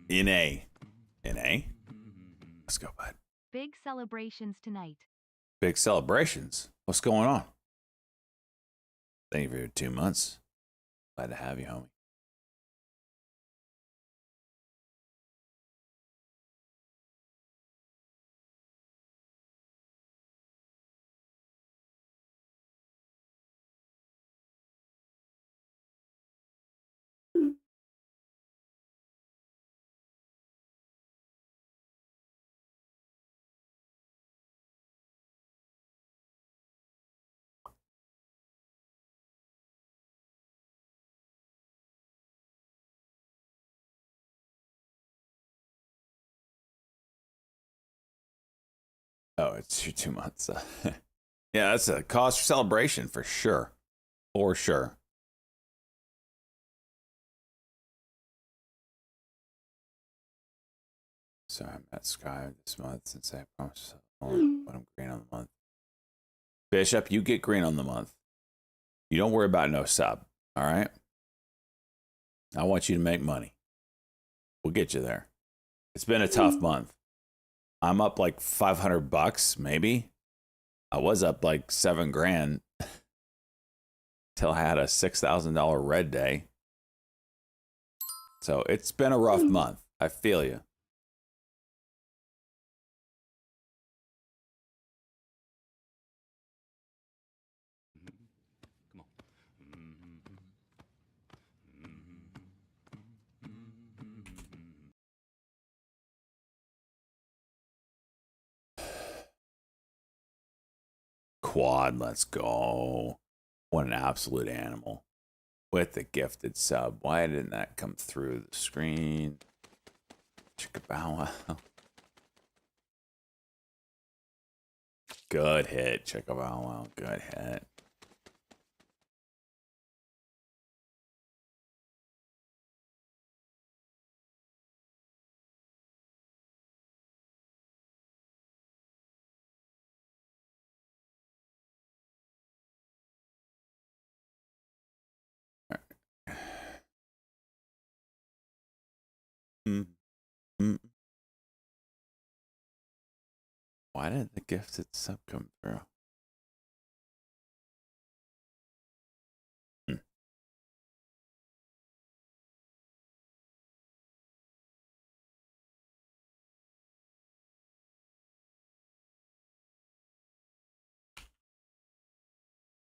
NA. Let's go, bud. Big celebrations tonight. Big celebrations. What's going on? Thank you for your 2 months. Glad to have you, homie. Oh, it's your 2 months. Yeah, that's a cause for celebration for sure. For sure. So I'm at Sky this month since I promised only when I'm green on the month. Bishop, you get green on the month. You don't worry about no sub, all right? I want you to make money. We'll get you there. It's been a tough month. I'm up like $500, maybe. I was up like $7,000 till I had a $6,000 red day. So it's been a rough month. I feel you. Quad, let's go. What an absolute animal. With the gifted sub. Why didn't that come through the screen? Chickabow. Good hit, Chickabow. Good hit. Why didn't the gifted sub come through?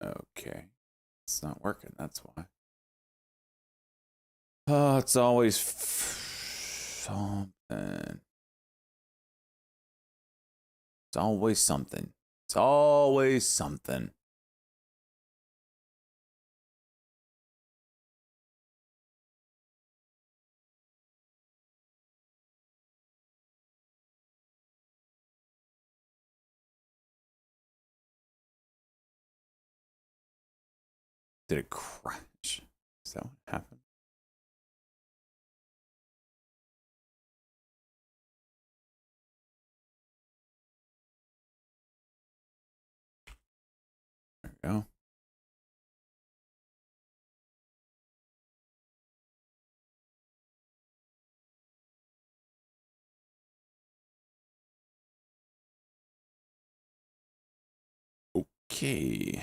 Okay. It's not working, that's why. Oh, it's always something. It's always something. It's always something. Did it crash? Is that what happened? There we go. Okay.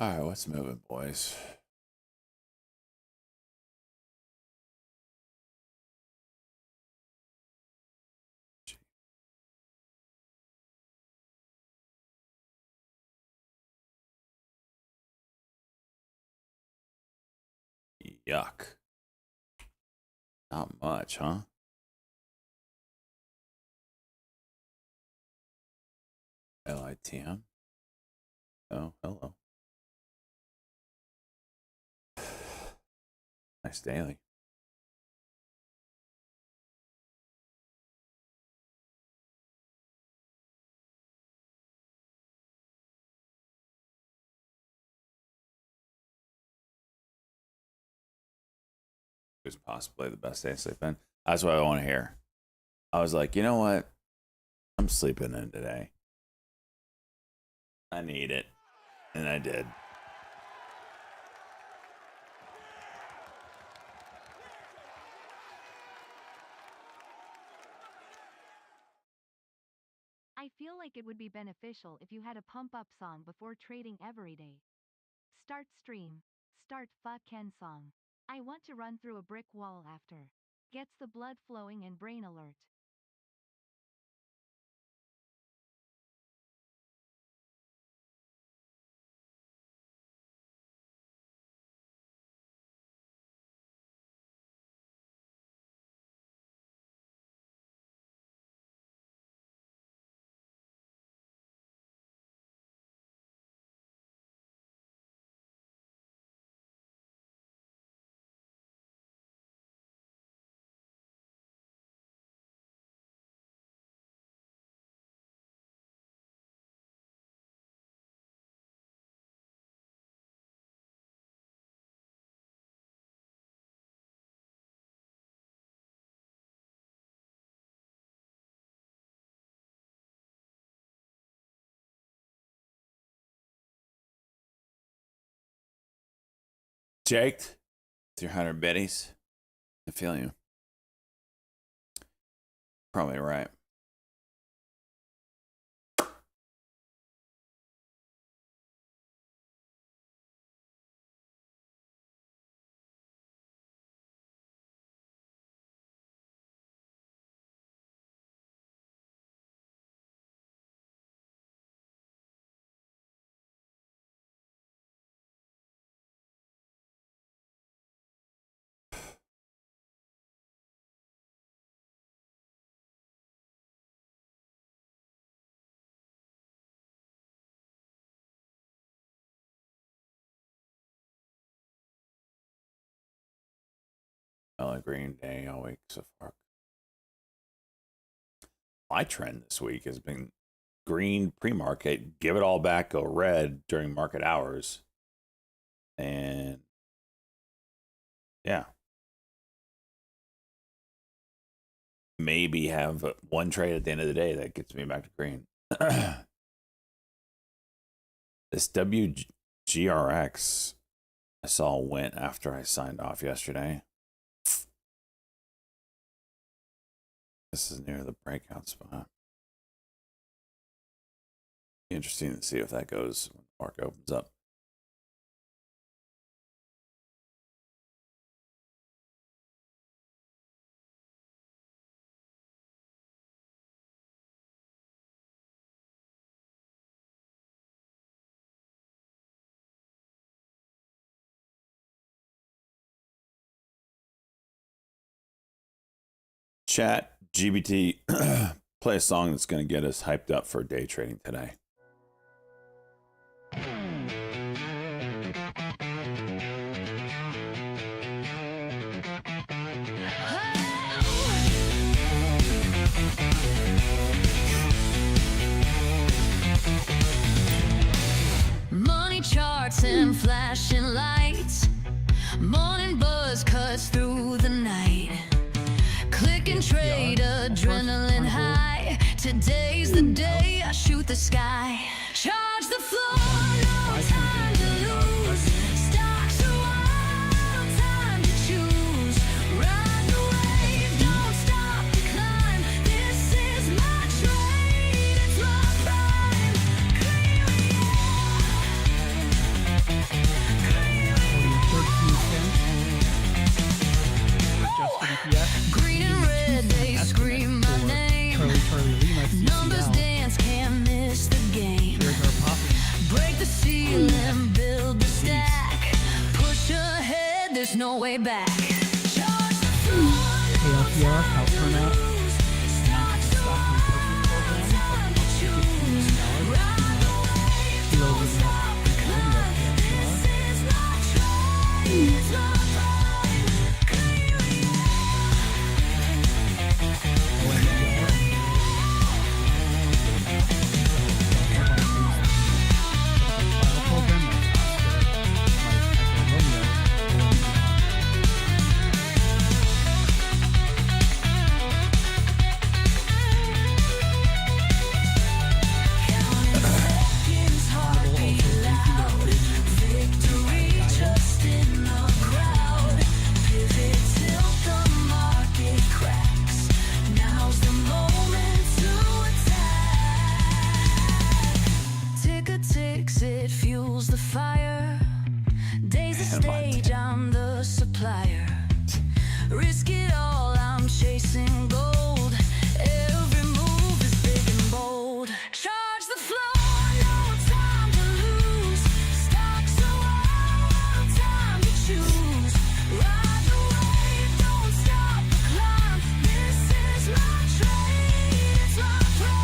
All right, what's moving, boys? Yuck. Not much, huh? LITM. Oh, hello. Nice daily. It was possibly the best day of sleeping. That's what I want to hear. I was like, you know what? I'm sleeping in today. I need it. And I did. I feel like it would be beneficial if you had a pump-up song before trading every day. Start stream. Start fucking song. I want to run through a brick wall after. Gets the blood flowing and brain alert. Jake, 300 biddies. I feel you. Probably right. Well, a green day all week so far. My trend this week has been green pre-market, give it all back, go red during market hours. And yeah. Maybe have one trade at the end of the day that gets me back to green. This WGRX I saw went after I signed off yesterday. This is near the breakout spot. Interesting to see if that goes when the market opens up. Chat GBT, play a song that's going to get us hyped up for day trading today. Money charts and flashing lights. Morning buzz cuts through the night. Click and trade, adrenaline high. Today's the day I shoot the sky. Charge the floor, no time to lose. Stocks are wild, time to choose. Ride the wave, don't stop the climb. This is my trade, it's my prime. Clear the air. no way back. KLPR, Calpurna, stock repurchase program of up to $15 million. Kilo Romeo KLPR. It fuels the fire. Days a stage, I'm the supplier. Risk it all, I'm chasing gold. Every move is big and bold. Charge the floor, no time to lose. Stocks are wild, time to choose. Ride the wave, don't stop the climb. This is my trade, it's my pride.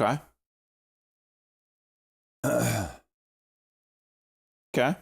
Okay. Okay.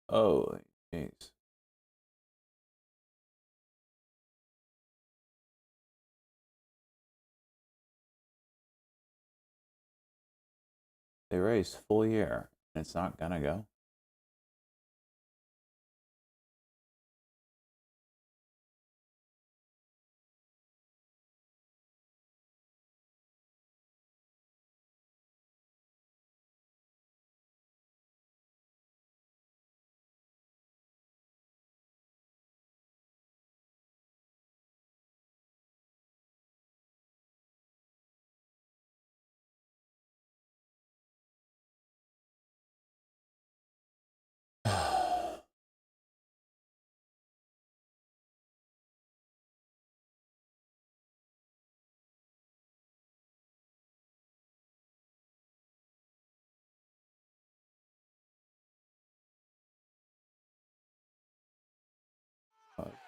Oh, jeez. They raised full year, and it's not gonna go.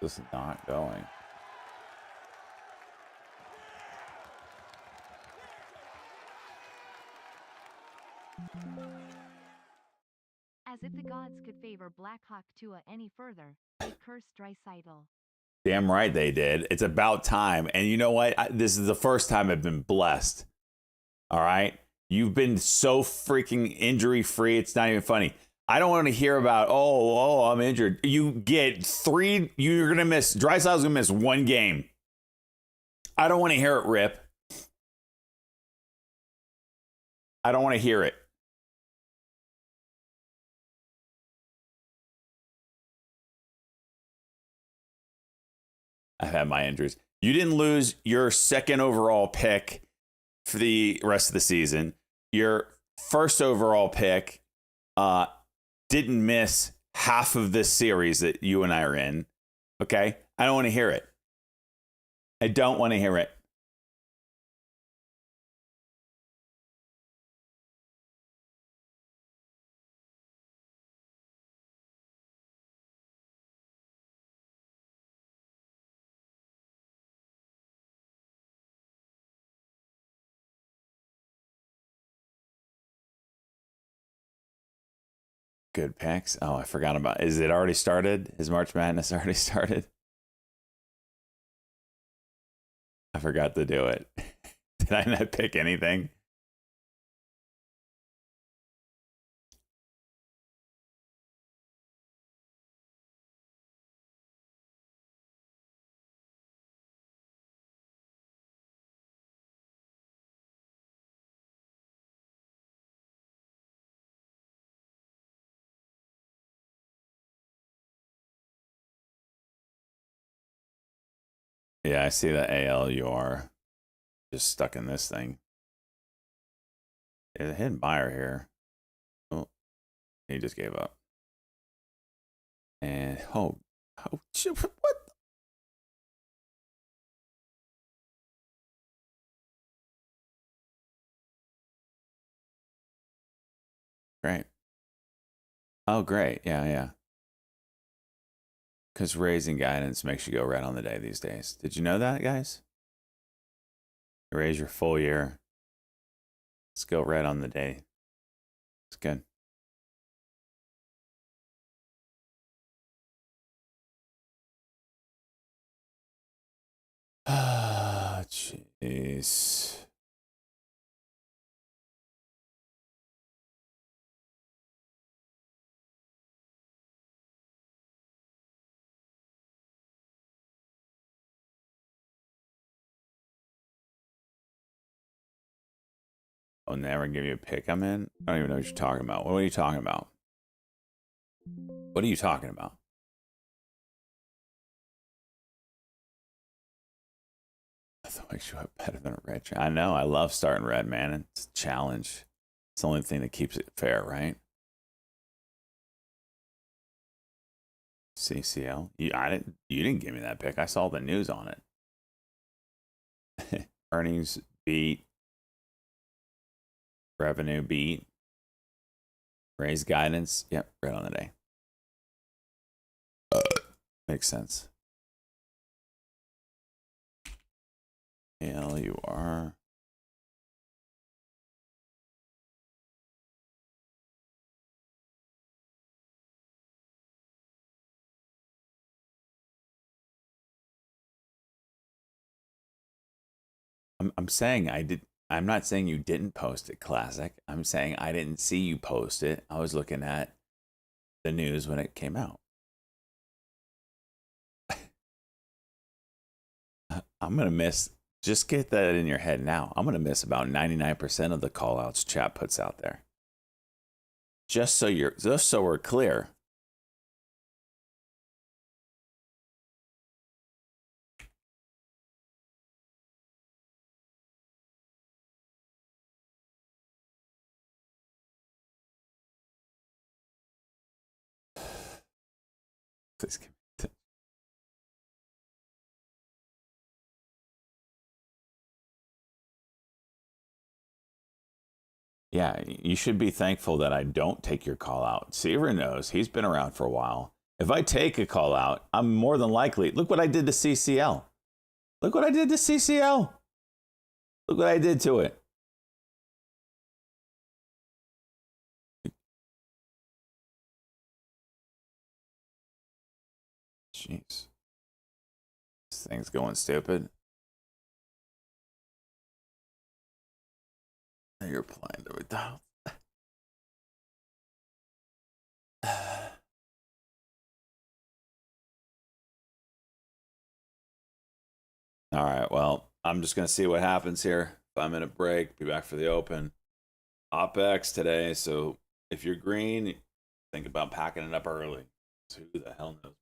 This is not going. As if the gods could favor Blackhawk Tua any further, they cursed Dreisaitl. Damn right they did. It's about time. And you know what? This is the first time I've been blessed. All right? You've been so freaking injury free. It's not even funny. I don't want to hear about, I'm injured. You get 3, you're going to miss, Dreisaitl's going to miss 1 game. I don't want to hear it, Rip. I don't want to hear it. I've had my injuries. You didn't lose your second overall pick for the rest of the season. Your first overall pick didn't miss half of this series that you and I are in. Okay? I don't want to hear it. I don't want to hear it. Good picks. Oh, I forgot about. Is it already started? Is March Madness already started? I forgot to do it. Did I not pick anything? Yeah, I see the AL. You are just stuck in this thing. There's a hidden buyer here. Oh, he just gave up. And oh shit, what? Great. Oh, great. Yeah, yeah. Because raising guidance makes you go right on the day these days. Did you know that, guys? Raise your full year. Let's go right on the day. It's good. Ah, jeez. I'll never give you a pick. I'm in. I don't even know what you're talking about. What are you talking about? What are you talking about? That makes you up better than a red. I know. I love starting red, man. It's a challenge. It's the only thing that keeps it fair, right? CCL. You didn't give me that pick. I saw the news on it. Earnings beat. Revenue beat. Raise guidance. Yep, right on the day. Makes sense. LUR. I'm saying I did. I'm not saying you didn't post it, Classic. I'm saying I didn't see you post it. I was looking at the news when it came out. I'm going to miss, just get that in your head now. I'm going to miss about 99% of the call outs chat puts out there. Just so we're clear. Please give me Yeah, you should be thankful that I don't take your call out. Seaver knows he's been around for a while. If I take a call out, I'm more than likely. Look what I did to CCL. Look what I did to CCL. Look what I did to it. Jeez. This thing's going stupid. You're playing with that. All right, well, I'm just going to see what happens here. 5-minute break, be back for the open. OPEX today, so if you're green, think about packing it up early. Who the hell knows?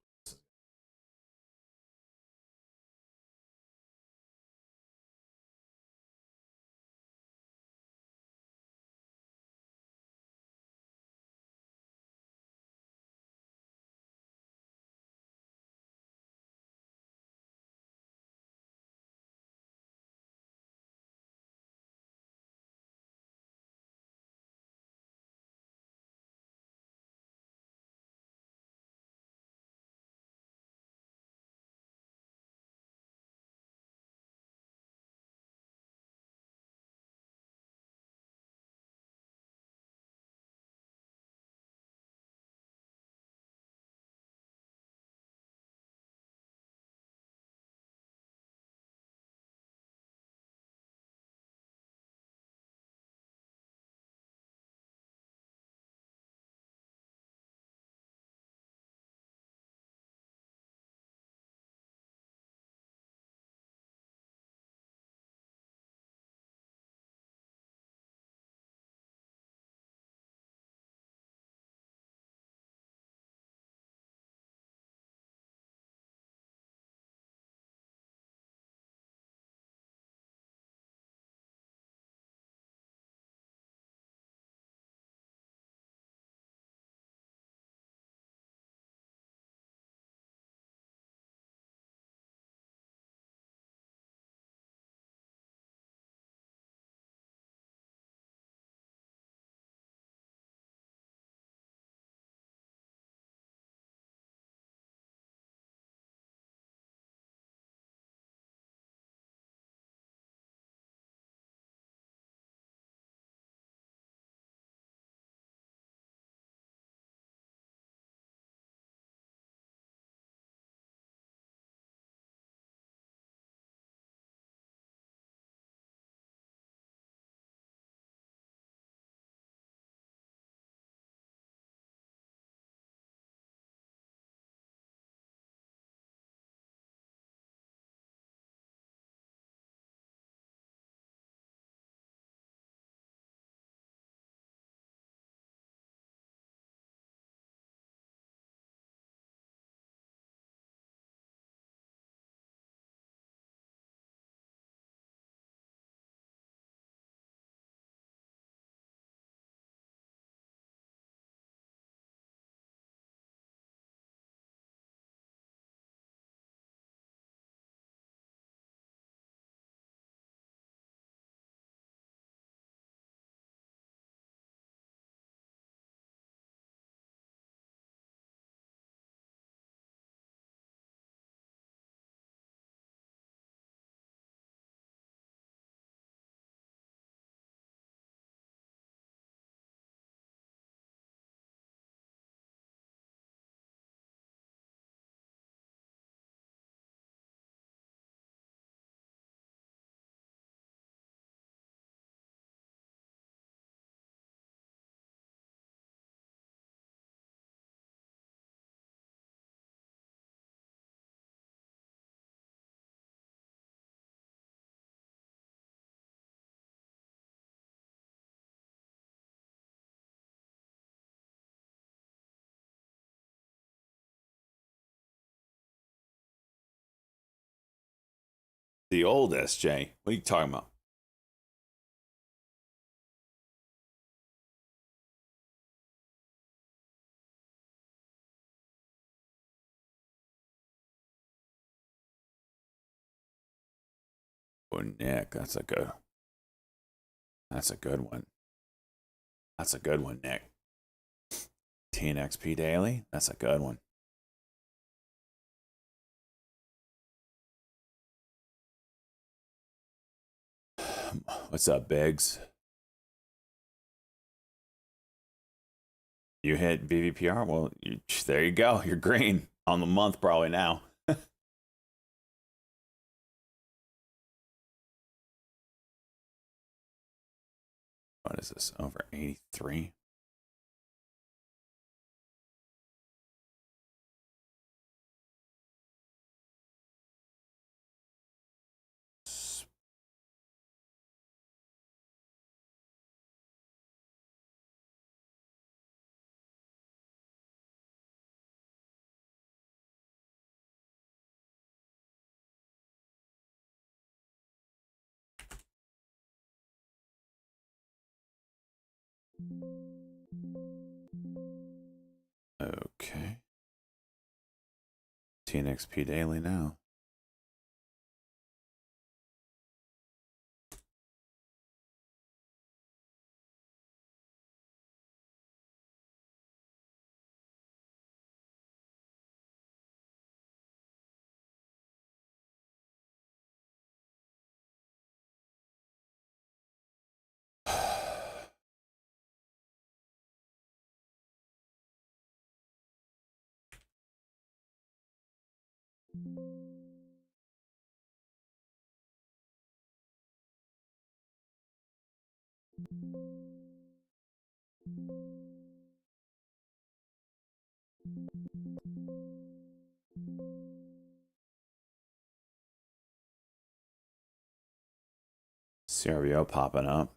The old SJ. What are you talking about? Oh, Nick, that's a good one. That's a good one. That's a good one, Nick. TNXP Daily. That's a good one. What's up, Biggs? You hit VVPR? Well, there you go. You're green on the month probably now. What is this? Over 83? Okay. TNXP Daily now. CRVO popping up.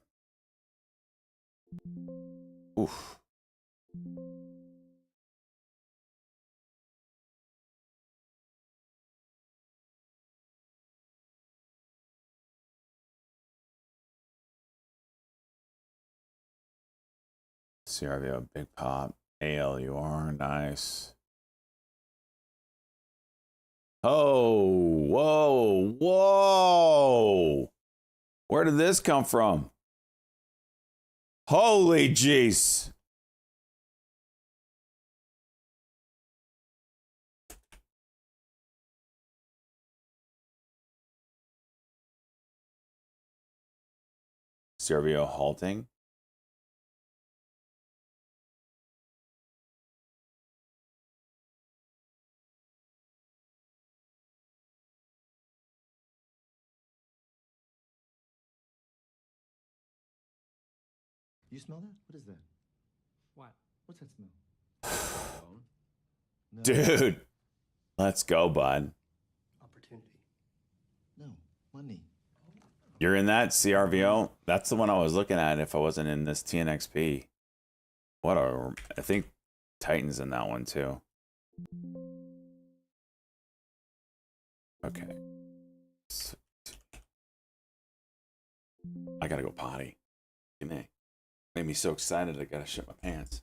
Oof. CRVO big pop. ALUR nice. Oh, whoa, whoa. Where did this come from? Holy jeez. CRVO halting. You smell that? What is that? What? What's that smell? Bone? No. Dude, let's go, bud. Opportunity. No. Money. You're in that CRVO? That's the one I was looking at if I wasn't in this TNXP. What a... I think Titan's in that one too. Okay. I gotta go potty. Made me so excited I gotta shit my pants.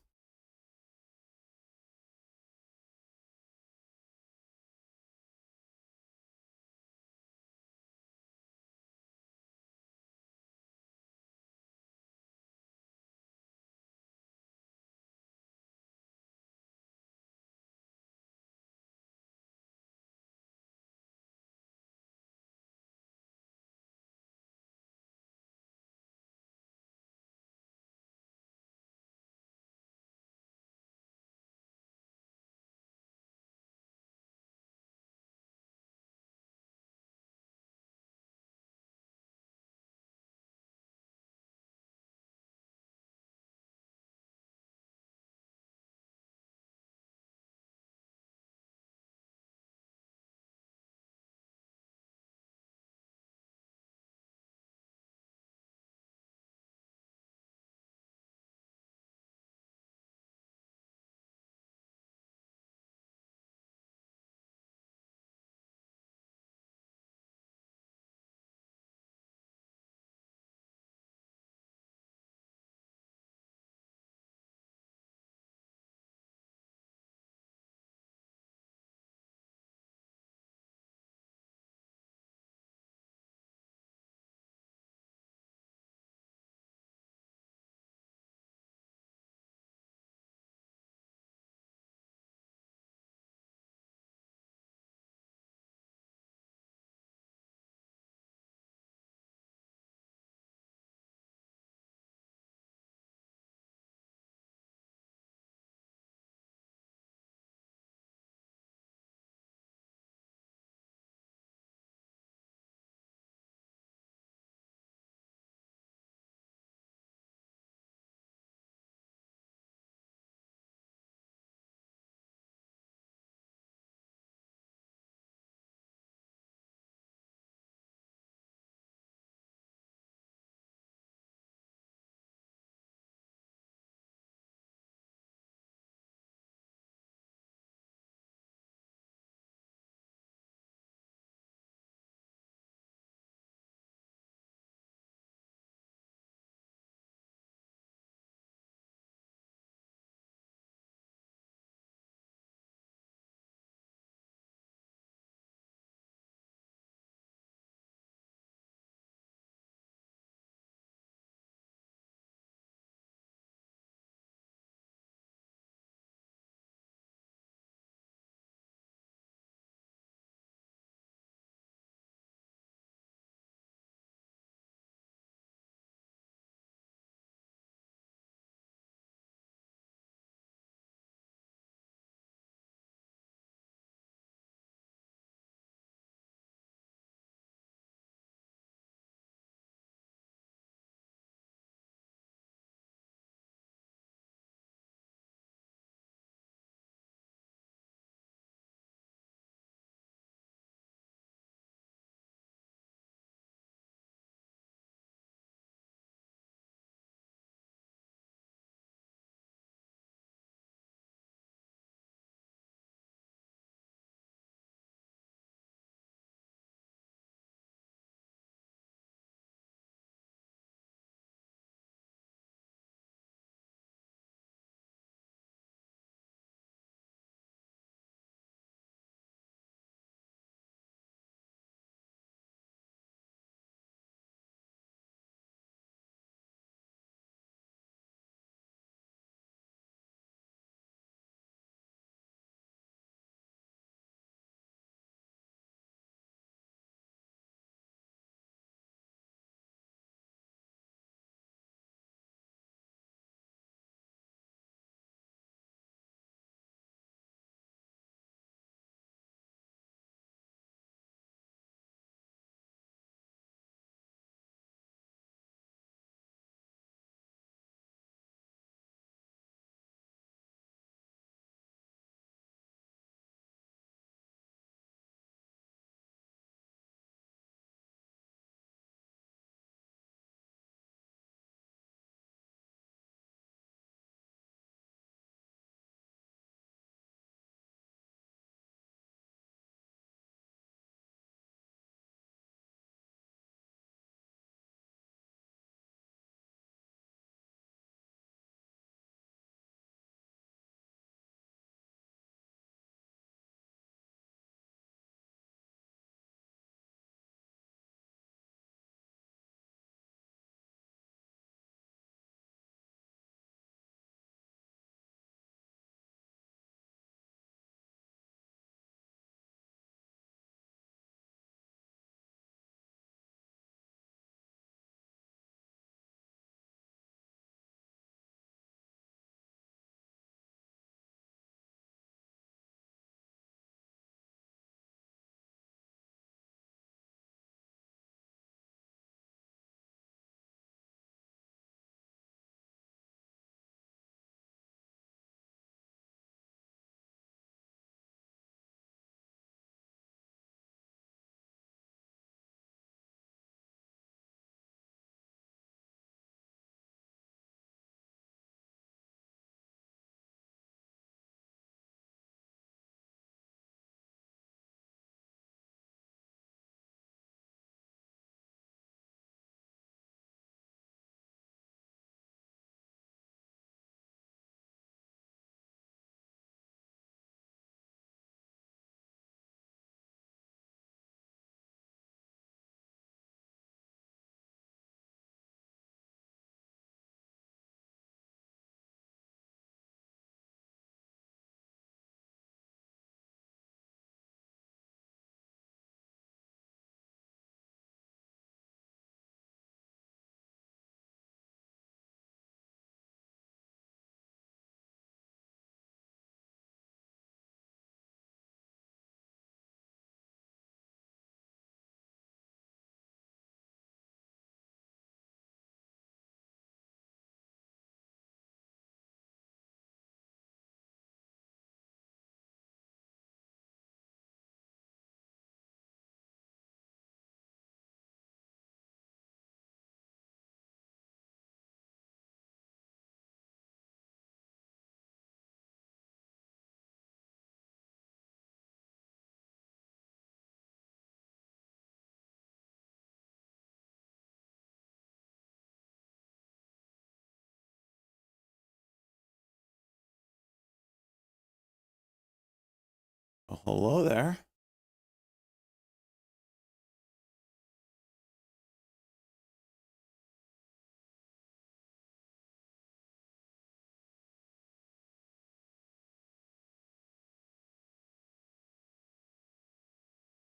Hello there.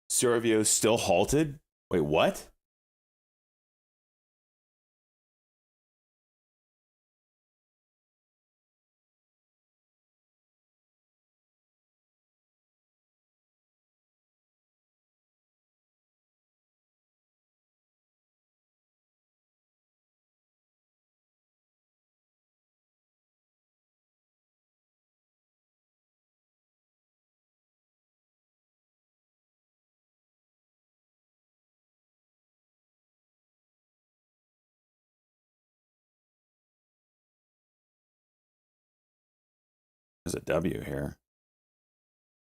Servio still halted? Wait, what? There's a W here.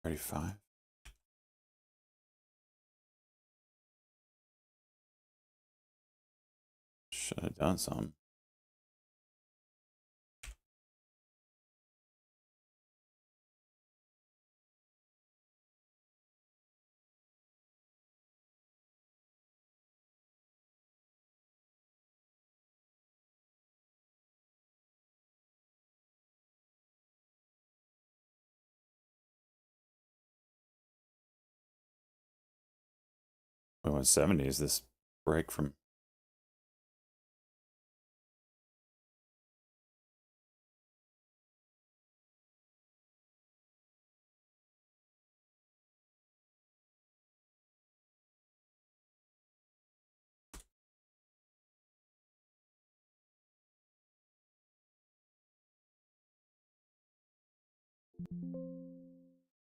35. Should have done something. We went 70s this break from.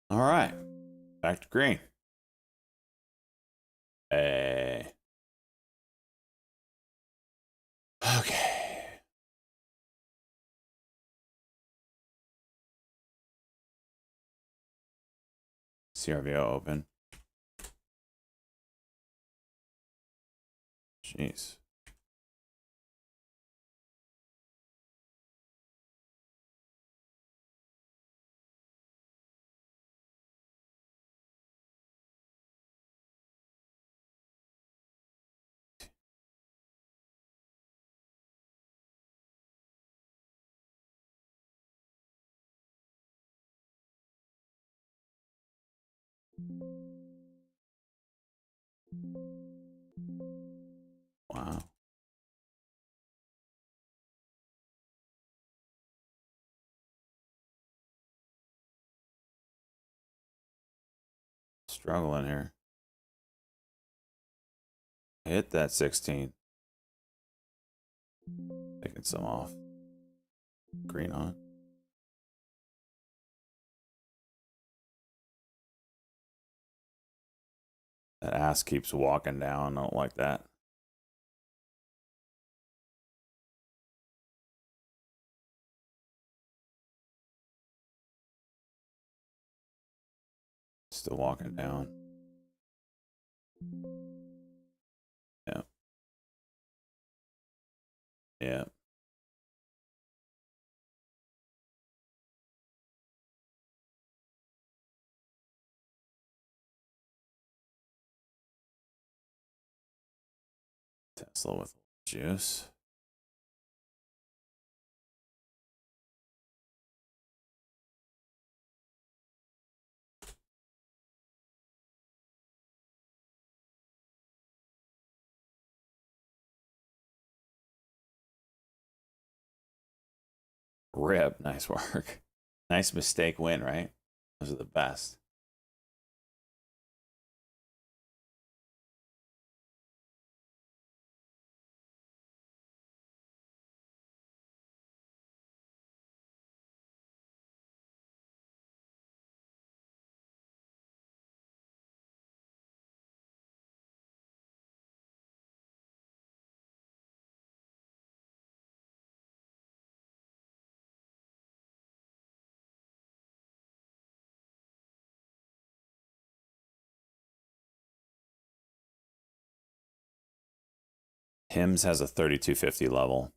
All right, back to green. Hey. Okay. CRVO open. Jeez. Wow. Struggling here. Hit that 16. Taking some off. Green on. That ass keeps walking down. I don't like that. Still walking down. Yeah. Yeah. Tesla with juice. Rip. Nice work. Nice mistake win, right? Those are the best. Hims has a 3250 level.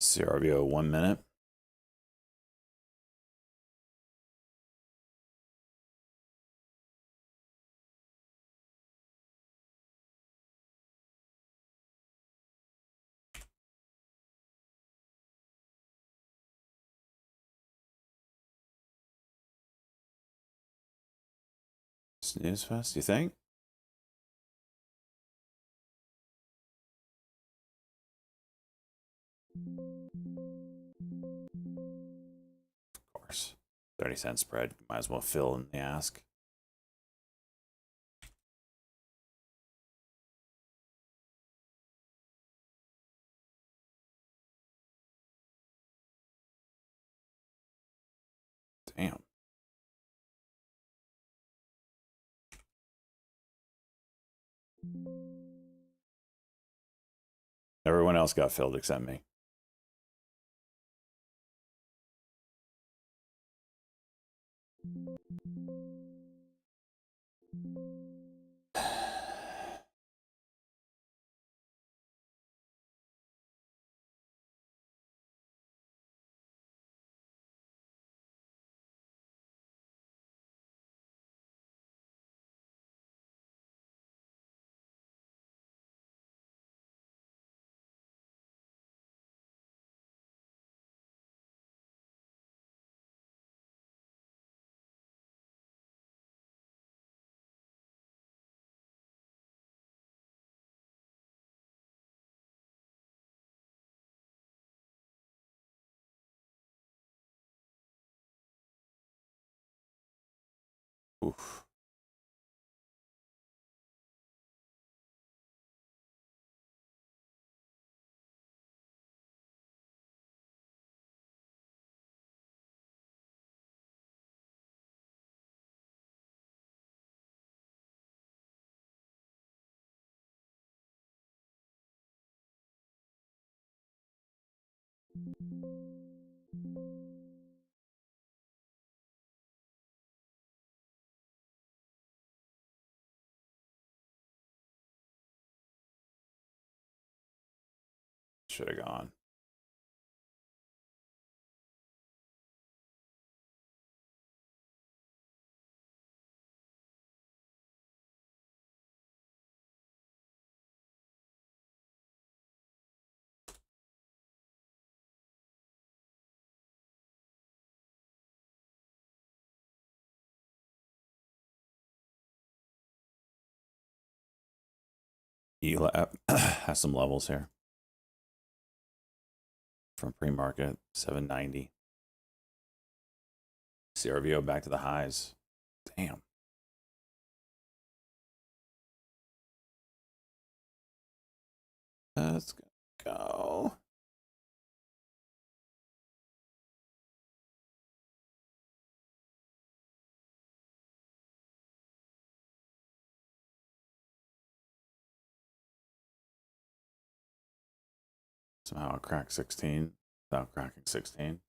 CRVO 1 minute. Snooze fest, you think? Of course. 30-cent spread. Might as well fill in the ask. Damn. Everyone else got filled except me. Oof. Should have gone. ELAP has some levels here. From pre-market, 790. CRVO back to the highs. Damn. Let's go. Somehow I cracked 16 without cracking 16.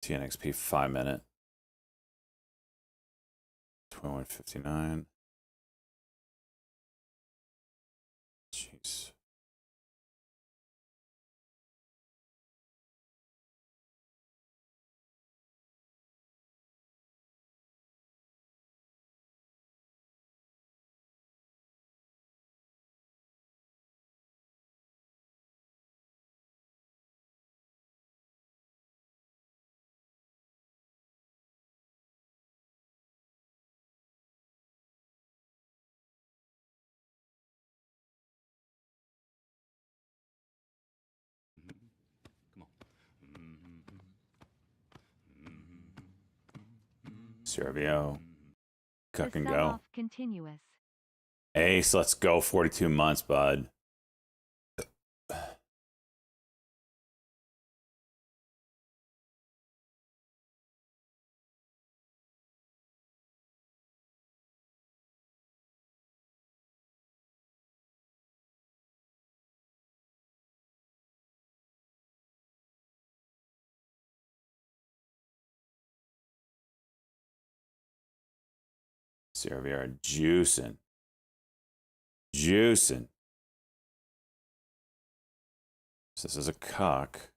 TNXP 5 minute. 21.59. Jeez. Servio. Cuck The and sell go. off continuous. Ace, let's go. 42 months, bud. Servio juicing. Juicing. So this is a cuck.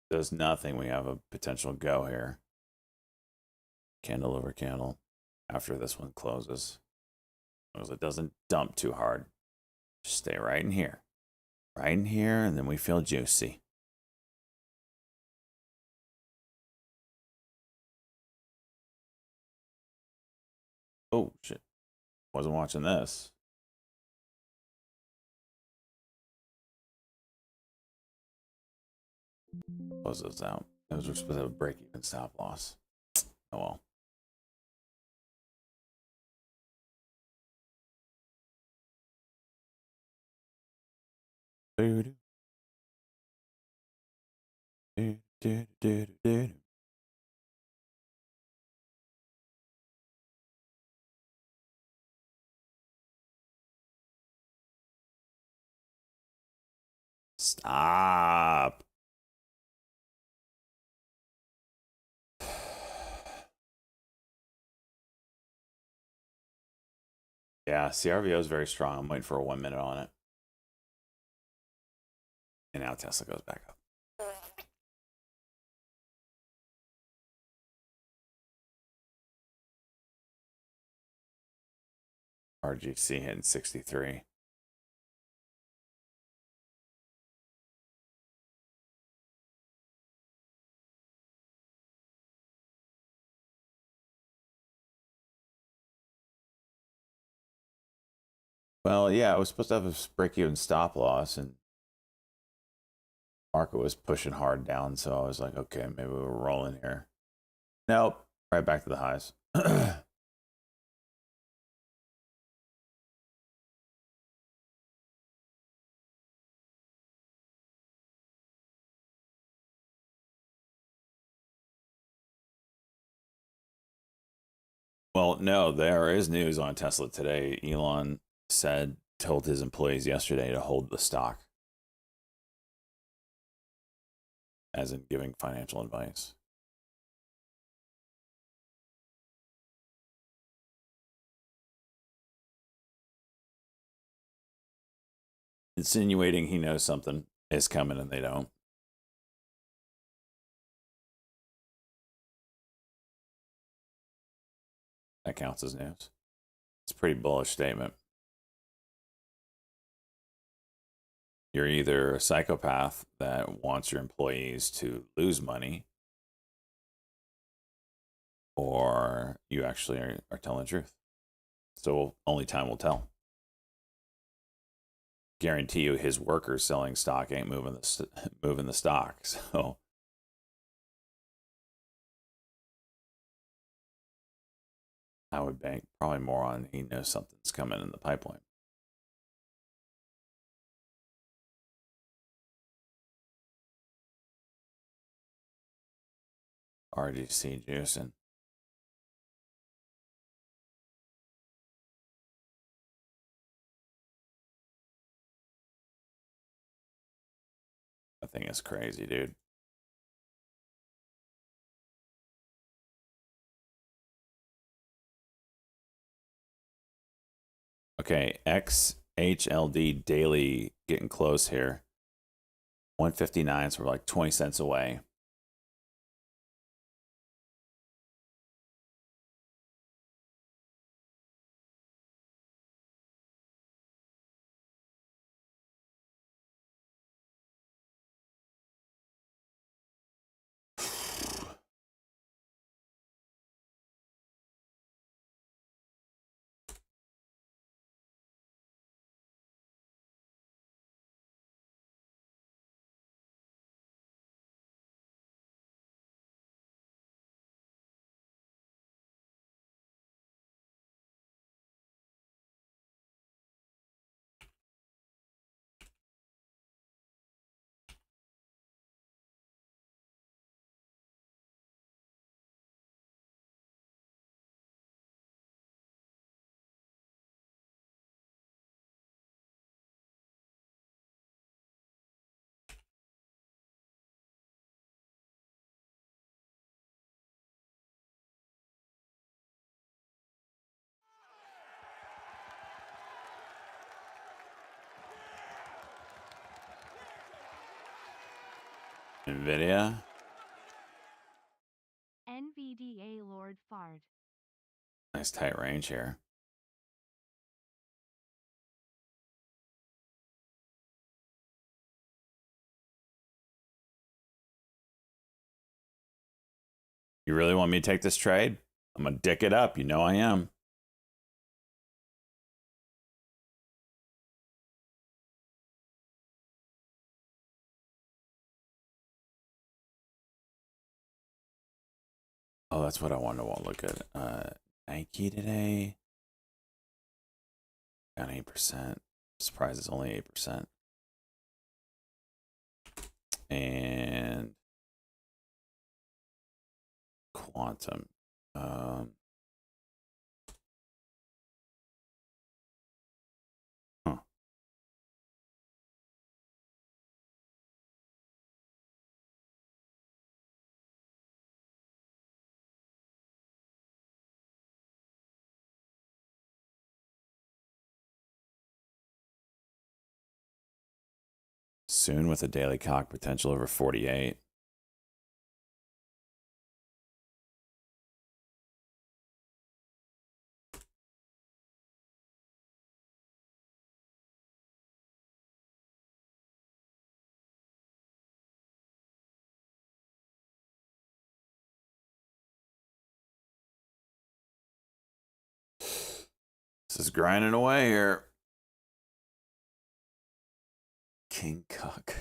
Does nothing. We have a potential go here. Candle over candle after this one closes. As long as it doesn't dump too hard. Just stay right in here. Right in here, and then we feel juicy. Oh, shit. Wasn't watching this. Close those out. Those were supposed to have a break-even stop loss. Oh well. Stop. Yeah, CRVO is very strong. I'm waiting for a 1 minute on it. And now Tesla goes back up. RGC hitting 63. Well, yeah, I was supposed to have a break-even stop loss, and market was pushing hard down, so I was like, okay, maybe we're rolling here. Nope, right back to the highs. Well, no, there is news on Tesla today. Elon told his employees yesterday to hold the stock, as in giving financial advice. Insinuating he knows something is coming and they don't. That counts as news. It's a pretty bullish statement. You're either a psychopath that wants your employees to lose money, or you actually are telling the truth. So only time will tell. Guarantee you his workers selling stock ain't moving the stock. So I would bank probably more on he knows something's coming in the pipeline. RGC juicing. That thing is crazy, dude. Okay, XHLD daily getting close here. 159, so we're like 20 cents away. NVIDIA. NVDA Lord Fard. Nice tight range here. You really want me to take this trade? I'm going to dick it up. You know I am. Oh, that's what I wanted to look at. Nike today. Down 8%. Surprise is only 8%. And Quantum. Huh. Soon with a daily cock potential over 48. This is grinding away here. King Cuck.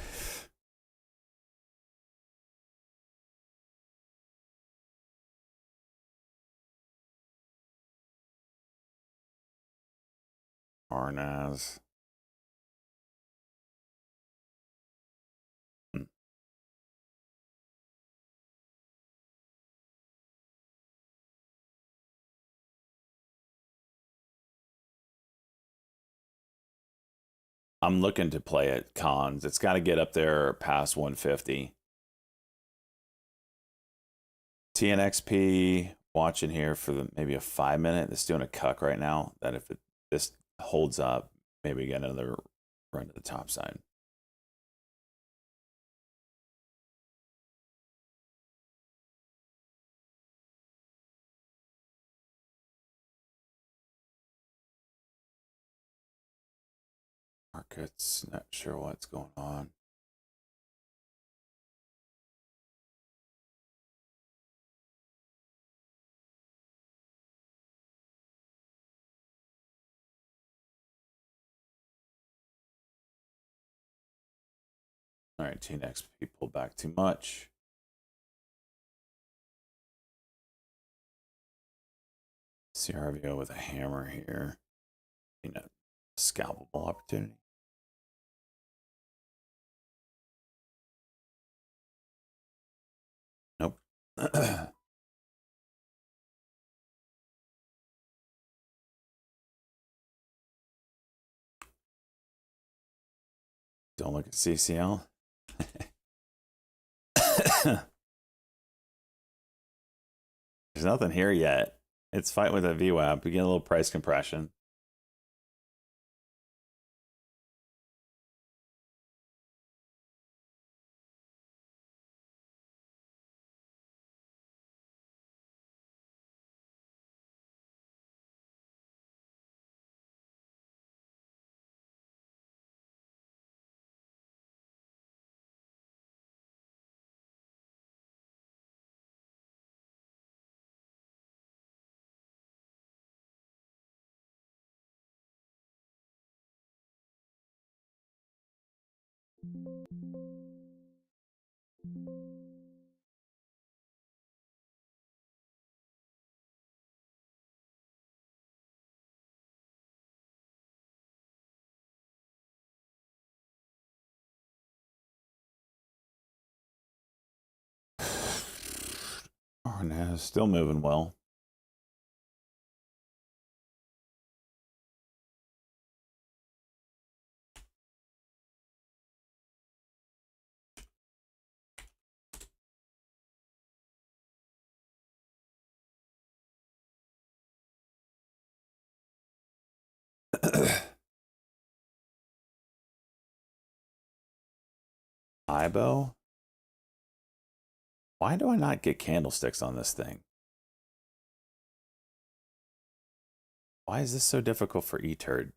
Arnaz. I'm looking to play at cons. It's got to get up there past 150. TNXP watching here for maybe a 5-minute. It's doing a cuck right now. That if this holds up, maybe get another run to the top side. Markets, not sure what's going on. All right, TNXP pulled back too much. CRVO with a hammer here. You know, scalpable opportunity. Nope. Don't look at CCL. There's nothing here yet. It's fighting with a VWAP. We get a little price compression. Oh, no, still moving well. IBO? Why do I not get candlesticks on this thing? Why is this so difficult for eTurd?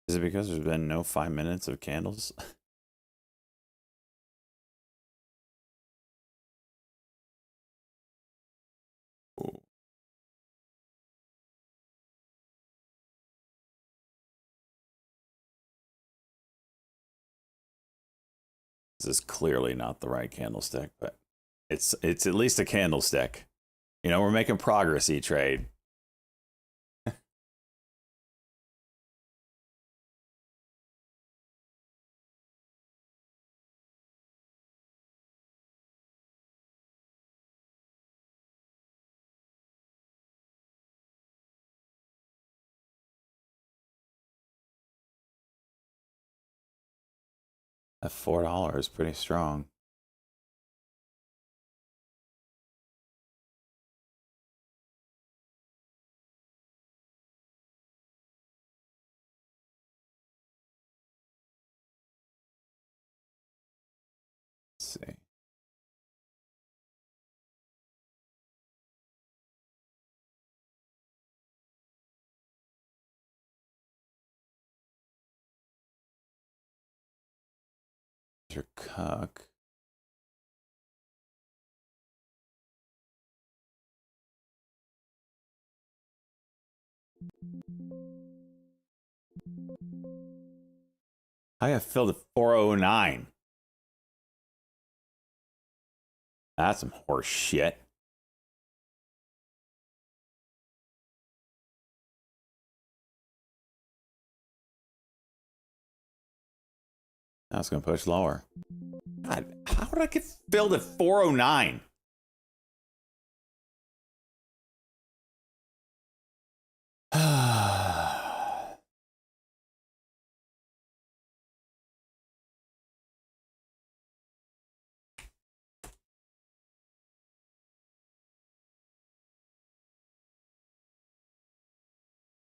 Is it because there's been no 5 minutes of candles? Ooh. This is clearly not the right candlestick, but it's at least a candlestick. You know, we're making progress, E-Trade. That $4 is pretty strong. Let's see. Your cuck. I have filled at 409. That's some horse shit. Now it's going to push lower. God, how did I get filled at 409?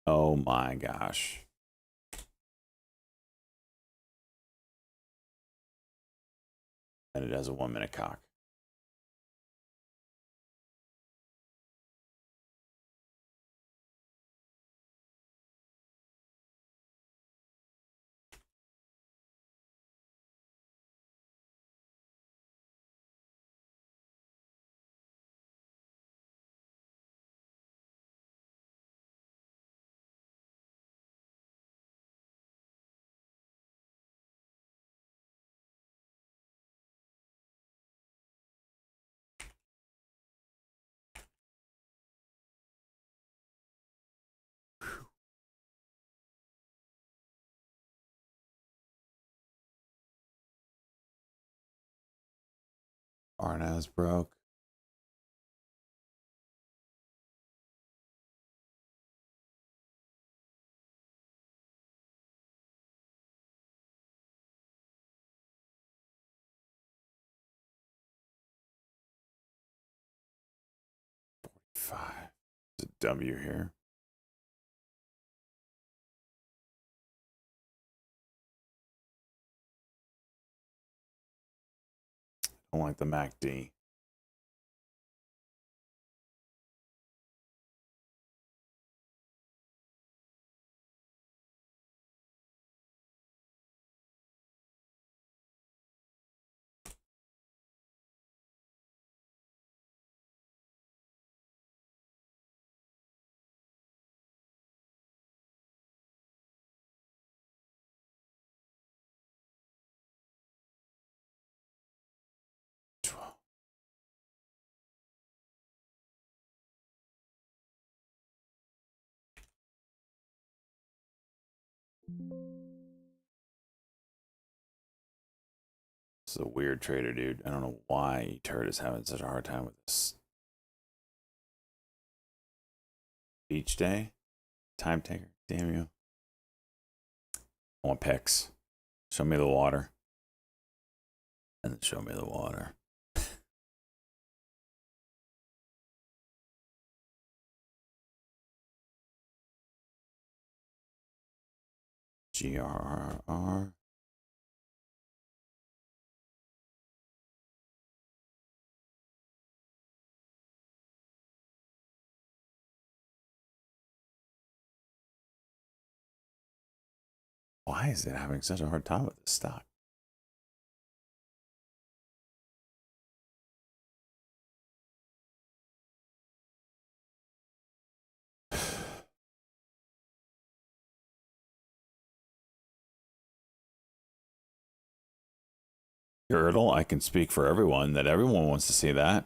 Oh my gosh. And it has a 1 minute cock. Arnaz broke. W here. I don't like the MACD. This is a weird trader, dude. I don't know why Turd is having such a hard time with this. Beach day? Time taker. Damn you. OPEX. Show me the water. And then show me the water. GRR. Why is it having such a hard time with this stock? Girdle, I can speak for everyone that everyone wants to see that.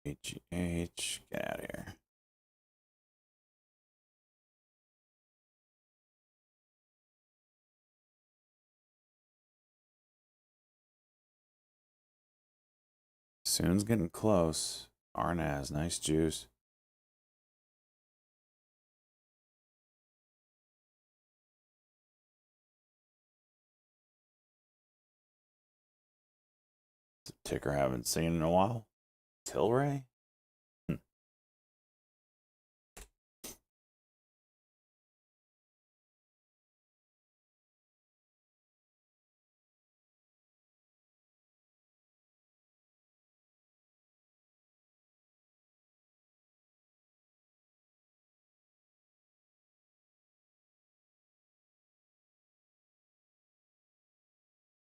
HGH, get out of here. Soon's getting close. Arnaz, nice juice. It's a ticker I haven't seen in a while. Tilray?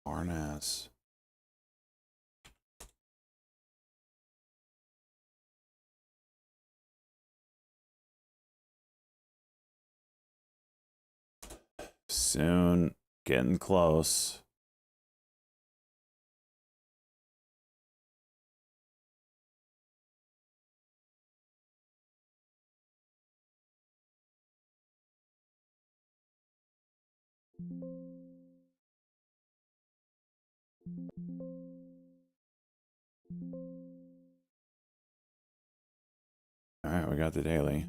Arnaz. Soon, getting close. All right, we got the daily.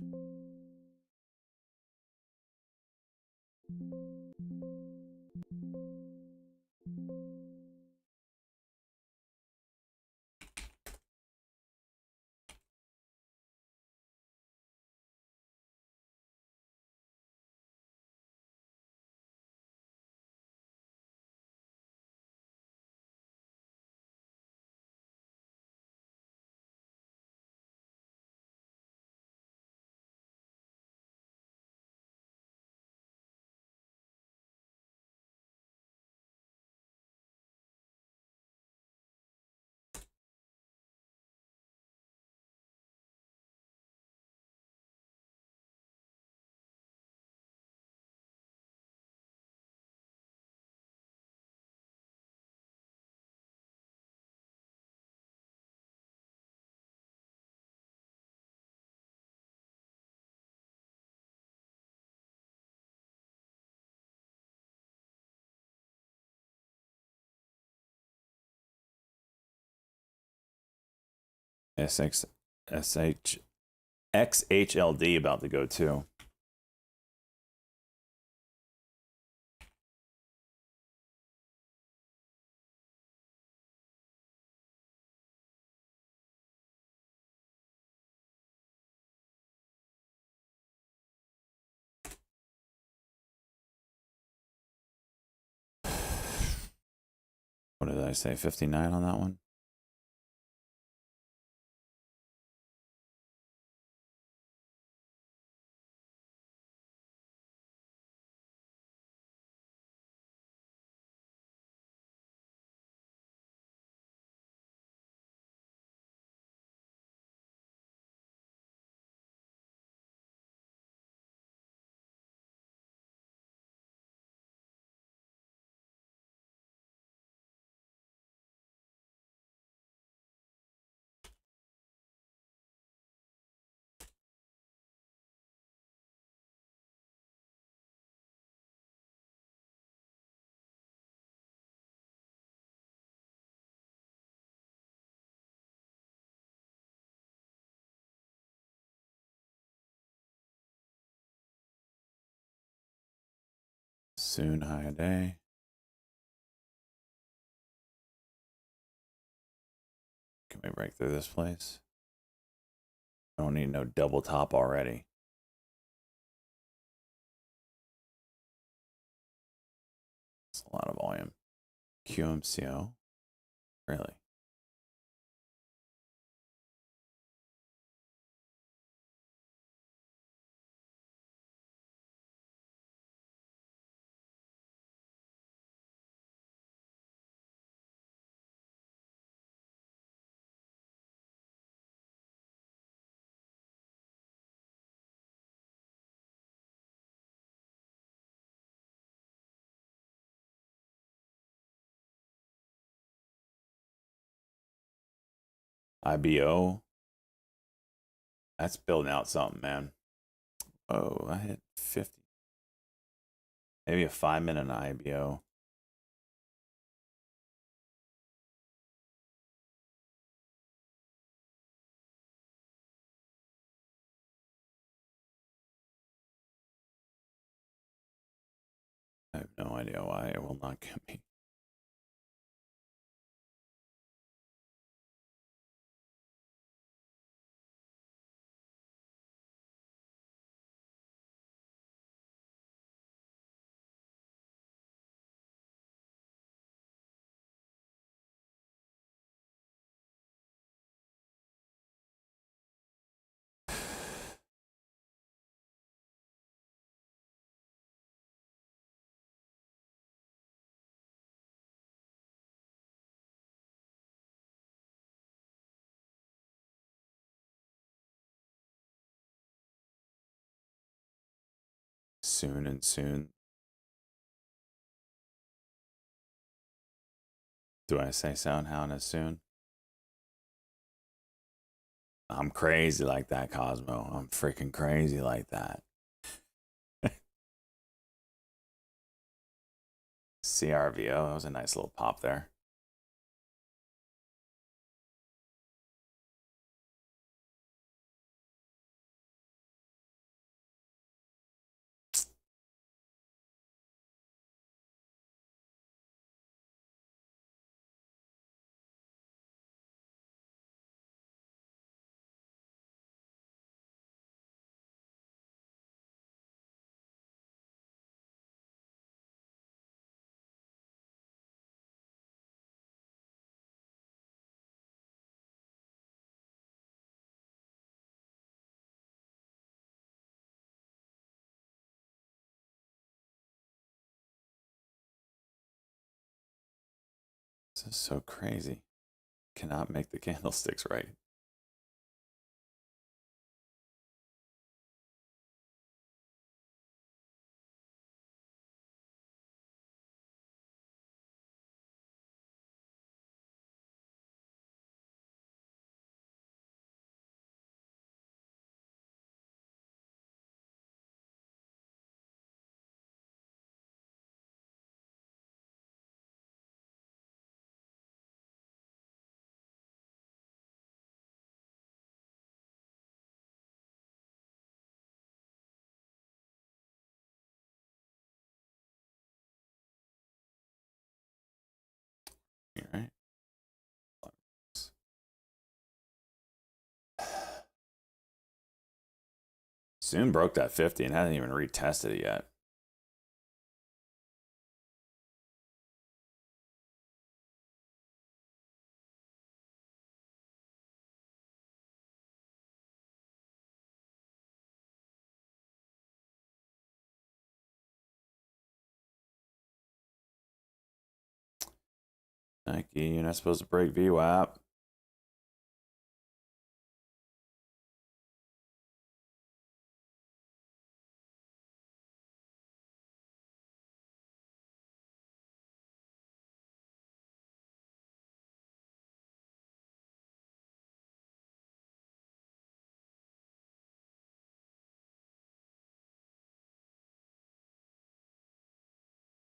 SX, SH, XHLD about to go too. What did I say? 59 on that one? Soon high day. Can we break through this place? I don't need no double top already. It's a lot of volume. QMCO? Really? IBO. That's building out something, man. Oh, I hit 50. Maybe a 5-minute IBO. I have no idea why it will not get me. Soon and soon. Do I say Soundhound as soon? I'm crazy like that, Cosmo. I'm freaking crazy like that. CRVO, that was a nice little pop there. This is so crazy. Cannot make the candlesticks right. Soon broke that 50 and hasn't even retested it yet. Nike, you're not supposed to break VWAP.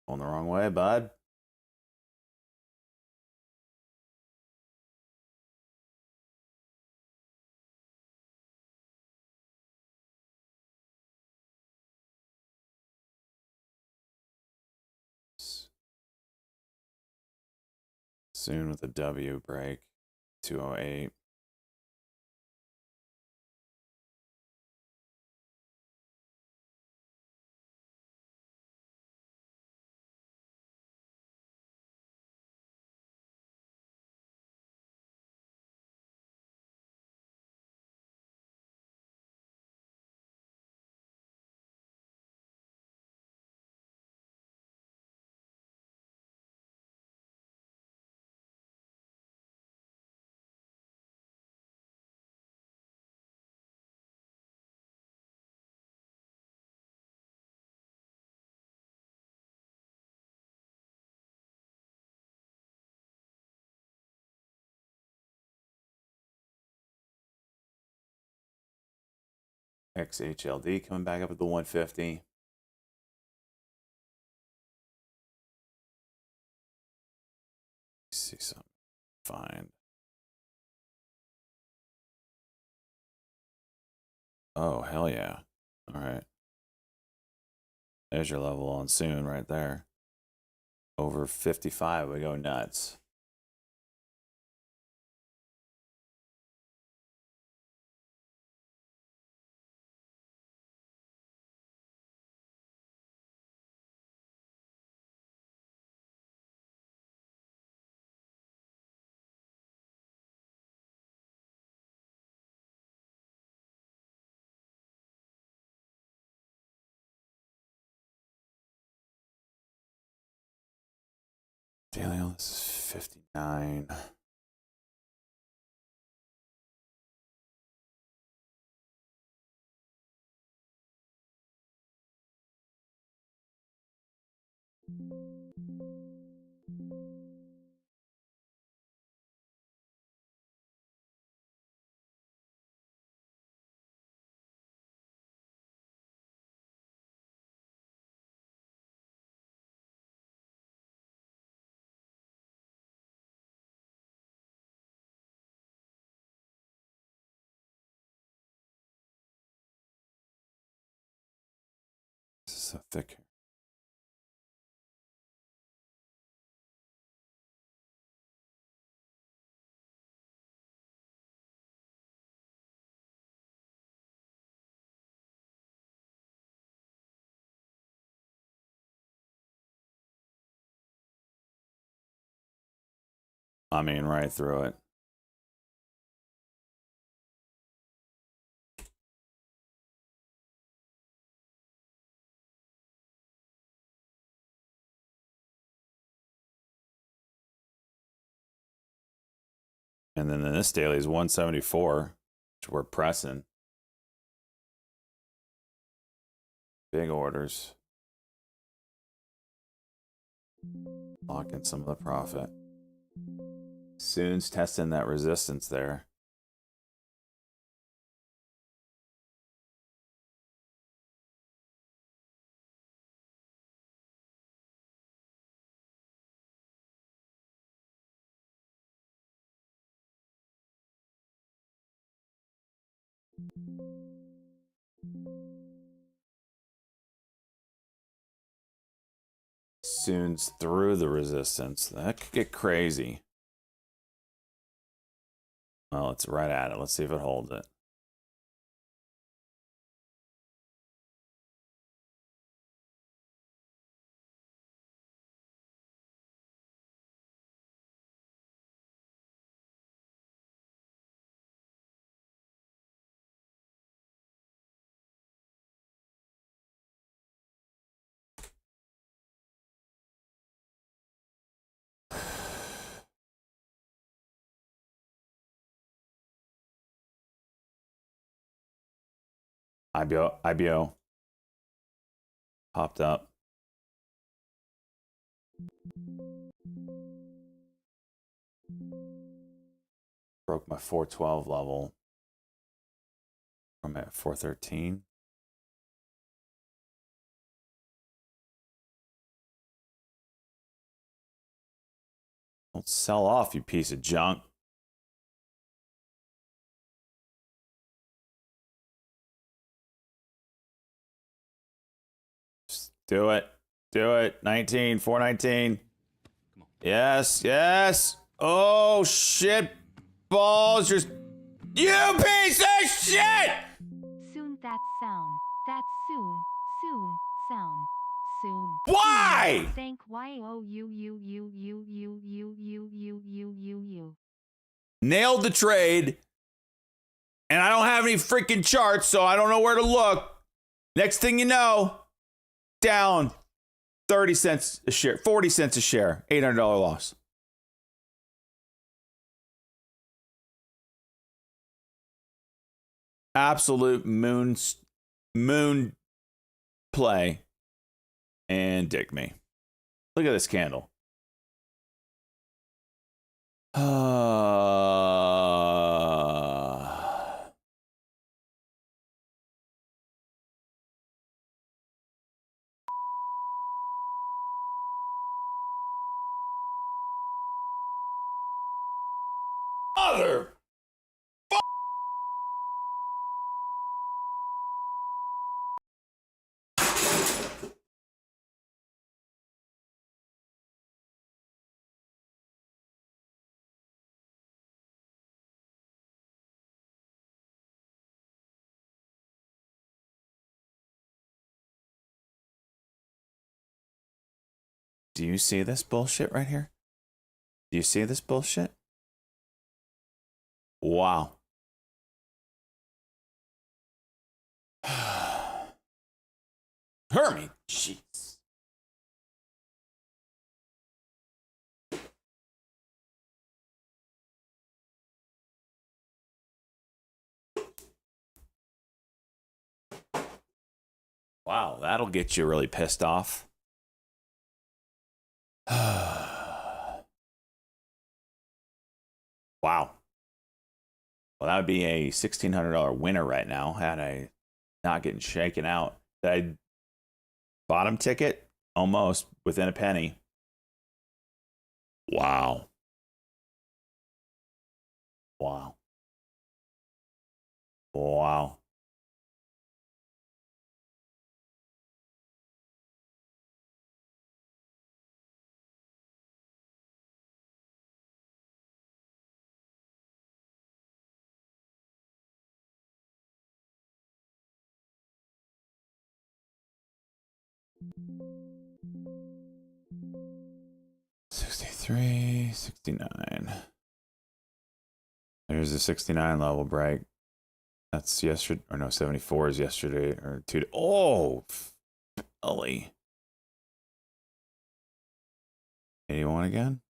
Going the wrong way, bud. Soon with a W break. 208. XHLD coming back up at the 150. See something. Find. Oh, hell yeah. All right. There's your level on soon right there. Over 55, we go nuts. Daily, this is 59. This is so thick. I mean, right through it. And then this daily is 174, which we're pressing. Big orders. Lock in some of the profit. Soon's testing that resistance there. Soon's through the resistance. That could get crazy. Well, it's right at it. Let's see if it holds it. IBO popped up. Broke my 412 level. I'm at 413. Don't sell off, you piece of junk. Just do it. Do it. 19, 419. Come on. Yes, yes. Oh, shit. Balls. Just. You piece of shit! Soon that sound. That's soon sound. Soon. Why? Thank you. Nailed the trade. And I don't have any freaking charts, so I don't know where to look. Next thing you know, down 30 cents a share, 40 cents a share, $800 loss. Absolute moon play. And dig me. Look at this candle. Mother. Do you see this bullshit right here? Do you see this bullshit? Wow. Hermie, jeez. Wow, that'll get you really pissed off. Wow. Well, that would be a $1,600 winner right now had I not getting shaken out. That bottom ticket, almost within a penny. Wow. Wow. Wow. $63, $69. There's a 69 level break. That's yesterday, or no, 74 is yesterday, or two. Oh, Ellie. 81 again?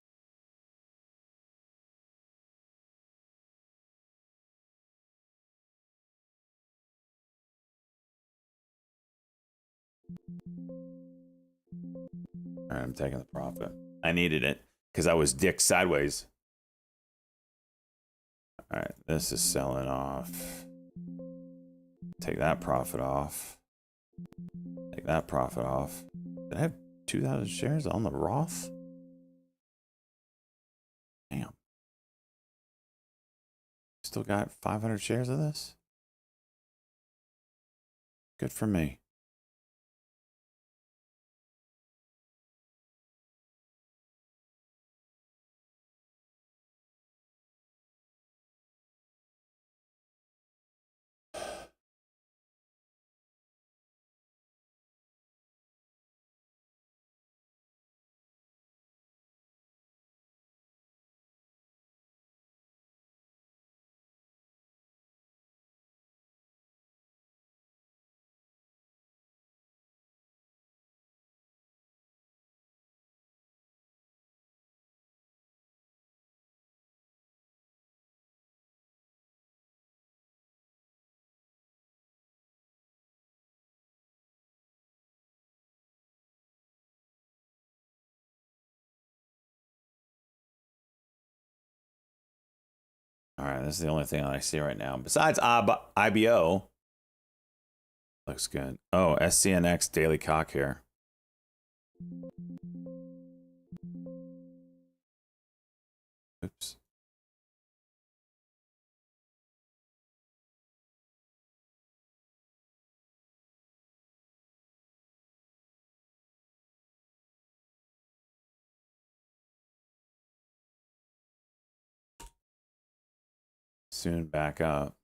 All right, I'm taking the profit. I needed it because I was dick sideways. All right, this is selling off. Take that profit off. Take that profit off. Did I have 2,000 shares on the Roth? Damn. Still got 500 shares of this? Good for me. All right, this is the only thing I see right now. Besides IBO, looks good. Oh, SCNX daily cock here. Oops. Soon back up.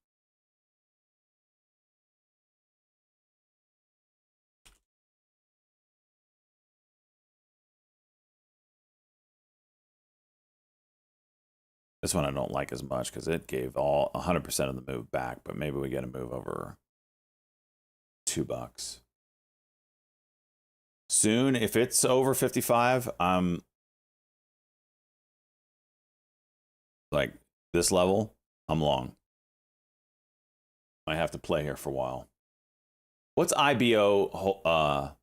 This one I don't like as much because it gave all 100% of the move back, but maybe we get a move over $2. Soon, if it's over 55, I'm like this level, I'm long. I have to play here for a while. What's IBO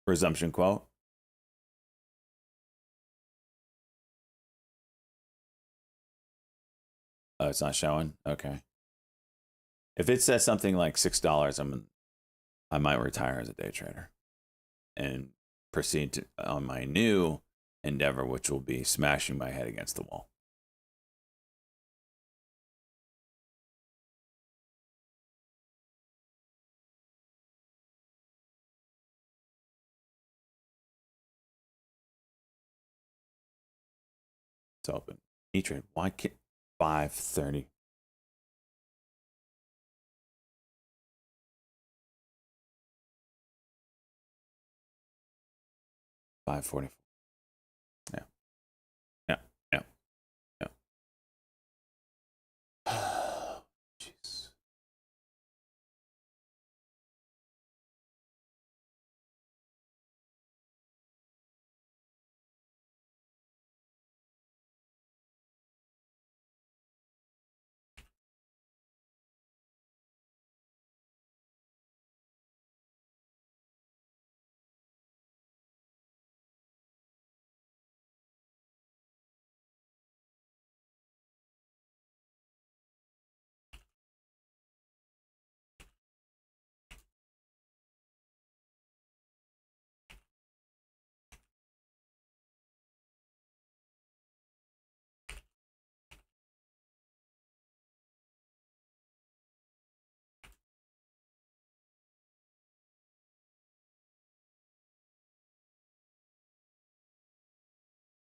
resumption quote? Oh, it's not showing. Okay. If it says something like $6, I might retire as a day trader and proceed to, on my new endeavor, which will be smashing my head against the wall. It's open. E-Trade. Why can't 530? $5.44. Yeah. Yeah. Yeah. Yeah. Jeez.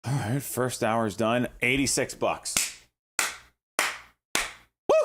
All right, first hour's done. $86. Woo!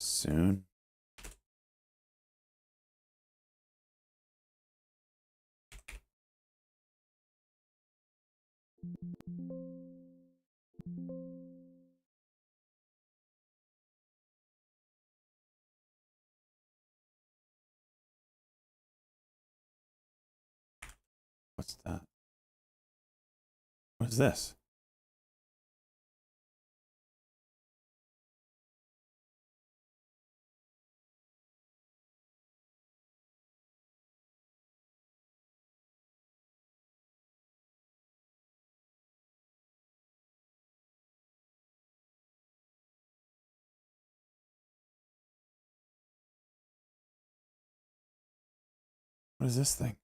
Soon. What's that? What is this? What is this thing?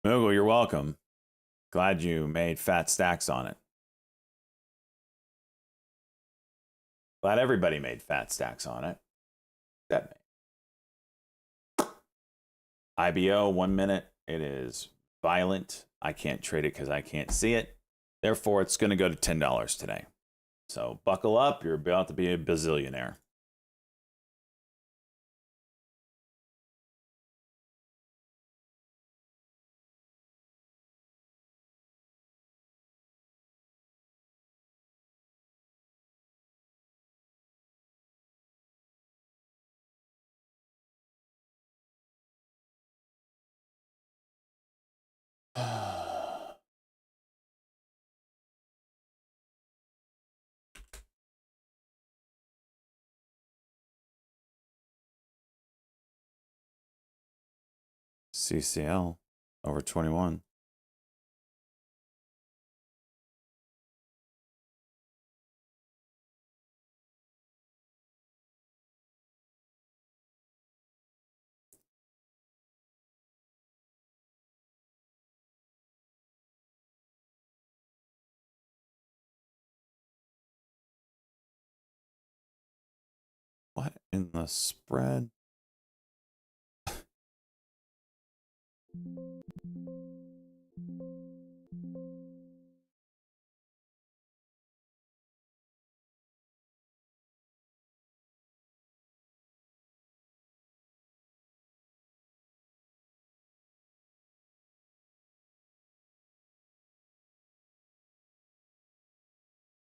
Moogle, you're welcome. Glad you made fat stacks on it. Glad everybody made fat stacks on it. That made. IBO, 1 minute. It is violent. I can't trade it because I can't see it. Therefore, it's going to go to $10 today. So buckle up. You're about to be a bazillionaire. CCL over 21. What in the spread?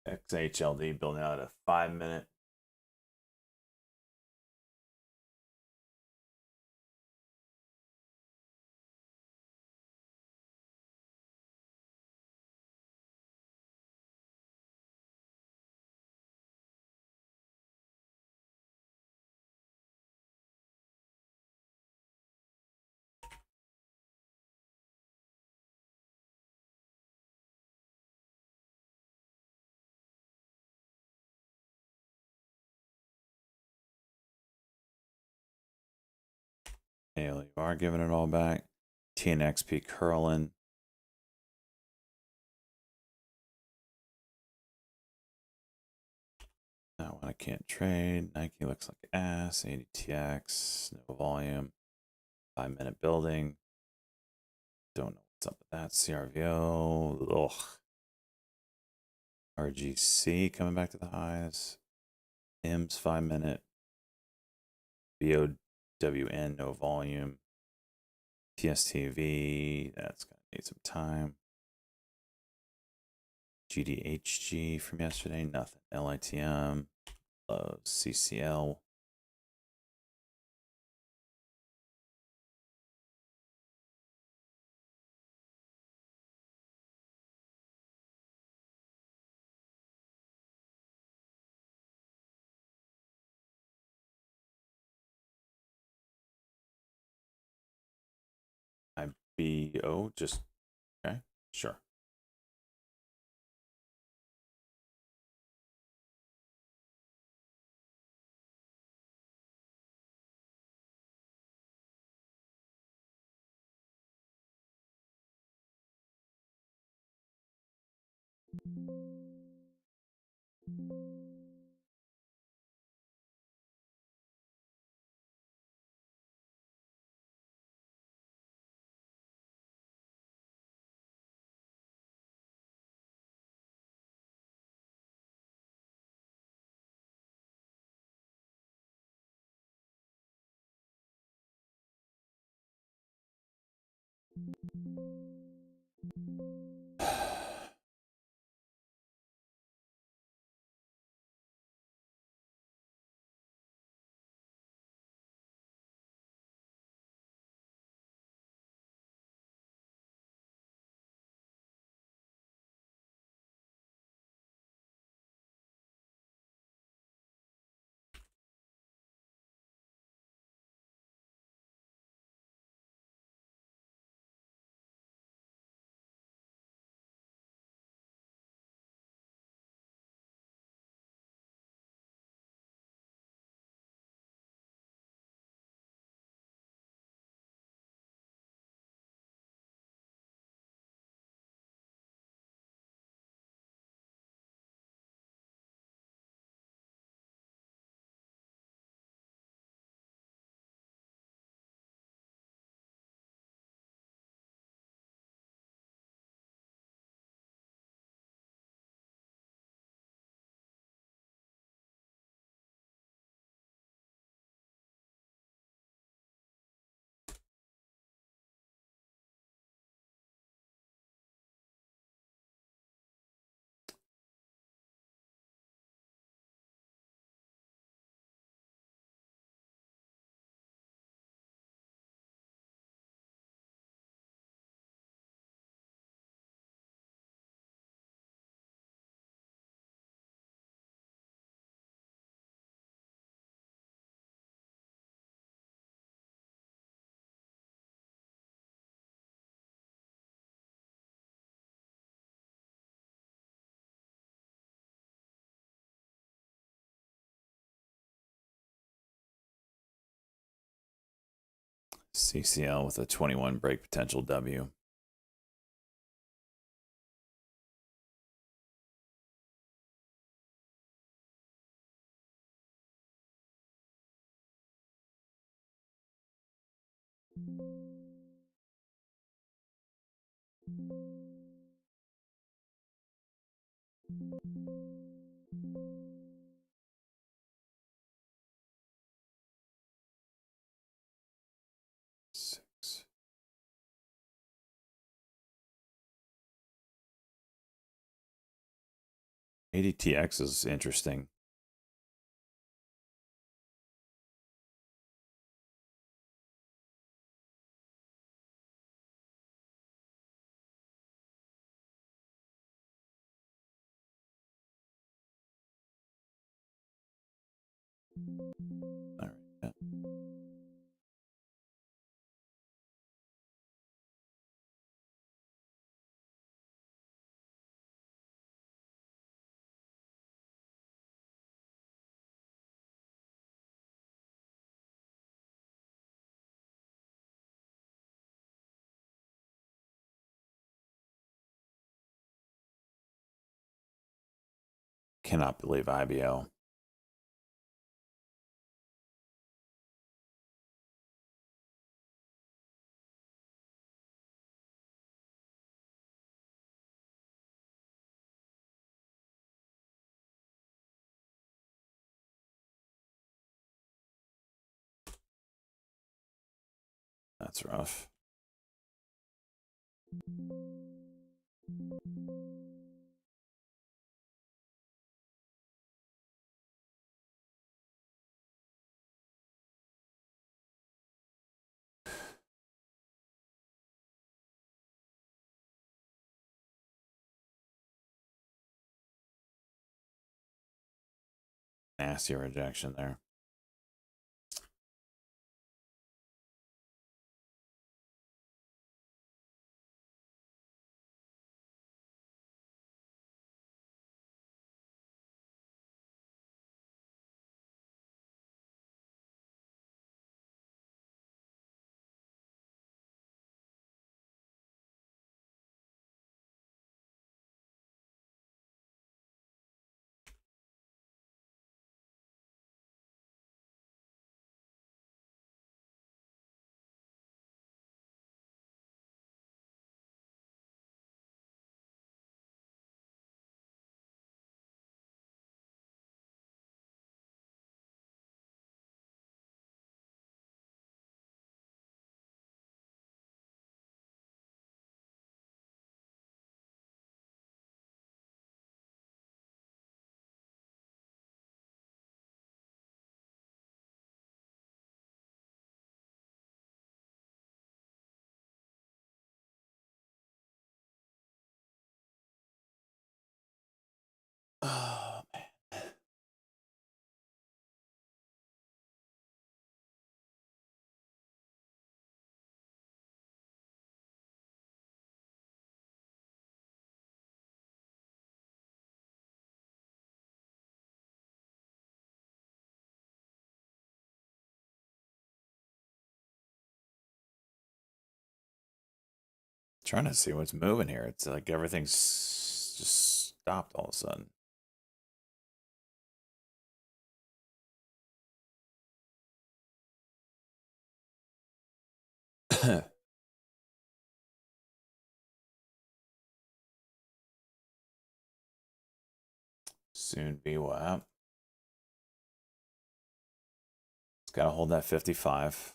XHLD building out a 5 minute. You are giving it all back. TNXP curling. That one I can't trade. Nike looks like ass. ADTX, no volume. 5 minute building. Don't know what's up with that. CRVO. Ugh. RGC coming back to the highs. IMS 5 minute. BOWN, no volume. TSTV, that's going to need some time. GDHG from yesterday, nothing. LITM, CCL. IBO, just, okay, sure. CCL with a 21 break potential W. Six. ADTX is interesting. All right. Yeah. Cannot believe IBO. That's rough. Nasty rejection there. Oh, man. Trying to see what's moving here. It's like everything's just stopped all of a sudden. Soon be what? It's got to hold that 55.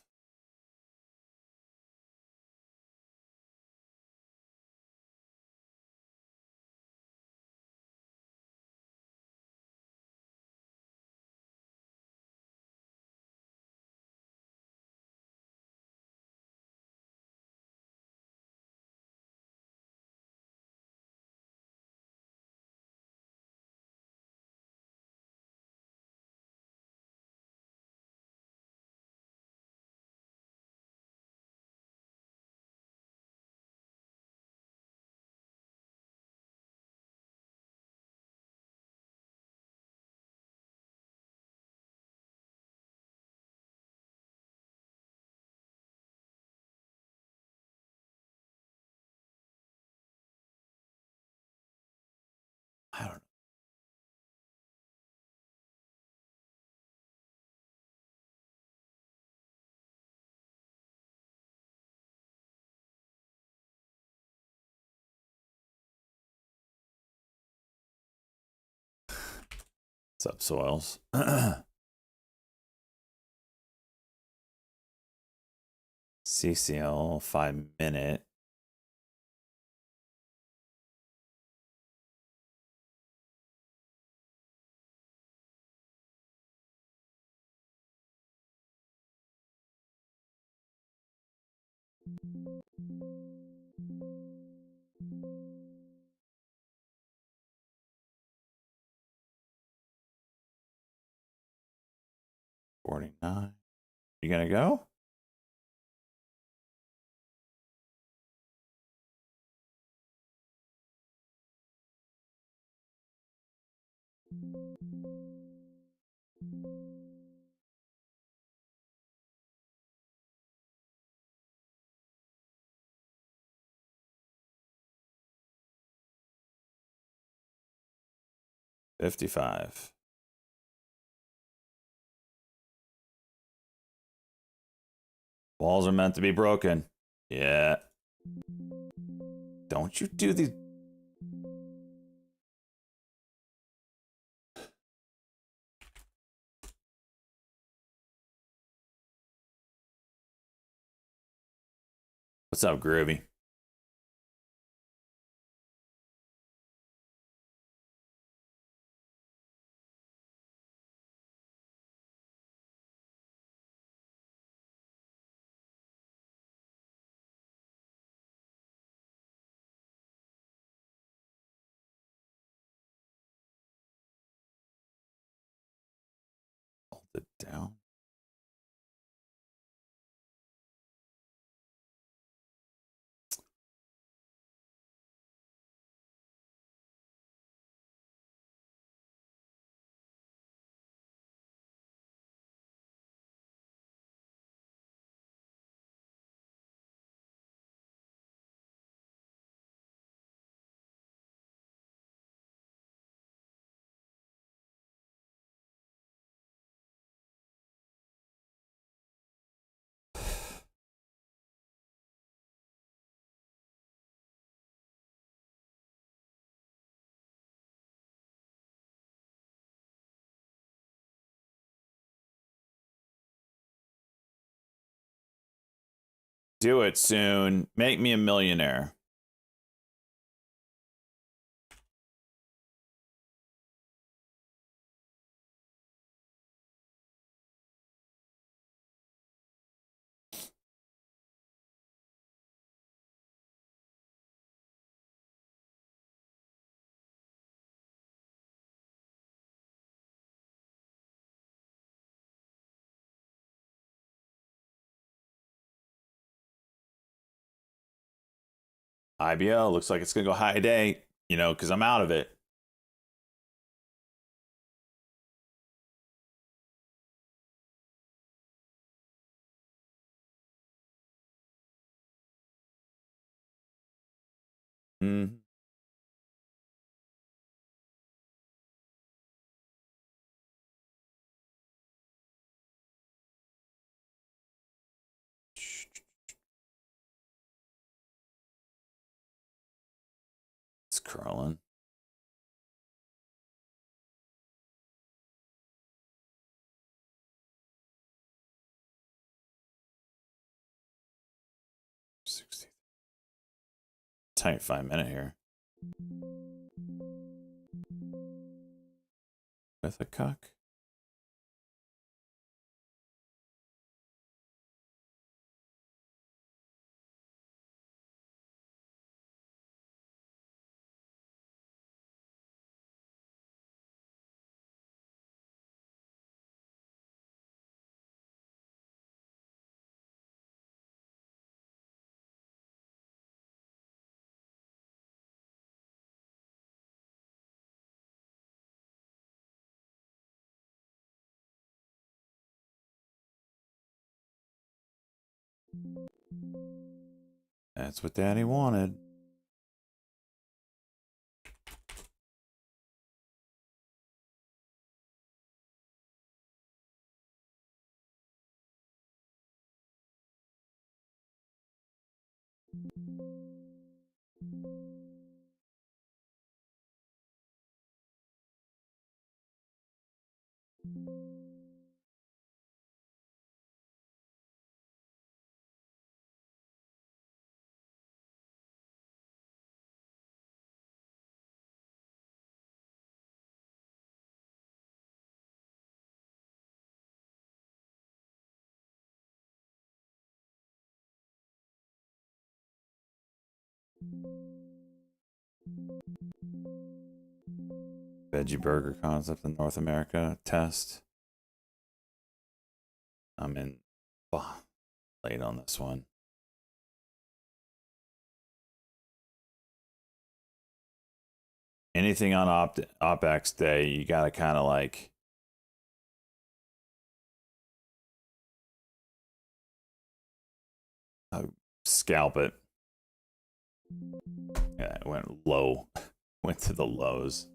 I don't know. Subsoils. CCL 5-minute. $49. You gonna go? $55. Walls are meant to be broken. Yeah. Don't you do these. What's up, Groovy? Hold it down. Do it soon. Make me a millionaire. IBL looks like it's gonna go high day, you know, because I'm out of it. Mm. It's curling. Tight 5-minute here. With a cuck. That's what Daddy wanted. Veggie burger concept in North America test. I'm in late on this one. Anything on OPEX day, you gotta kind of like scalp it. Yeah, it went low. Went to the lows.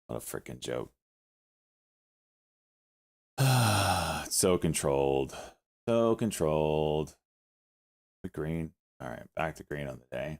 What a freaking joke. It's so controlled. So controlled. The green. All right, back to green on the day.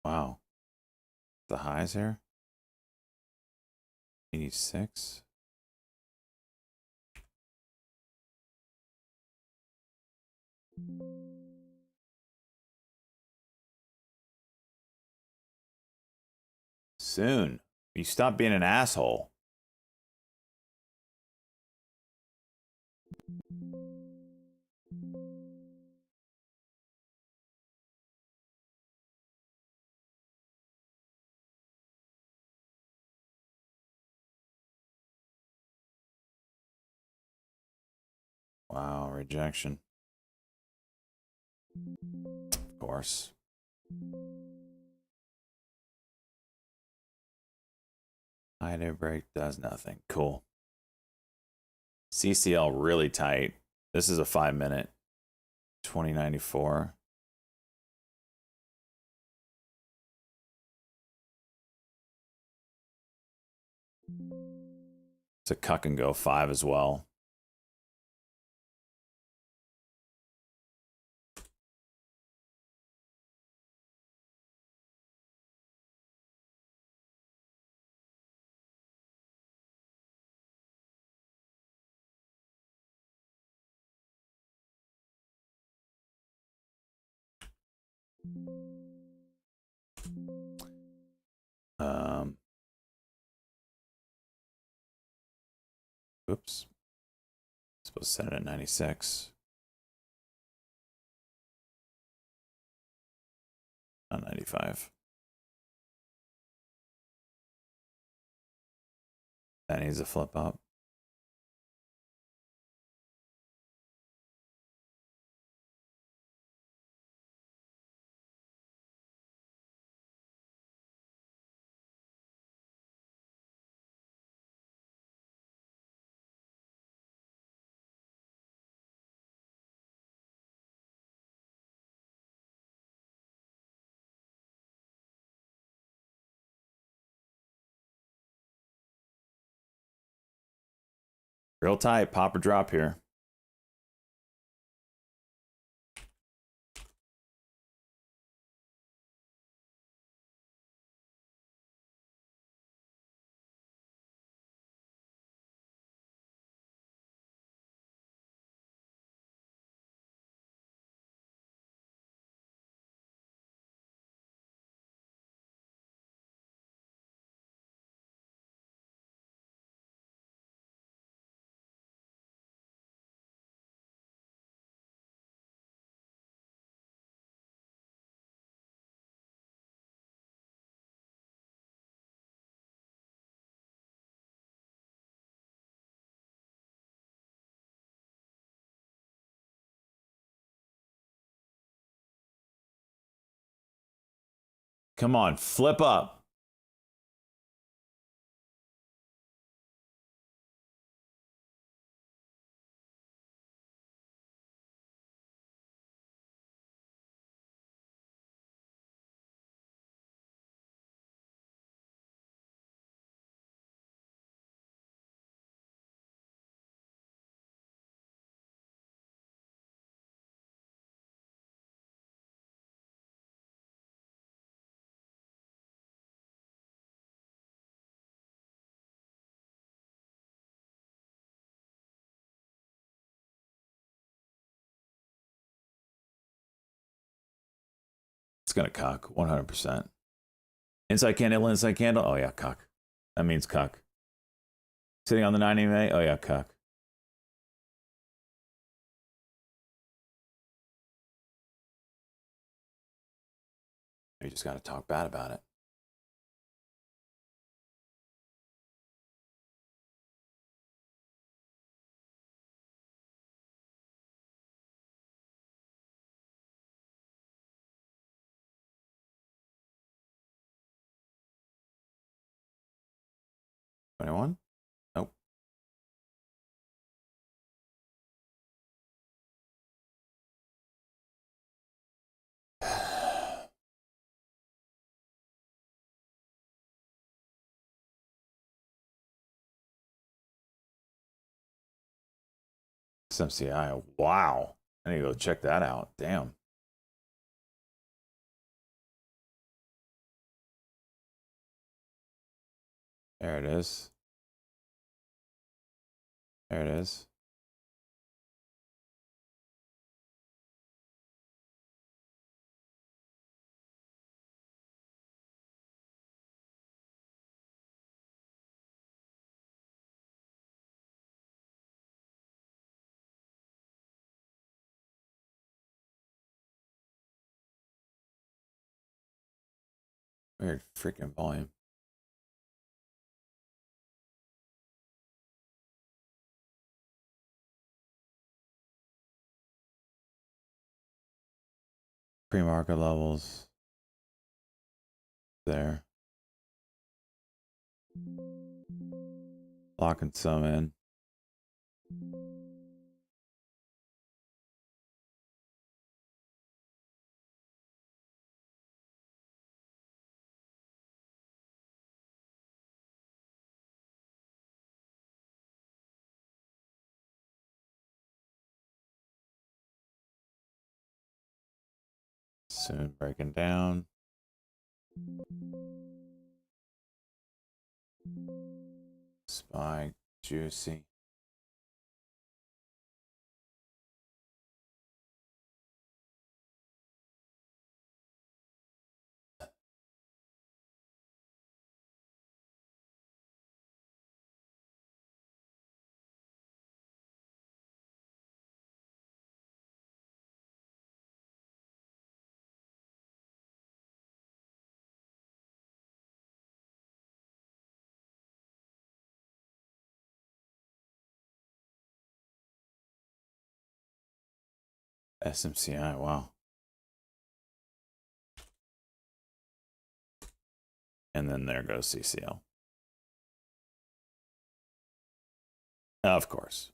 Wow. The highs here. 86. Soon. You stop being an asshole. Wow, rejection. Of course. High day break does nothing. Cool. CCL really tight. This is a 5-minute. 2094. It's a cuck and go 5 as well. Oops. Supposed to set it at 96. Not 95. That needs a flip up. Real tight. Pop or drop here. Come on, flip up. It's gonna cock 100%. Inside candle, inside candle. Oh yeah, cock. That means cock. Sitting on the 9 EMA. Oh yeah, cock. You just gotta talk bad about it. Anyone? Nope. SMCI. Wow. I need to go check that out. Damn. There it is. There it is. Weird freaking volume. Pre-market levels. There. Locking some in. Soon breaking down. Spike, juicy. SMCI, wow. And then there goes CCL. Of course.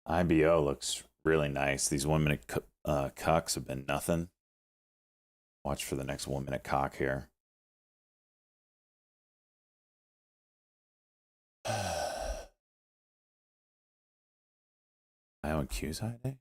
IBO looks really nice. These 1 minute cocks have been nothing. Watch for the next 1 minute cock here. IONQ's high day?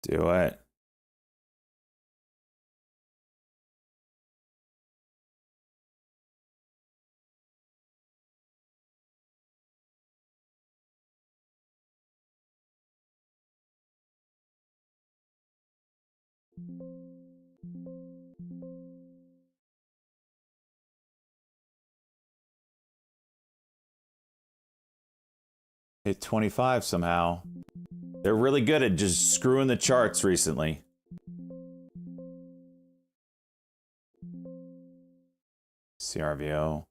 Do it. Hit 25 somehow. They're really good at just screwing the charts recently. CRVO.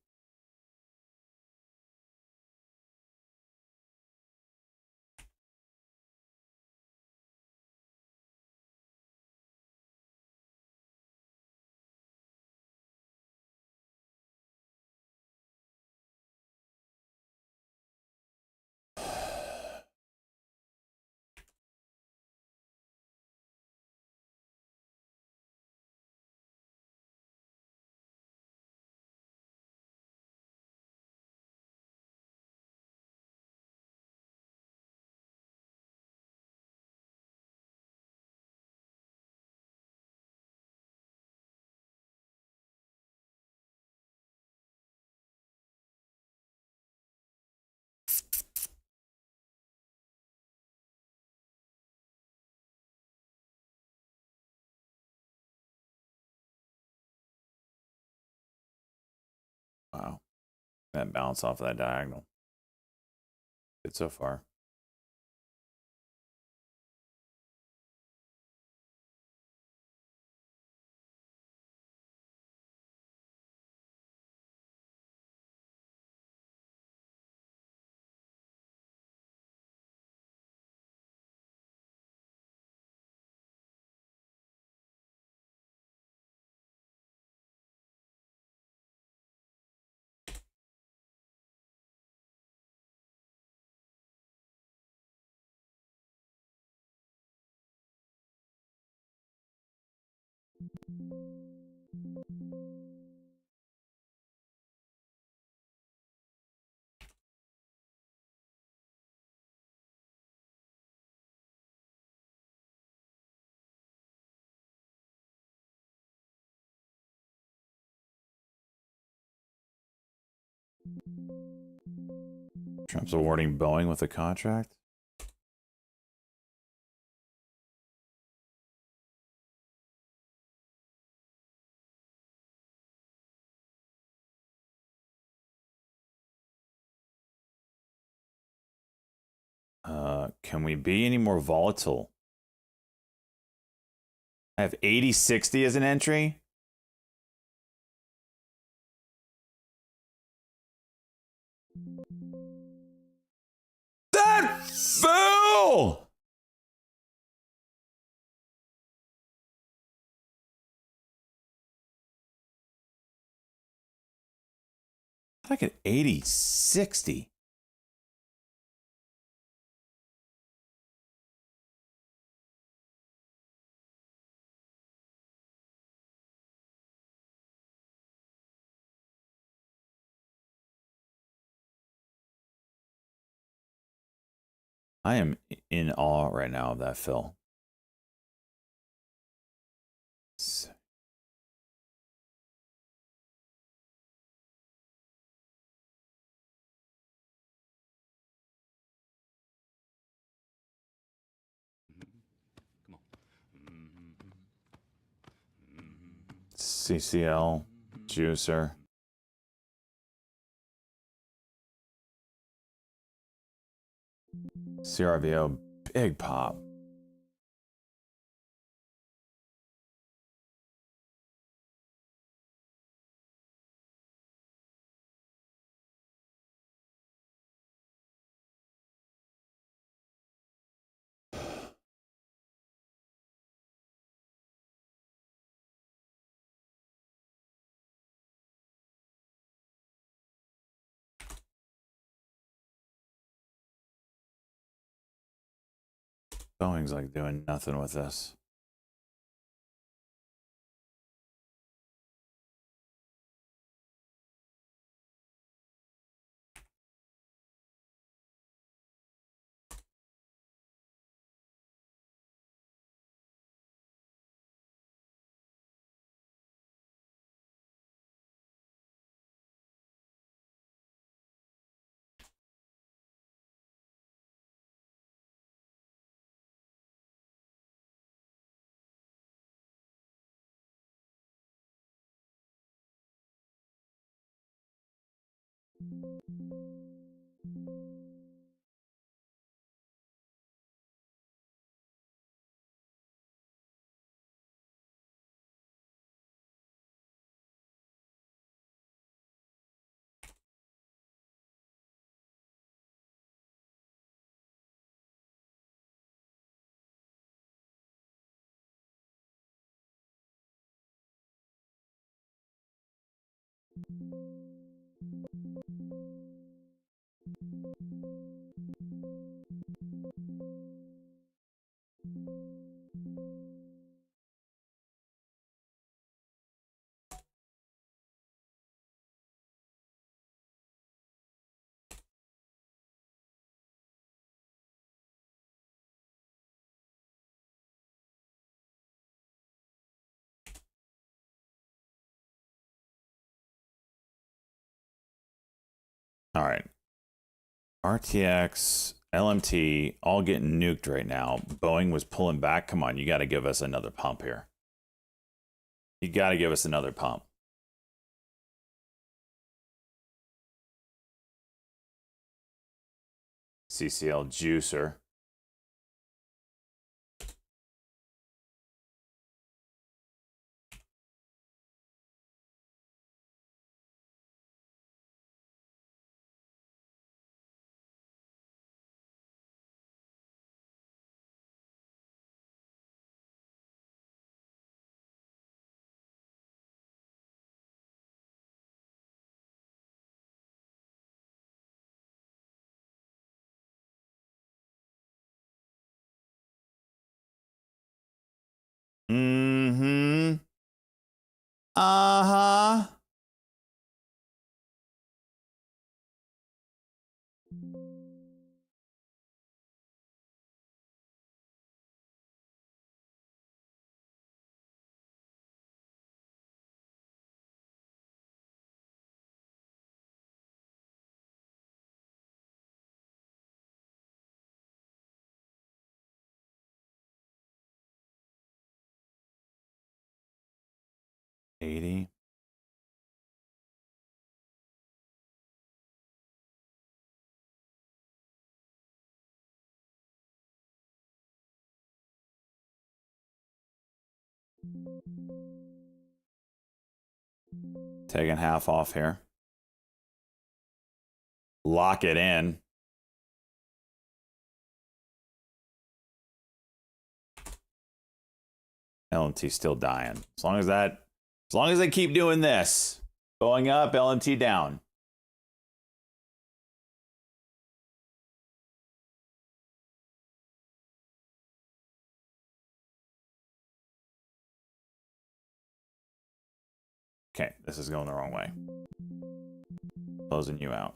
Wow. That bounce off of that diagonal. Good so far. Trump's awarding Boeing with a contract. Can we be any more volatile? I have 80-60 as an entry. That fell! I get 80-60. I am in awe right now of that fill. CCL, juicer. CRVO, big pop. Boeing's like doing nothing with this. All right. RTX, LMT, all getting nuked right now. Boeing was pulling back. Come on, you got to give us another pump here. You got to give us another pump. CCL juicer. Mm-hmm. Uh-huh. $80. Taking half off here. Lock it in. LMT still dying. As long as they keep doing this. Going up, LMT down. Okay, this is going the wrong way. Closing you out.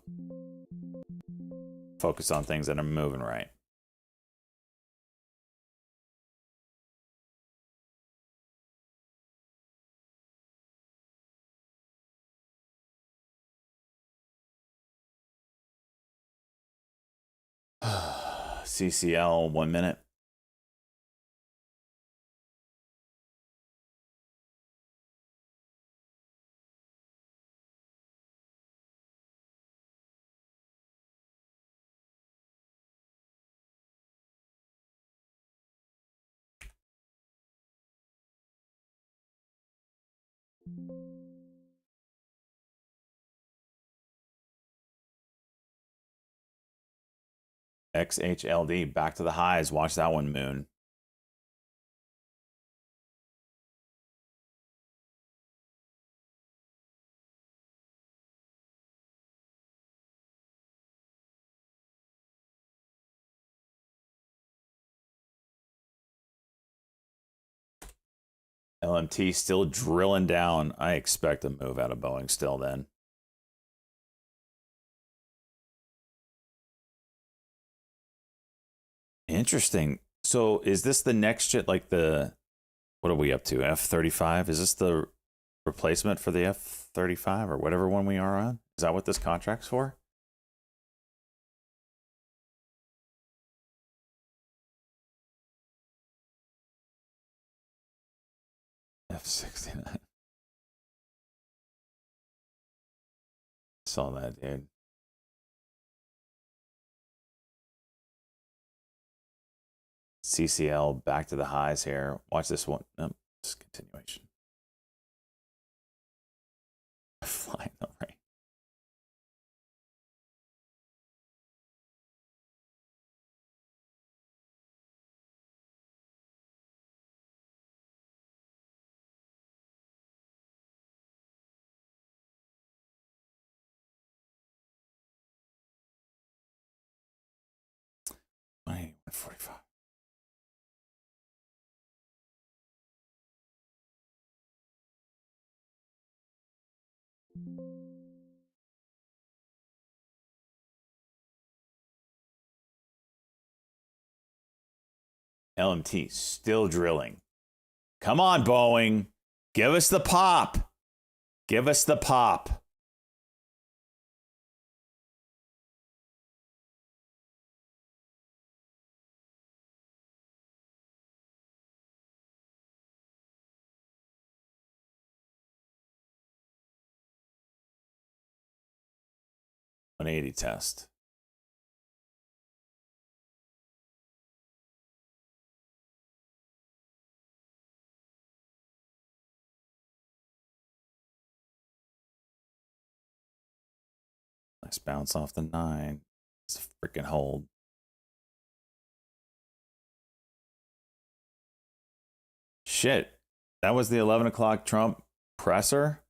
Focus on things that are moving right. CCL, 1 minute. XHLD, back to the highs. Watch that one, Moon. LMT still drilling down. I expect a move out of Boeing still then. Interesting. So is this the next shit, like the, what are we up to? F-35? Is this the replacement for the F-35 or whatever one we are on? Is that what this contract's for? F-69. Saw that, dude. CCL back to the highs here. Watch this one. Nope, it's continuation. Flying the rain. $181.45. LMT still drilling. Come on, Boeing. Give us the pop. Give us the pop. $180 test. Nice bounce off the 9. It's a freaking hold. Shit. That was the 11 o'clock Trump presser?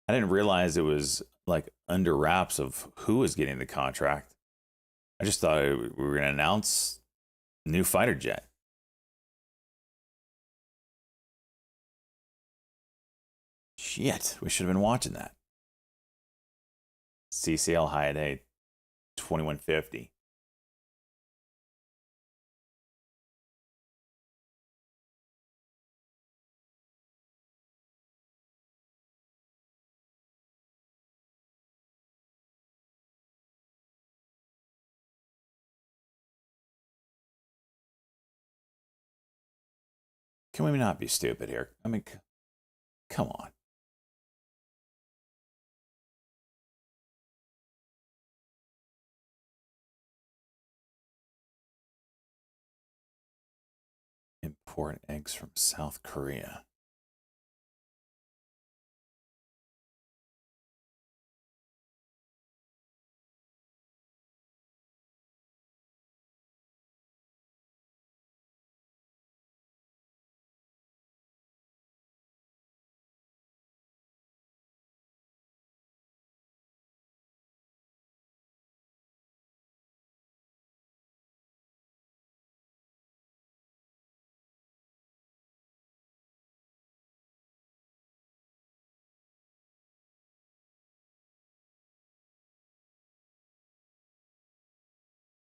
I didn't realize it was like under wraps of who was getting the contract. I just thought we were going to announce new fighter jet. Shit, we should have been watching that. CCL high at 8, 2150. Can we not be stupid here? I mean, come on. Import eggs from South Korea.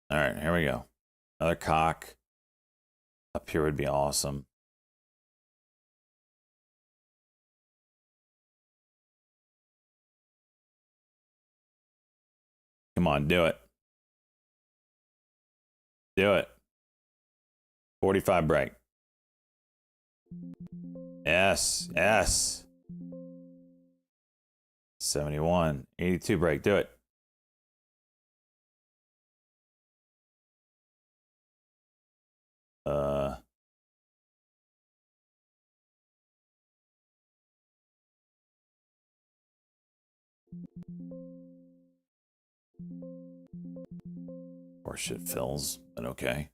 All right, here we go. Another cock. Up here would be awesome. Come on, do it. Do it. 45 break. Yes, yes. 71, 82 break. Do it. Or shit fills, but okay.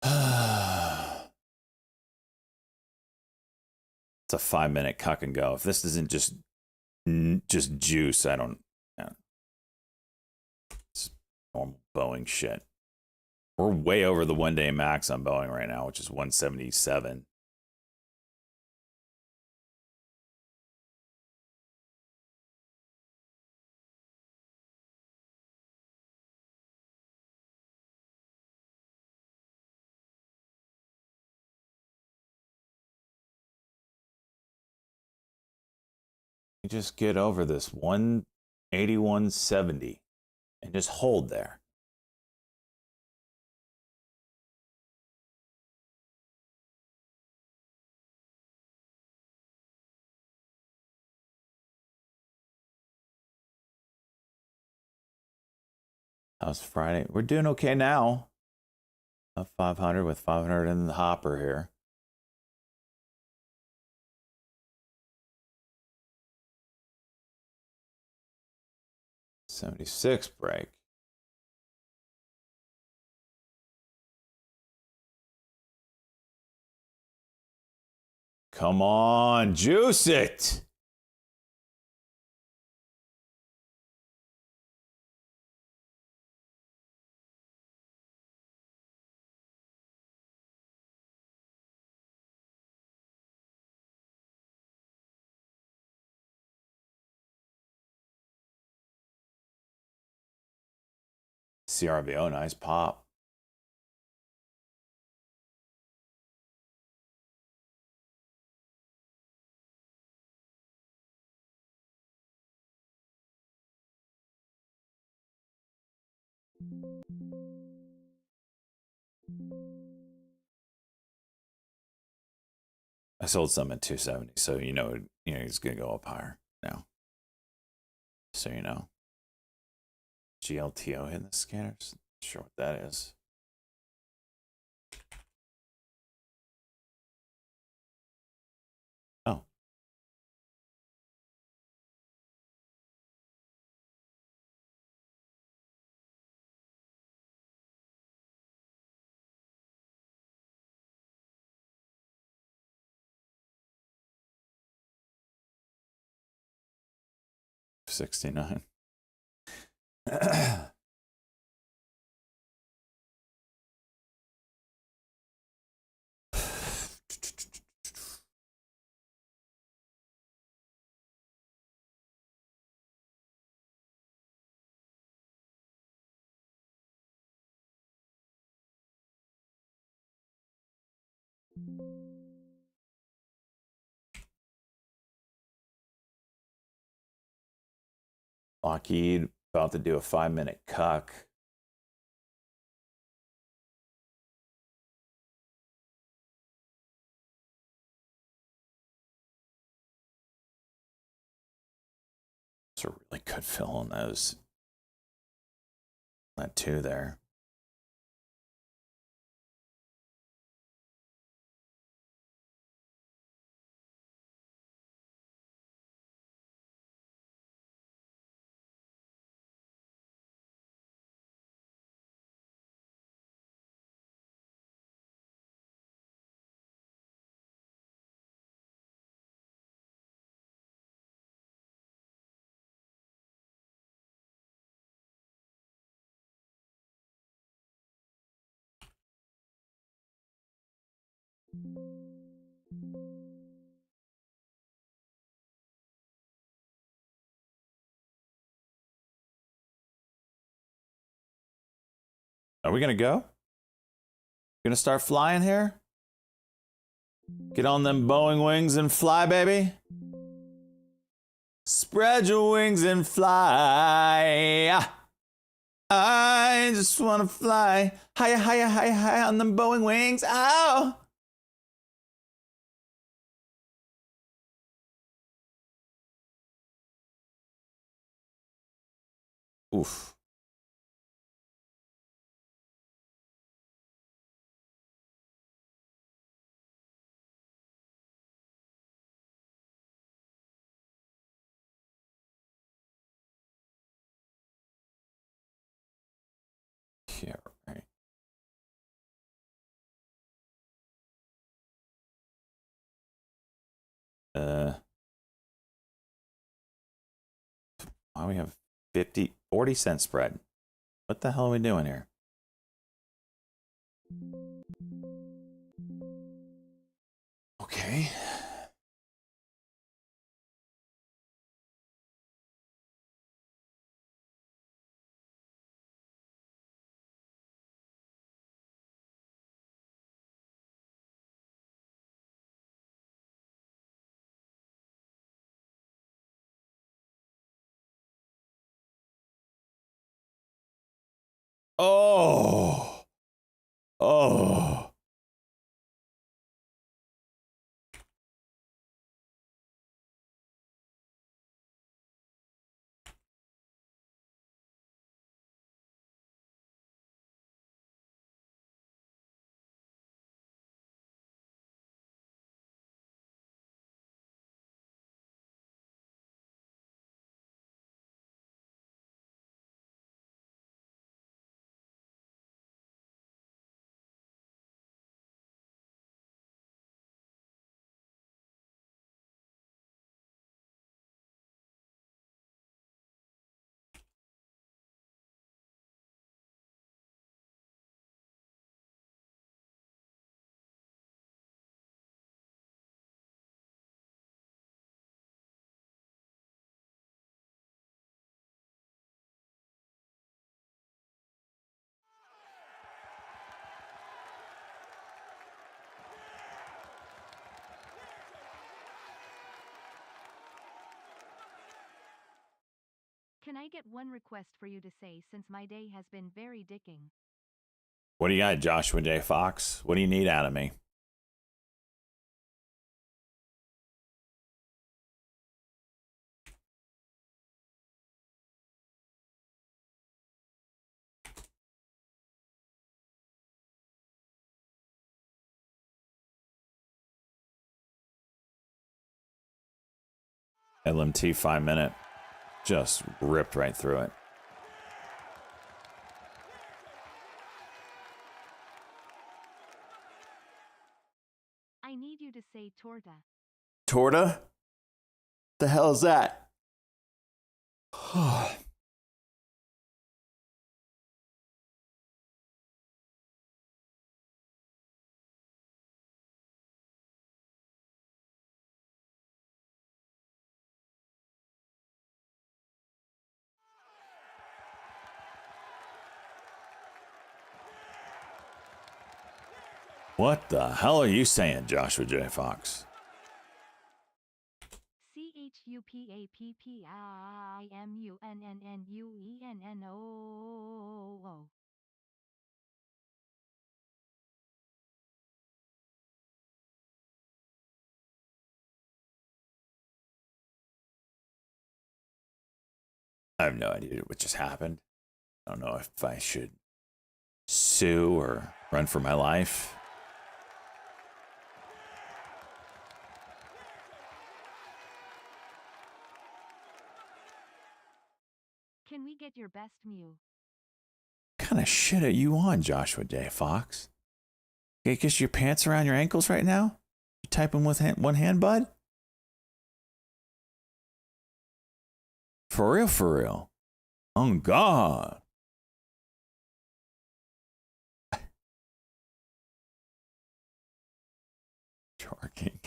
It's a 5-minute cuck and go. If this isn't just juice, I don't. Yeah. It's normal Boeing shit. We're way over the 1-day max on Boeing right now, which is 177. You just get over this 181.70 and just hold there. How's Friday? We're doing okay now. Up 500 with 500 in the hopper here. $76 break. Come on, juice it. CRVO, nice pop. I sold some at 270, so you know he's gonna go up higher now. So you know. GLTO hitting the scanners. Not sure what that is. Oh. $69. Lockheed about to do a 5-minute cuck. It's a really good fill on those. That 2 there. Are we gonna go? Gonna start flying here? Get on them Boeing wings and fly, baby. Spread your wings and fly. I just wanna fly higher, higher, higher, higher on them Boeing wings. Ow! Oof. Yeah, right. Why we have 40 cent spread? What the hell are we doing here? Okay. Oh. Oh. Can I get one request for you to say since my day has been very dicking? What do you got, Joshua J. Fox? What do you need out of me? LMT 5-minute. Just ripped right through it. I need you to say torta. Torta? The hell is that? What the hell are you saying, Joshua J. Fox? CHUPAPPIMUNNNUENNO. I have no idea what just happened. I don't know if I should sue or run for my life. Can we get your best Mew? What kind of shit are you on, Joshua J. Fox? You get your pants around your ankles right now? You typing with one hand, bud? For real, for real. Oh, God. Charging.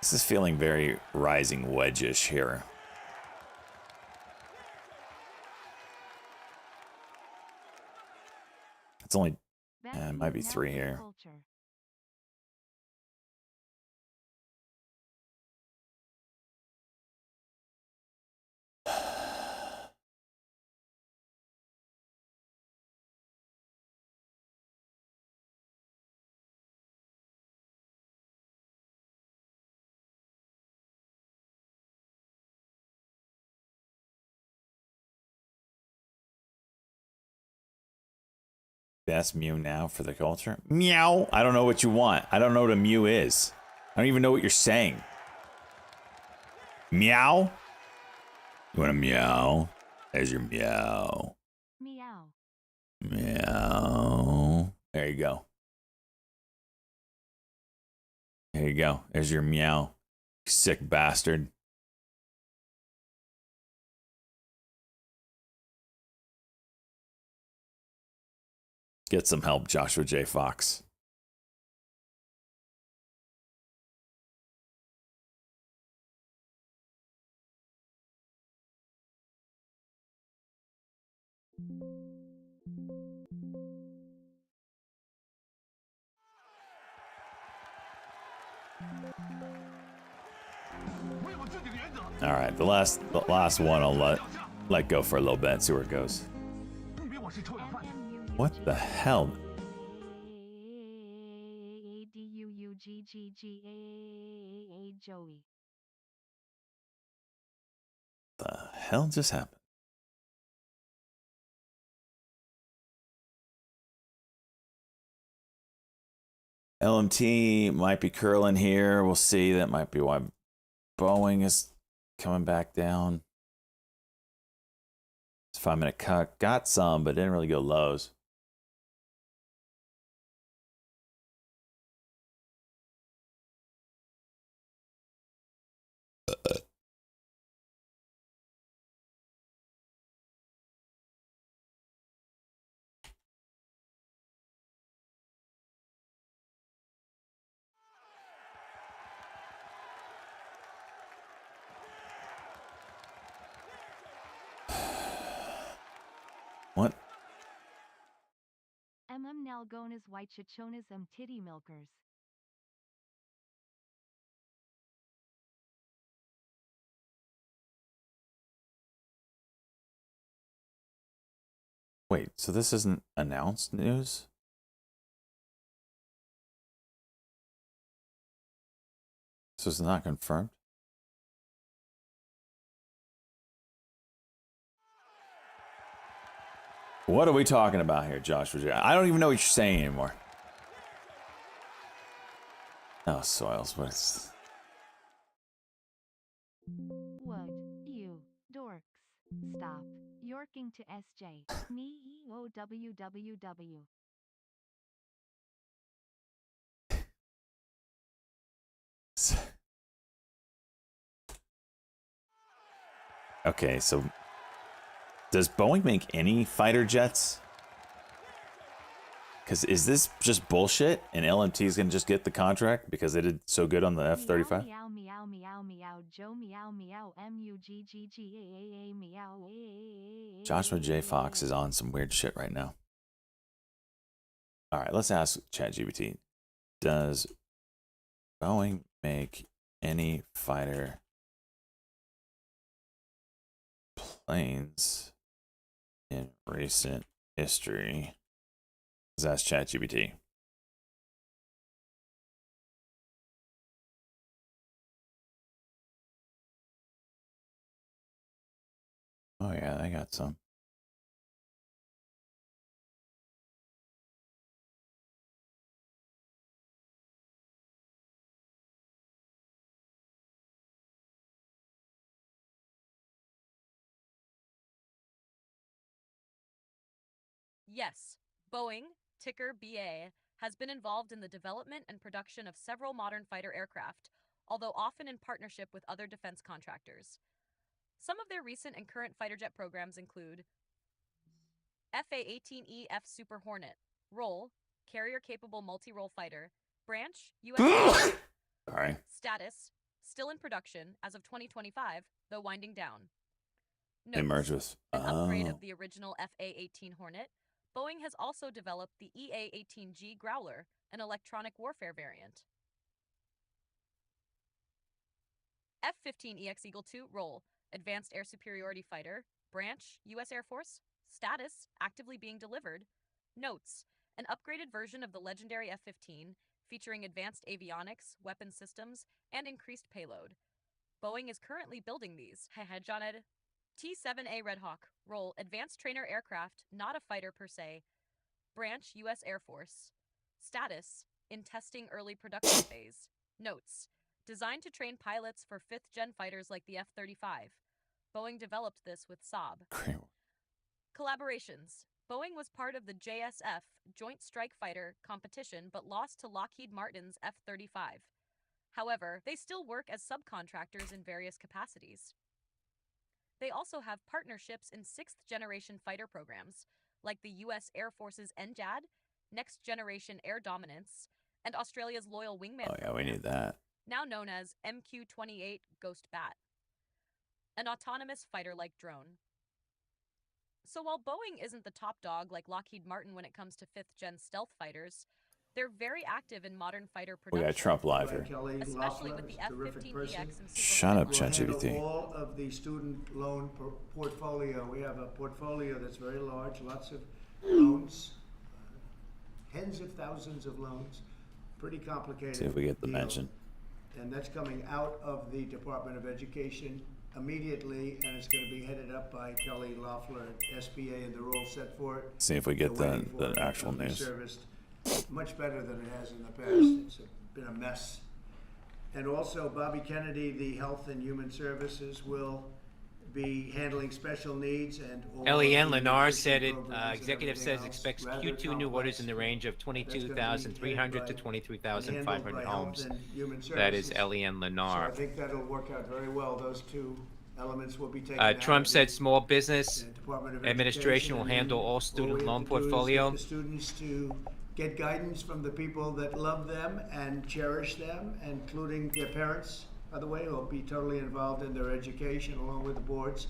This is feeling very rising wedge-ish here. It's only, it might be 3 here. Culture. Best Mew now for the culture? Meow. I don't know what you want. I don't know what a Mew is. I don't even know what you're saying. Meow? You want a meow? There's your meow. Meow. Meow. There you go. There you go. There's your meow. Sick bastard. Get some help, Joshua J. Fox. All right, the last one I'll let go for a little bit, see where it goes. What the hell? Joey. The hell just happened? LMT might be curling here. We'll see. That might be why Boeing is coming back down. It's a 5-minute cut. Got some, but didn't really go lows. What? Son nalgonas white chichonas titty milkers. Wait, so this isn't announced news? So it's not confirmed? What are we talking about here, Joshua? I don't even know what you're saying anymore. Oh, soils, what is... Would you dorks stop yorking to SJ? Me EOWWW. Okay, so does Boeing make any fighter jets? Because is this just bullshit and LMT is going to just get the contract because they did so good on the F-35? Meow meow meow meow Joe meow meow MUGGGAAA meow. Joshua J. Fox is on some weird shit right now. All right, let's ask ChatGPT. Does Boeing make any fighter planes in recent history? Let's ask ChatGPT. Oh yeah, I got some. Yes, Boeing, ticker BA, has been involved in the development and production of several modern fighter aircraft, although often in partnership with other defense contractors. Some of their recent and current fighter jet programs include FA-18E F Super Hornet, role, carrier-capable multi-role fighter, branch, U.S. Sorry. Status, still in production as of 2025, though winding down. They merged with... An upgrade of the original FA-18 Hornet, Boeing has also developed the EA-18G Growler, an electronic warfare variant. F-15EX Eagle II role, advanced air superiority fighter, branch, U.S. Air Force, status, actively being delivered. Notes, an upgraded version of the legendary F-15, featuring advanced avionics, weapon systems, and increased payload. Boeing is currently building these. Johned. T-7A Red Hawk, role, advanced trainer aircraft, not a fighter per se. Branch, U.S. Air Force. Status, in testing early production phase. Notes, designed to train pilots for 5th-gen fighters like the F-35. Boeing developed this with Saab. Collaborations. Boeing was part of the JSF, Joint Strike Fighter, competition but lost to Lockheed Martin's F-35. However, they still work as subcontractors in various capacities. They also have partnerships in 6th-generation fighter programs, like the U.S. Air Force's NJAD, Next Generation Air Dominance, and Australia's Loyal Wingman Oh yeah, program, we need that. now known as MQ-28 Ghost Bat, an autonomous fighter-like drone. So while Boeing isn't the top dog like Lockheed Martin when it comes to 5th-gen stealth fighters, they're very active in modern fighter We production. got Trump live here. Especially with the F-15EX and Super Shut up, Hornet. ChatGPT. All of the student loan portfolio. We have a portfolio that's very large, lots of loans, tens of thousands of loans, pretty complicated. See if we get the deal. mention. And that's coming out of the Department of Education immediately, and it's going to be headed up by Kelly Loeffler at SBA, and they're all set for it. See if we get They're waiting for the it. actual It'll be news. serviced much better than it has in the past. It's been a mess. And also, Bobby Kennedy, the Health and Human Services, will be handling special needs and all LEN of the Lennar nutrition said it. programs and Executive everything says else. expects Rather Q2 new orders in the complex. range of That's gonna be 22,300 to headed by- 23,500 handled by homes. Health and Human That is Services. LEN So I Lennar. think that'll work out very well. Those two elements will be taken out Trump of said the- small business the Department of Administration will Education, and handle then all student we loan have to do is portfolio. get the students to get guidance from the people that love them and cherish them, including their parents, by the way, who will be totally involved in their education along with the boards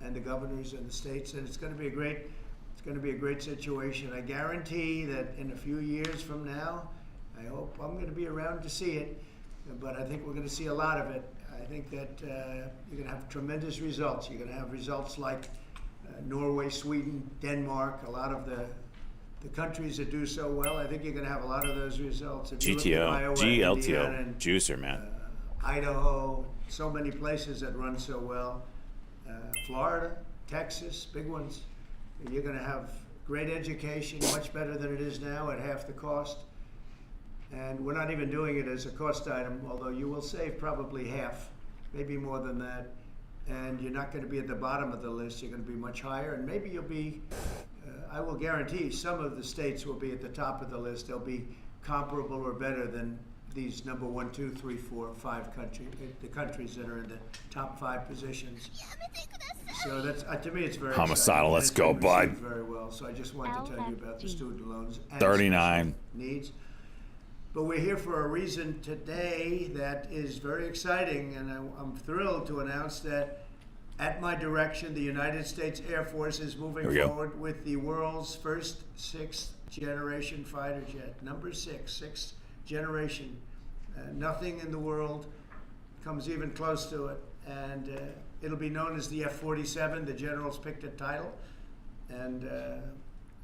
and the governors and the states. And it's going to be a great It's going to be a great situation. I guarantee that in a few years from now, I hope I'm going to be around to see it, but I think we're going to see a lot of it. I think that you're going to have tremendous results. You're going to have results like Norway, Sweden, Denmark, a lot of the countries that do so well. I think you're going to have a lot of those results. If you look at GTO, Iowa, GLTO, Indiana, and, juicer, man. Idaho, so many places that run so well. Florida, Texas, big ones. And you're going to have great education, much better than it is now at half the cost. And we're not even doing it as a cost item, although you will save probably half, maybe more than that. And you're not going to be at the bottom of the list. You're going to be much higher. And maybe you'll be, I will guarantee some of the states will be at the top of the list. They'll be comparable or better than these number 1, 2, 3, 4, 5 countries, the countries that are in the top 5 positions. So that's, to me, it's very Homicidal, exciting. let's It's go, been bud. received very well. So I just wanted to tell you about the student loans and 39 special needs. But we're here for a reason today that is very exciting, and I'm thrilled to announce that at my direction, the United States Air Force is moving forward with the world's first 6th generation fighter jet. Number 6, 6th generation. Nothing in the world comes even close to it. And it'll be known as the F-47. The generals picked a title, and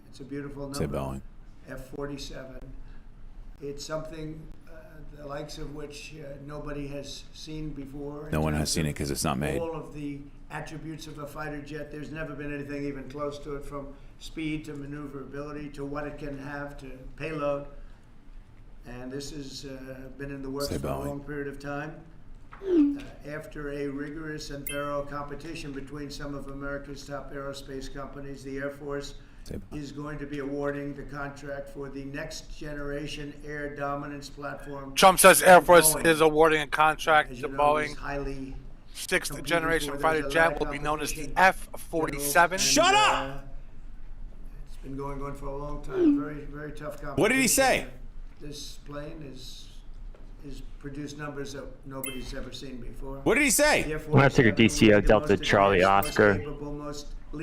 it's a beautiful number. Say Boeing. F-47. It's something the likes of which nobody has seen before. No one has seen it because it's not made. All of the attributes of a fighter jet, there's never been anything even close to it, from speed to maneuverability to what it can have to payload. And this has been in the works for a long period of time. After a rigorous and thorough competition between some of America's top aerospace companies, the Air Force is going to be awarding the contract for the next generation air dominance platform. Trump says Air Force Boeing, is awarding a contract as to you know, Boeing. is highly 6th competed generation for. fighter There's a jet lot will of be known as the competition. F-47. Shut up! It's been going on for a long time. Very, very tough competition. What did he say? This plane is produced numbers that nobody's ever seen before. What did he say? When I took a DCO Delta Charlie Oscar,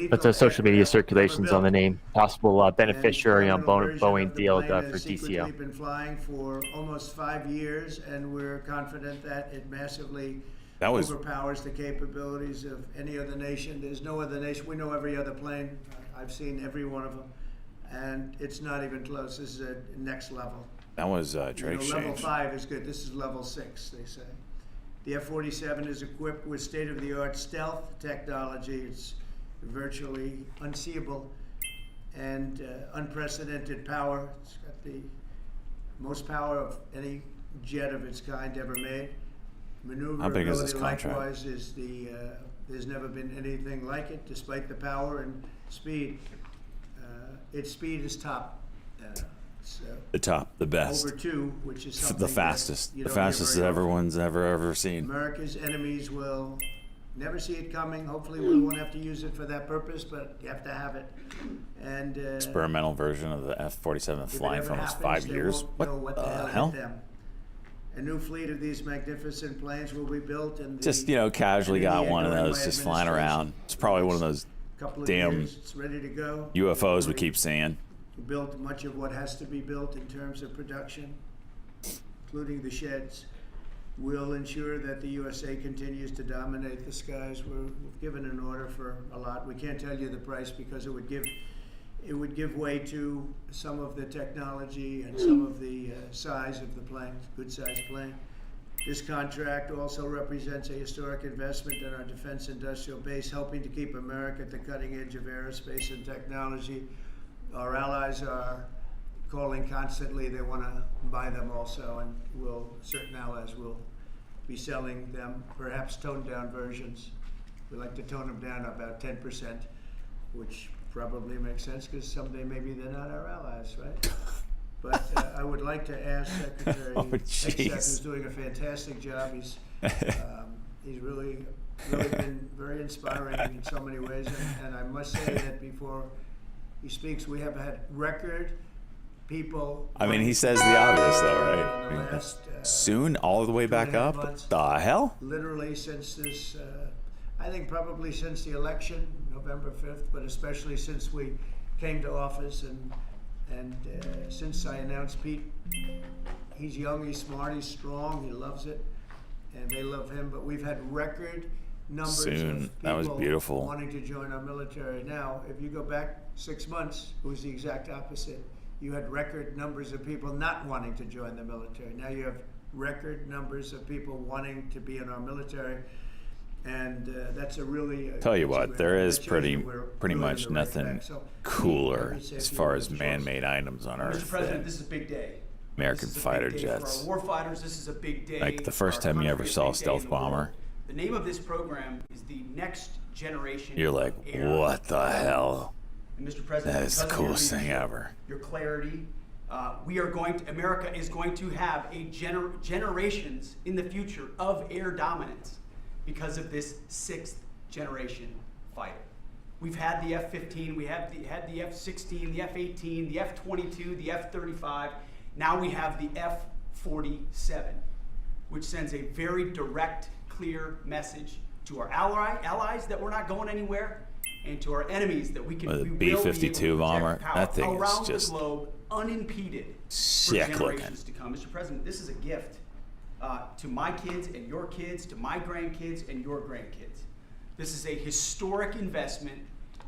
but the social media circulations on the name, possible beneficiary on Boeing deal for DCO. Been flying for almost 5 years, and we're confident that it massively overpowers the capabilities of any other nation. There's no other nation. We know every other plane. I've seen every one of them, and it's not even close. This is a next level. That was trade exchange. Level 5 is good. This is level 6, they say. The F-47 is equipped with state-of-the-art stealth technology. It's virtually unseeable and unprecedented power. It's got the most power of any jet of its kind ever made. Maneuverability, how big is this contract? Likewise, is there's never been anything like it, despite the power and speed. Its speed is top. The top, the best, over 2, which is something the fastest, that the fastest that everyone's ever seen. America's enemies will never see it coming. Hopefully, we won't have to use it for that purpose, but you have to have it. And Experimental version of the F-47 flying for almost 5 years. What the hell? Hit them. A new fleet of these magnificent planes will be built, and Just casually got one of those just flying around. It's probably one of those damn it's ready to go. UFOs we keep seeing. Built much of what has to be built in terms of production, including the sheds. Will ensure that the USA continues to dominate the skies. We've given an order for a lot. We can't tell you the price because it would give way to some of the technology and some of the size of the plane, good sized plane. This contract also represents a historic investment in our defense industrial base, helping to keep America at the cutting edge of aerospace and technology. Our allies are calling constantly. They want to buy them also, and certain allies will be selling them, perhaps toned down versions. We like to tone them down about 10%, which probably makes sense because someday maybe they're not our allies, right? But I would like to ask Secretary Exet, who's doing a fantastic job. He's really been very inspiring in so many ways, and I must say that before he speaks, we have had record people. I mean, he says the obvious, though, right? In the last, soon, all the way back up? What the hell? Literally since this, I think probably since the election, November 5th, but especially since we came to office, and since I announced Pete, he's young, he's smart, he's strong, he loves it, and they love him. But we've had record numbers Soon. of That was people beautiful. wanting to join our military. Now, if you go back 6 months, it was the exact opposite. You had record numbers of people not wanting to join the military. Now you have record numbers of people wanting to be in our military, and that's a really. Tell you that's a what, great- there that is shows pretty you we're pretty really on much the right nothing track. So, cooler let me say a as few far words. as man-made items on Mr. Earth President, than this is a big day. American This is a fighter big day jets. For our warfighters, this is a big day. Like the for first our time you country, ever a saw a big day stealth in the world. bomber. The name of this program is the Next Generation. You're like, of Air what the hell? And Mr. President, That is the because of your coolest thing leadership, ever. Your clarity, America is going to have a generations in the future of air dominance because of this 6th generation fighter. We've had the F-15, we had the F-16, the F-18, the F-22, the F-35. Now we have the F-47, which sends a very direct, clear message to our allies that we're not going anywhere, and to our enemies that we can. The we will be able to B-52 project bomber, power that thing is around just the globe, unimpeded, sick for looking. generations to come. Mr. President, this is a gift to my kids and your kids, to my grandkids and your grandkids. This is a historic investment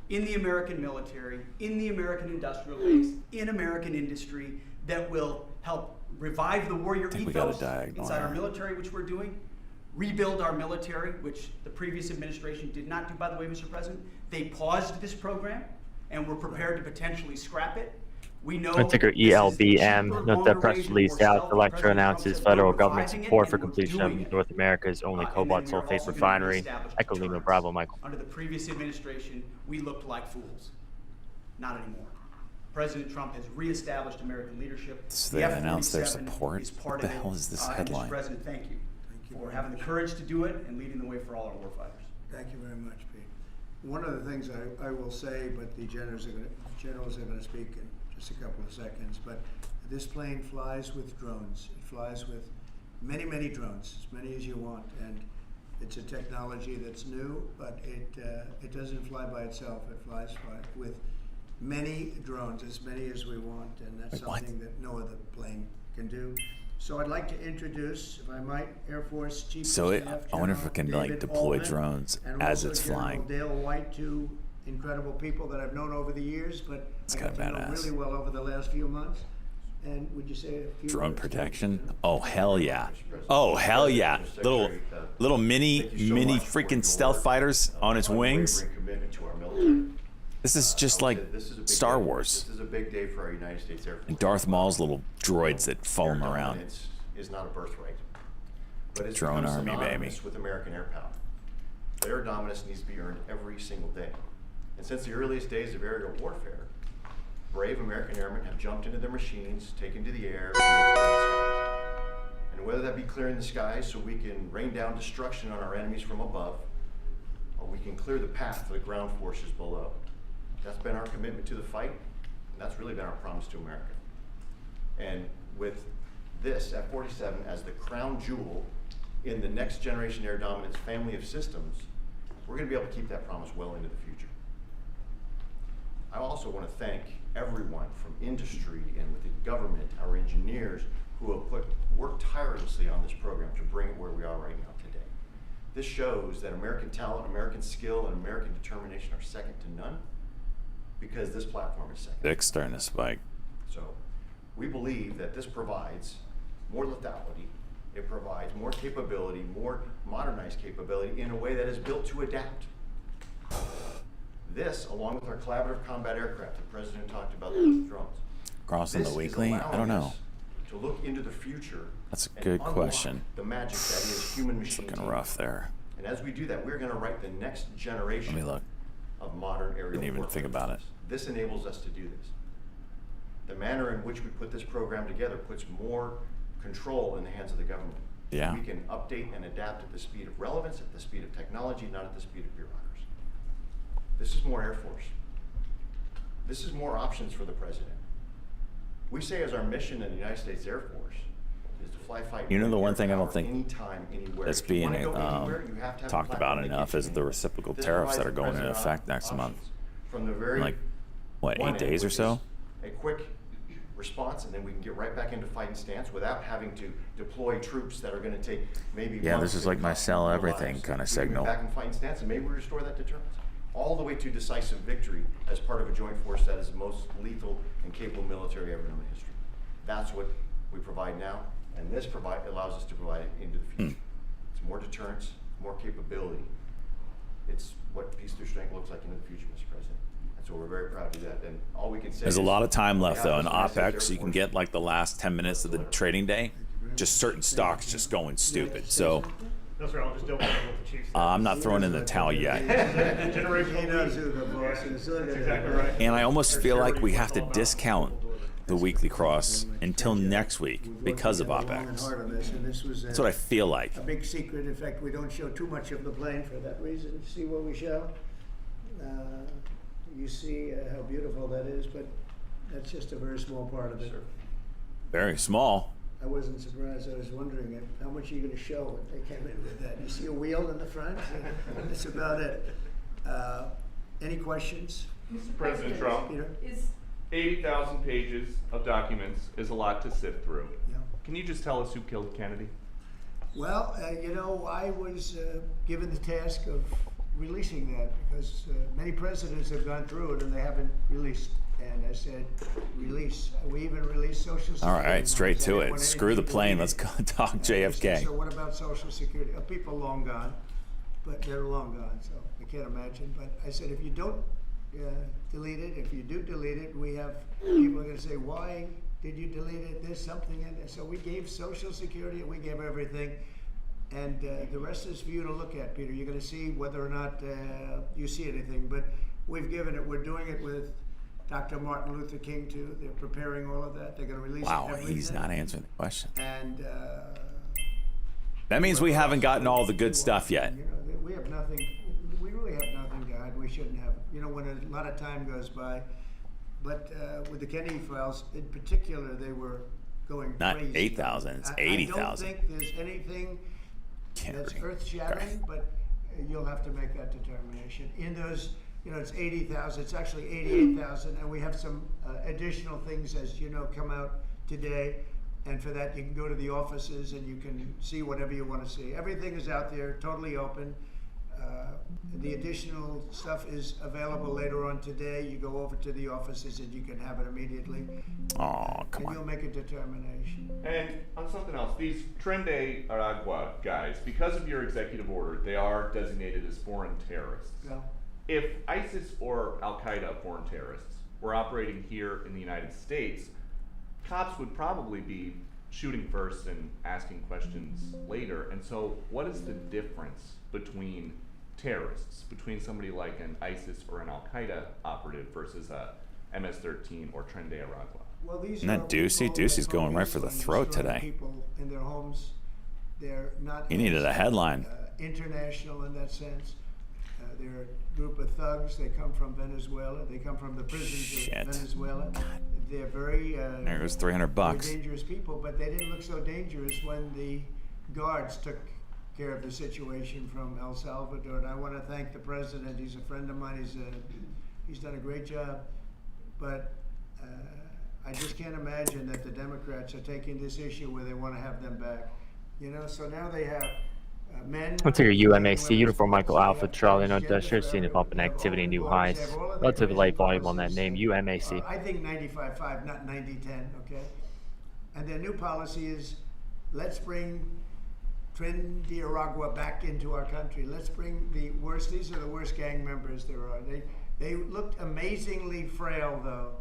in the American military, in the American industrial base, in American industry that will help revive the warrior think we got a ethos diagonal inside our here. military, which we're doing, rebuild our military, which the previous administration did not do, by the way, Mr. President. They paused this program and were prepared to potentially scrap it. We know That's ticker this is a cheaper, ELBM. Note longer that press range, release more out. stealth. Electra President Trump announces said federal we're government reviving it support and for we're completion doing of it. North America's only And then cobalt we are sulfate also gonna refinery. reestablish Echo Lima deterrence. Bravo, Michael. Under the previous administration, we looked like fools. Not anymore. President Trump has reestablished American leadership. So The they announced their F-47 support? is part What the of it. hell is this And headline? Mr. President, thank you for having the courage to do it and leading the way for all our warfighters. Thank you very much, Pete. One of the things I will say, but the generals are going to speak in just a couple of seconds, but this plane flies with drones. It flies with many, many drones, as many as you want, and it's a technology that's new, but it doesn't fly by itself. It flies with many drones, as many as we want, and that's Wait, what? something that no other plane can do. So I'd like to introduce, if I might, Air Force Chief of So Staff I wonder if General it can David like deploy Ullman, drones and as also it's General flying. Dale White, two incredible people that I've known over the years, but It's I got kinda to know badass. really well over the last few months. And would you say a few Drone words? protection? Oh hell yeah! Oh hell yeah! Little mini freaking stealth fighters on its wings. This is just like Star Wars. This is a big day for our United States Air Force. And Darth Maul's little droids that follow him around. Dominance is not a birthright, but it's Drone become army, synonymous baby. with American air power. But air dominance needs to be earned every single day. And since the earliest days of aerial warfare, brave American airmen have jumped into their machines, taken to the air, and made it to the skies. And whether that be clearing the skies so we can rain down destruction on our enemies from above, or we can clear the path for the ground forces below. That's been our commitment to the fight, and that's really been our promise to America. And with this F-47 as the crown jewel in the next generation air dominance family of systems, we're going to be able to keep that promise well into the future. I also want to thank everyone from industry and within government, our engineers, who have worked tirelessly on this program to bring it where we are right now today. This shows that American talent, American skill, and American determination are second to none, because this platform is second. Dick's starting to spike. So we believe that this provides more lethality, it provides more capability, more modernized capability in a way that is built to adapt. This, along with our collaborative combat aircraft, the President talked about with drones. Crossing the This is weekly? I don't allowing know. us to look into the future. That's a and good unlock question. The magic that is human It's machine. looking rough there. And as we do that, we're going to write the next generation Let me look. of modern aerial Didn't even warfare think about it. systems. This enables us to do this. The manner in which we put this program together puts more control in the hands of the government. Yeah. We can update and adapt at the speed of relevance, at the speed of technology, not at the speed of bureaucracy. This is more Air Force. This is more options for the President. We say as our mission in the United States Air Force is to fly, fight, You know, the air one thing I don't power think anytime, anywhere. that's If you being wanna go anywhere, you have to have a talked about platform that enough gets is you the in. reciprocal This tariffs that provides are the going into President effect next month. options. From the very Like, what, One 8 end, days or which so? is a quick response, and then we can get right back into fighting stance without having to deploy troops that are going to take maybe Yeah, months this is and like my cost sell more everything lives. kind of We can signal. get back in fighting stance, and maybe we restore that deterrence. All the way to decisive victory as part of a joint force that is the most lethal and capable military ever known in history. That's what we provide now, and this allows us to provide it into the future. It's more deterrence, more capability. It's what peace through strength looks like into the future, Mr. President. And so we're very proud to do that. And all we can say There's a is lot of time we left have though in this massive Air OPEX. You can Force. get like the last 10 minutes of the trading day, just certain stocks just going stupid. So No, sir, I'll just double check what the chief said. I'm not throwing in the towel yet. He knows who the boss is. That's exactly right. And I almost feel like we have to discount the weekly cross until next week because of OPEX. That's what I feel like. A big secret. In fact, we don't show too much of the plane for that reason. See what we show? You see how beautiful that is, but that's just a very small part of it. Very small. I wasn't surprised. I was wondering how much are you going to show when they came in with that. You see a wheel in the front? That's about it. Any questions? Mr. President Trump, Peter? is 80,000 pages of documents is a lot to sift through. Yeah. Can you just tell us who killed Kennedy? Well, I was given the task of releasing that because many presidents have gone through it and they haven't released. And I said, release. We even released Social Security. All right, straight to numbers. I it. didn't Screw want the anything plane. deleted. Let's go talk And I said, JFK. so what about Social Security? People long gone, but they're long gone, so I can't imagine. But I said, if you don't delete it, if you do delete it, we have people are going to say, why did you delete it? There's something in there. So we gave Social Security, we gave everything. And the rest is for you to look at, Peter. You're going to see whether or not you see anything. But we've given it. We're doing it with Dr. Martin Luther King, too. They're preparing all of that. They're going to release everything. He's not answering the question. And That means we haven't gotten all the good stuff yet. you know, we have nothing. We really have nothing to hide. We shouldn't have. You know, when a lot of time goes by. But with the Kennedy files, in particular, they were going Not crazy. 8,000, it's I 80,000. don't think there's anything that's earth-shattering, but you'll have to make that determination. In those, you know, it's 80,000. It's actually 88,000, and we have some additional things, as you know, come out today. And for that, you can go to the offices and you can see whatever you want to see. Everything is out there, totally open. The additional stuff is available later on today. You go over to the offices and you can have it immediately. Oh, come And on. you'll make a determination. And on something else, these Tren de Aragua guys, because of your executive order, they are designated as foreign terrorists. Yeah. If ISIS or Al Qaeda foreign terrorists were operating here in the United States, cops would probably be shooting first and asking questions later. And so, what is the difference between terrorists, between somebody like an ISIS or an Al Qaeda operative versus a MS-13 or Tren de Aragua? Well, these Isn't that are Ducey? people Ducey's that going right focus for the on throat destroying today. People in their homes, they're not. He needed a headline. International in that sense. They're a group of thugs. They come from Venezuela. They come from the prisons Shit. of Venezuela. They're very. There goes $300. Very dangerous people, but they didn't look so dangerous when the guards took care of the situation from El Salvador. And I want to thank the president. He's a friend of mine. He's done a great job. But I just can't imagine that the Democrats are taking this issue where they want to have them back. You know, so now they have men. Let's take your UMAC uniform, Michael Alpha Charlie, no Dusher, seeing a bump in activity, new highs. Relatively light volume on that name, UMAC. I think 95.5, not 90.10, okay? And their new policy is, let's bring Tren de Aragua back into our country. Let's bring the worst, these are the worst gang members there are. They looked amazingly frail, though,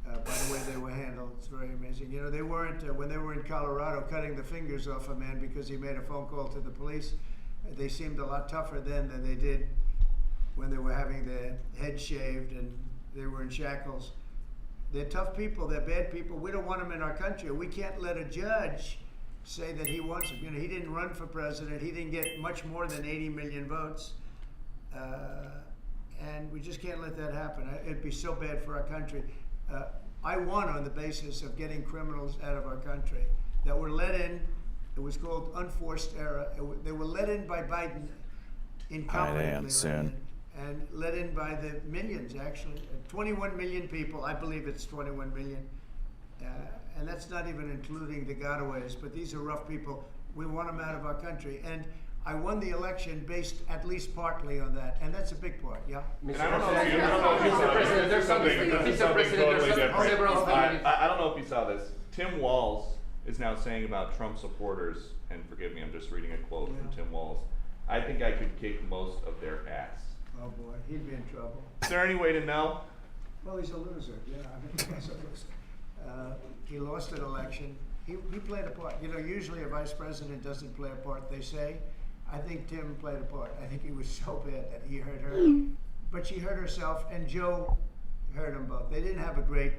by the way they were handled. It's very amazing. You know, they weren't, when they were in Colorado cutting the fingers off a man because he made a phone call to the police, they seemed a lot tougher then than they did when they were having their head shaved and they were in shackles. They're tough people, they're bad people. We don't want them in our country. We can't let a judge say that he wants them. You know, he didn't run for president. He didn't get much more than 80 million votes. And we just can't let that happen. It'd be so bad for our country. I won on the basis of getting criminals out of our country that were let in. It was called unforced error. They were let in by Biden incompetently. Soon. and let in by the millions, actually. 21 million people, I believe it's 21 million. And that's not even including the gotaways, but these are rough people. We want them out of our country. And I won the election based at least partly on that, and that's a big part, yeah? And I don't know if you saw something totally different. I don't know if you saw this. Tim Walz is now saying about Trump supporters, and forgive me, I'm just reading a quote from Tim Walz. I think I could kick most of their ass. Oh boy, he'd be in trouble. Is there any way to know? Well, he's a loser, yeah, I mean, he's a loser. He lost an election. He played a part. You know, usually a vice president doesn't play a part, they say. I think Tim played a part. I think he was so bad that he hurt her. But she hurt herself, and Joe hurt them both. They didn't have a great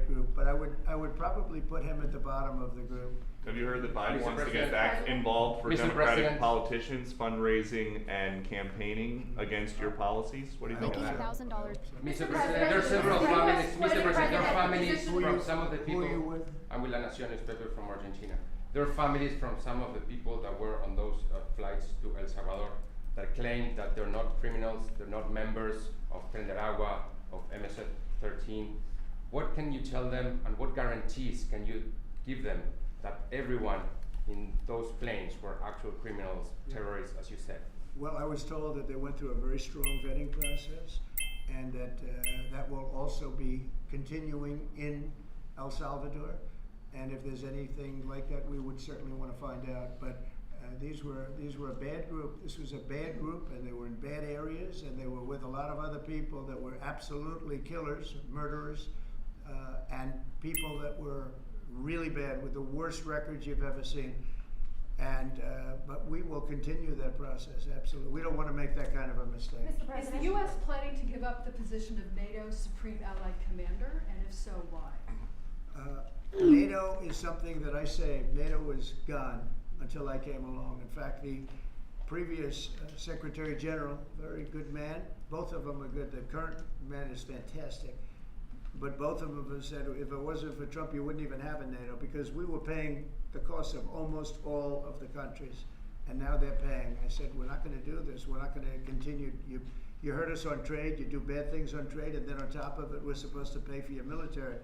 group, but I would probably put him at the bottom of the group. Have you heard that Biden wants to get back involved for Democratic politicians, fundraising and campaigning against your policies? What do you think of that? $1,000. Mr. President, there are several families. Mr. President, there are families from some of the people. I'm with La Nación newspaper from Argentina. There are families from some of the people that were on those flights to El Salvador that claim that they're not criminals, they're not members of Tren de Agua, of MS-13. What can you tell them, and what guarantees can you give them that everyone in those planes were actual criminals, terrorists, as you said? Well, I was told that they went through a very strong vetting process, and that that will also be continuing in El Salvador. And if there's anything like that, we would certainly want to find out. But these were a bad group. This was a bad group, and they were in bad areas, and they were with a lot of other people that were absolutely killers, murderers, and people that were really bad with the worst records you've ever seen. And but we will continue that process, absolutely. We don't want to make that kind of a mistake. Mr. President, is the U.S. planning to give up the position of NATO's Supreme Allied Commander, and if so, why? NATO is something that I saved. NATO was gone until I came along. In fact, the previous Secretary General, very good man, both of them are good. The current man is fantastic. But both of them have said, if it wasn't for Trump, you wouldn't even have a NATO, because we were paying the cost of almost all of the countries. And now they're paying. I said, we're not going to do this. We're not going to continue. You hurt us on trade. You do bad things on trade. And then on top of it, we're supposed to pay for your military.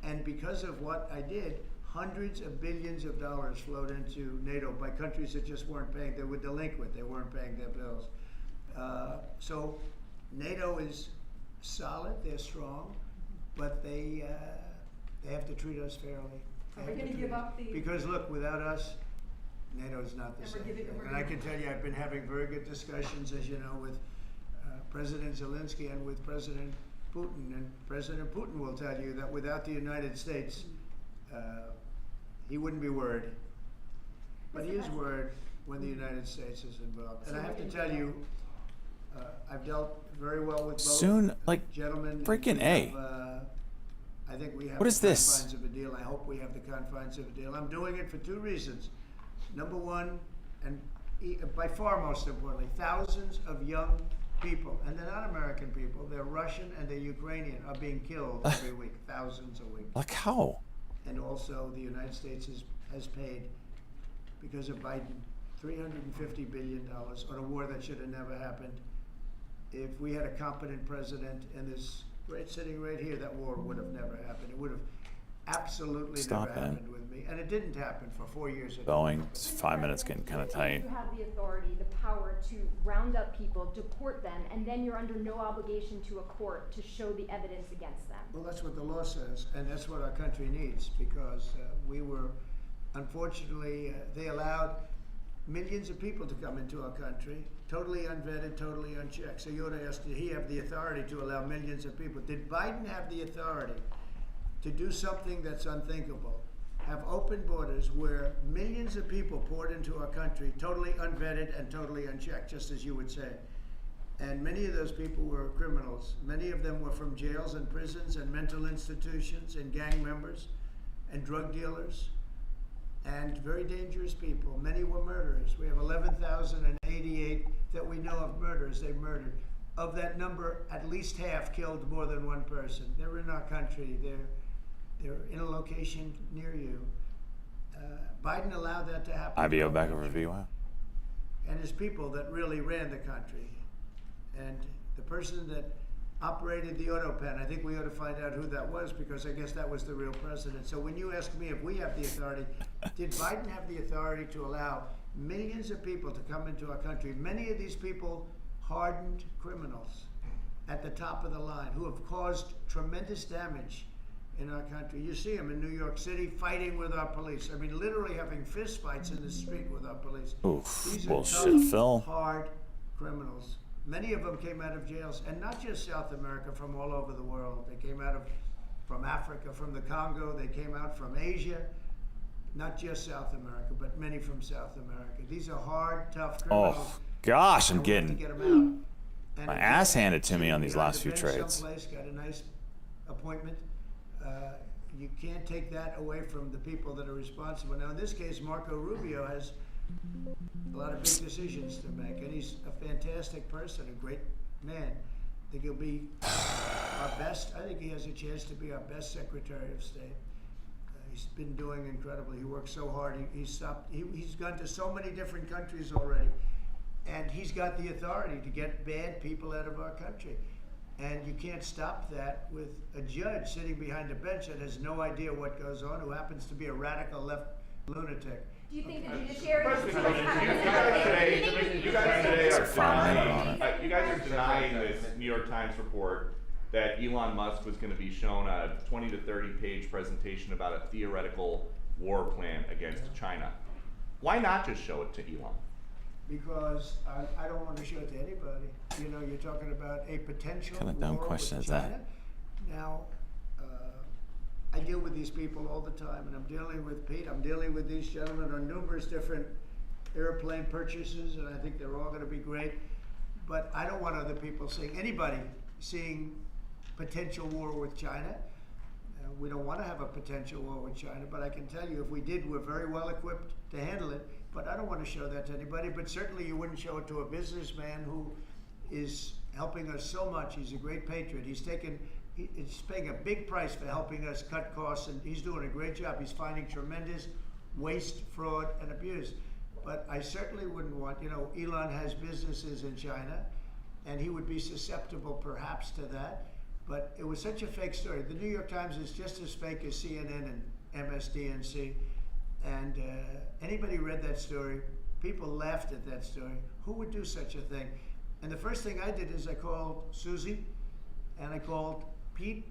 And because of what I did, hundreds of billions of dollars flowed into NATO by countries that just weren't paying. They were delinquent. They weren't paying their bills. So NATO is solid. They're strong. But they have to treat us fairly. Are we going to give up the... Because look, without us, NATO is not the same thing. And I can tell you, I've been having very good discussions, as you know, with President Zelensky and with President Putin. And President Putin will tell you that without the United States, he wouldn't be worried. But he is worried when the United States is involved. And I have to tell you, I've dealt very well with both Soon, like, gentlemen. freaking A. I think we have What is the this? confines of a deal. I hope we have the confines of a deal. I'm doing it for two reasons. Number one, and by far most importantly, thousands of young people, and they're not American people, they're Russian and they're Ukrainian, are being killed every week, thousands a week. Like how? And also the United States has paid, because of Biden, $350 billion on a war that should have never happened. If we had a competent president and this sitting right here, that war would have never happened. It would have absolutely never happened with me. And it didn't happen for 4 years. Boeing, 5 minutes getting kind of tight. You have the authority, the power to round up people, deport them, and then you're under no obligation to a court to show the evidence against them. Well, that's what the law says, and that's what our country needs, because we were, unfortunately, they allowed millions of people to come into our country, totally unvetted, totally unchecked. So you ought to ask, did he have the authority to allow millions of people? Did Biden have the authority to do something that's unthinkable? Have open borders where millions of people poured into our country, totally unvetted and totally unchecked, just as you would say. And many of those people were criminals. Many of them were from jails and prisons and mental institutions and gang members and drug dealers and very dangerous people. Many were murderers. We have 11,088 that we know of murders they've murdered. Of that number, at least half killed more than one person. They're in our country. They're in a location near you. Biden allowed that to happen. IBO back over VY. And his people that really ran the country. And the person that operated the auto pen, I think we ought to find out who that was, because I guess that was the real president. So when you ask me if we have the authority, did Biden have the authority to allow millions of people to come into our country? Many of these people, hardened criminals at the top of the line who have caused tremendous damage in our country. You see them in New York City fighting with our police. I mean, literally having fist fights in the street with our police. Oof, These are bullshit, tough, Phil. hard criminals. Many of them came out of jails, and not just South America, from all over the world. They came out from Africa, from the Congo. They came out from Asia, not just South America, but many from South America. These are hard, tough criminals. Oh gosh, I'm and we have to getting get them out. And my if ass you're handed to me on these behind last the few bench trades. Someplace, got a nice appointment. You can't take that away from the people that are responsible. Now, in this case, Marco Rubio has a lot of big decisions to make, and he's a fantastic person, a great man. I think he'll be our best. I think he has a chance to be our best Secretary of State. He's been doing incredibly. He works so hard. He's gone to so many different countries already, and he's got the authority to get bad people out of our country. And you can't stop that with a judge sitting behind a bench that has no idea what goes on, who happens to be a radical left lunatic. Do you think the judiciary is You guys are denying this New York Times report that Elon Musk was going to be shown a 20 to 30 page presentation about a theoretical war plan against China. Why not just show it to Elon? Because I don't want to show it to anybody. You know, you're talking about a potential What kind of dumb war question with is China. that? Now, I deal with these people all the time, and I'm dealing with Pete. I'm dealing with these gentlemen on numerous different airplane purchases, and I think they're all going to be great. But I don't want other people seeing potential war with China. We don't want to have a potential war with China, but I can tell you if we did, we're very well equipped to handle it. But I don't want to show that to anybody. But certainly you wouldn't show it to a businessman who is helping us so much. He's a great patriot. He's paying a big price for helping us cut costs, and he's doing a great job. He's finding tremendous waste, fraud, and abuse. But I certainly wouldn't want, Elon has businesses in China, and he would be susceptible perhaps to that. But it was such a fake story. The New York Times is just as fake as CNN and MSDNC. And anybody read that story, people laughed at that story. Who would do such a thing? And the first thing I did is I called Susie and I called Pete.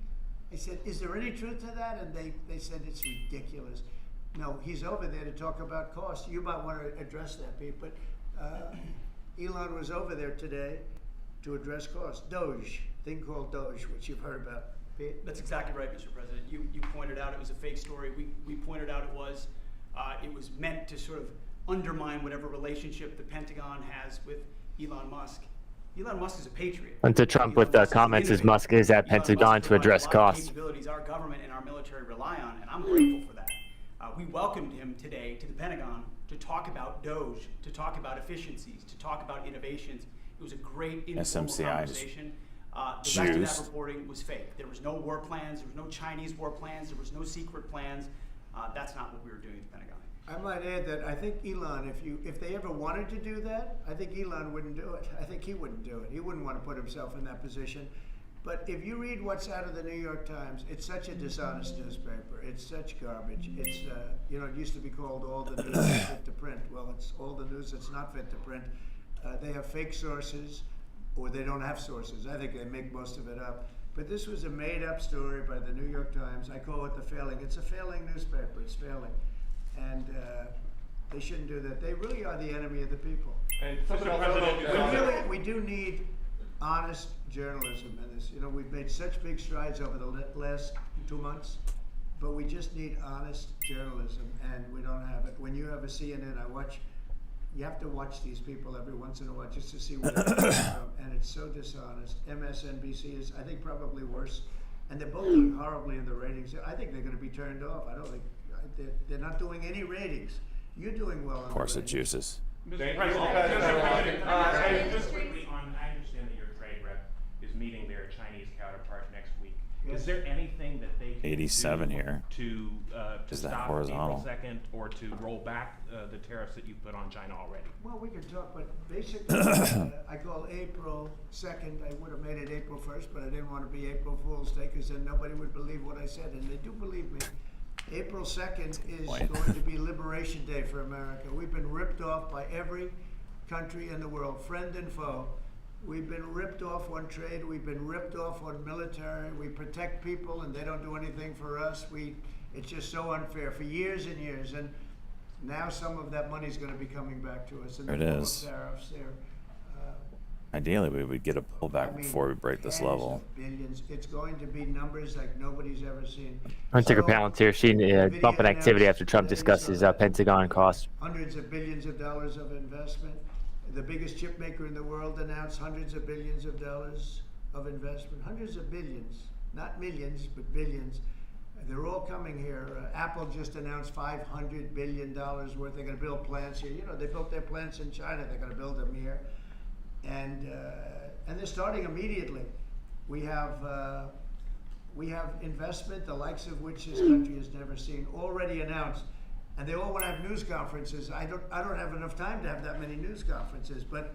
I said, is there any truth to that? And they said, it's ridiculous. No, he's over there to talk about costs. You might want to address that, Pete. But Elon was over there today to address costs. Doge, thing called Doge, which you've heard about. Pete? That's exactly right, Mr. President. You pointed out it was a fake story. We pointed out it was meant to sort of undermine whatever relationship the Pentagon has with Elon Musk. Elon Musk is a patriot. And to Trump with the comments as Musk is at Pentagon to address costs. Capabilities our government and our military rely on, and I'm grateful for that. We welcomed him today to the Pentagon to talk about Doge, to talk about efficiencies, to talk about innovations. It was a great informal conversation. The rest of that reporting was fake. There was no war plans. There was no Chinese war plans. There was no secret plans. That's not what we were doing at the Pentagon. I might add that I think Elon, if they ever wanted to do that, I think Elon wouldn't do it. I think he wouldn't do it. He wouldn't want to put himself in that position. But if you read what's out of the New York Times, it's such a dishonest newspaper. It's such garbage. It's, it used to be called all the news that's fit to print. Well, it's all the news that's not fit to print. They have fake sources, or they don't have sources. I think they make most of it up. But this was a made-up story by the New York Times. I call it the failing. It's a failing newspaper. It's failing. And they shouldn't do that. They really are the enemy of the people. And We do need honest journalism in this. We've made such big strides over the last 2 months, but we just need honest journalism, and we don't have it. When you have a CNN, you have to watch these people every once in a while just to see where they're coming from, and it's so dishonest. MSNBC is, I think, probably worse, and they're both doing horribly in the ratings. I think they're going to be turned off. I don't think they're not doing any ratings. You're doing well. Of course, it juices. Mr. President, just quickly I understand that your trade rep is meeting their Chinese counterpart next week. Yes. Is there anything that they can 87 do here. to Is that stop horizontal? April 2nd or to roll back the tariffs that you put on China already? Well, we can talk, but basically, I call April 2nd, I would have made it April 1st, but I didn't want to be April Fool's Day, because then nobody would believe what I said, and they do believe me. April 2nd is going to be Liberation Day for America. We've been ripped off by every country in the world, friend and foe. We've been ripped off on trade. We've been ripped off on military. We protect people, and they don't do anything for us. It's just so unfair for years and years. And now some of that money is going to be coming back to us. And There it the is. tariffs there. Ideally, we would get a pullback before we break this tens level. of billions. It's going to be numbers like nobody's ever seen. Hunter So, Palantir, seen bumping activity after Trump discusses Pentagon costs. hundreds of billions of dollars of investment. The biggest chip maker in the world announced hundreds of billions of dollars of investment. Hundreds of billions, not millions, but billions. They're all coming here. Apple just announced $500 billion worth. They're going to build plants here. You know, they built their plants in China. They're going to build them here, and they're starting immediately. We have investment, the likes of which this country has never seen, already announced. And they all want to have news conferences. I don't have enough time to have that many news conferences, but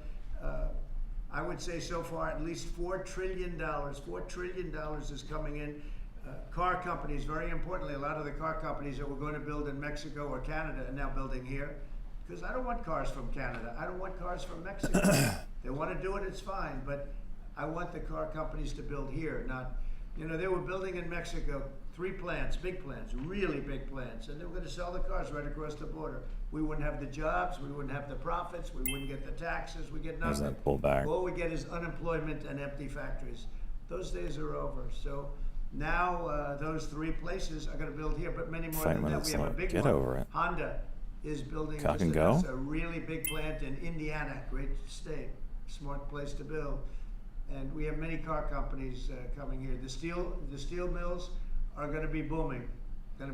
I would say so far at least $4 trillion. $4 trillion is coming in. Car companies, very importantly, a lot of the car companies that were going to build in Mexico or Canada are now building here. Because I don't want cars from Canada. I don't want cars from Mexico. They want to do it, it's fine. But I want the car companies to build here, not, you know, they were building in Mexico 3 plants, big plants, really big plants, and they were going to sell the cars right across the border. We wouldn't have the jobs, we wouldn't have the profits, we wouldn't get the taxes, we get There's nothing. that pullback. All we get is unemployment and empty factories. Those days are over. So now those 3 places are going to build here, but many more Fight than when that. it's We have a like, big get one. over it. Honda is building Cock just and go? announced a really big plant in Indiana, great state, smart place to build. And we have many car companies coming here. The steel mills are going to be booming, And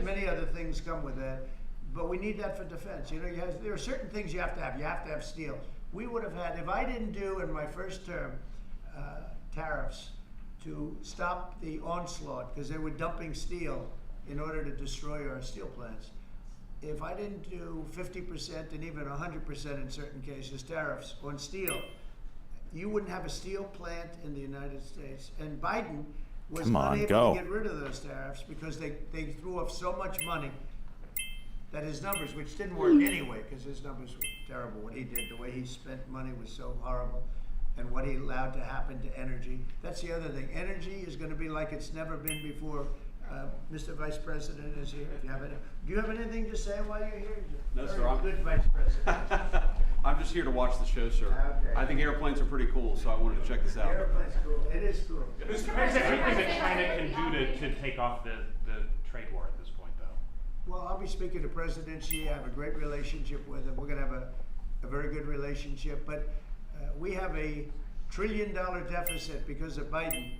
many other things come with that, but we need that for defense. You know, there are certain things you have to have. You have to have steel. We would have had, if I didn't do in my first term tariffs to stop the onslaught, because they were dumping steel in order to destroy our steel plants. If I didn't do 50% and even 100% in certain cases tariffs on steel, you wouldn't have a steel plant in the United States. And Biden was unable to get rid of those tariffs because they threw off so much money that his numbers, which didn't work anyway, because his numbers were terrible. What he did, the way he spent money was so horrible, and what he allowed to happen to energy. That's the other thing. Energy is going to be like it's never been before. Mr. Vice President is here. If you have any, do you have anything to say while you're here? No, sir. I'm good Vice President. I'm just here to watch the show, sir. Okay. I think airplanes are pretty cool, so I wanted to check this out. Airplane's cool. It is cool. Is there anything that China can do to take off the trade war at this point, though? Well, I'll be speaking to President Xi. I have a great relationship with him. We're going to have a very good relationship. But we have a $1 trillion deficit because of Biden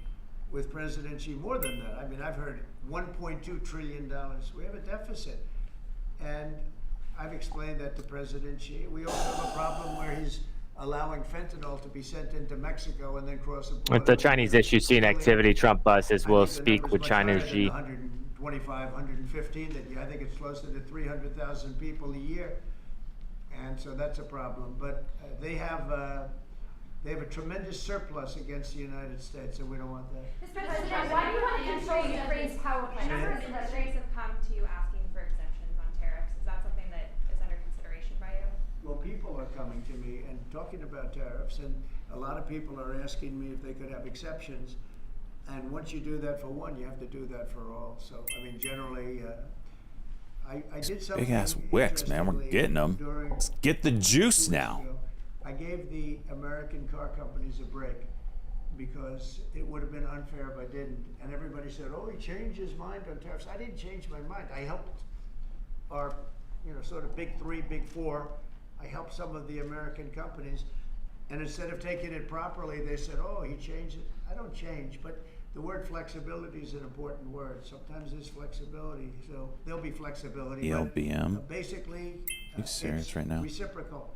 with President Xi. More than that. I mean, I've heard $1.2 trillion. We have a deficit. And I've explained that to President Xi. We also have a problem where he's allowing fentanyl to be sent into Mexico and then cross the border. With the Chinese issue seen activity, Trump says we'll speak with China's Xi. 125, 115. I think it's closer to 300,000 people a year, and so that's a problem. But they have a tremendous surplus against the United States, and we don't want that. Mr. President, why do you want to control Ukraine's power plant? A number of industries have come to you asking for exemptions on tariffs. Is that something that is under consideration by you? Well, people are coming to me and talking about tariffs, and a lot of people are asking me if they could have exceptions. And once you do that for one, you have to do that for all. So, I mean, generally, I did something. Big ass wicks, man. We're getting them. Let's get the juice now. I gave the American car companies a break because it would have been unfair if I didn't. And everybody said, oh, he changed his mind on tariffs. I didn't change my mind. I helped our, sort of big 3, big 4. I helped some of the American companies. And instead of taking it properly, they said, oh, he changed it. I don't change, but the word flexibility is an important word. Sometimes there's flexibility, so there'll be flexibility. ELBM. Basically, Are you serious right now? Reciprocal.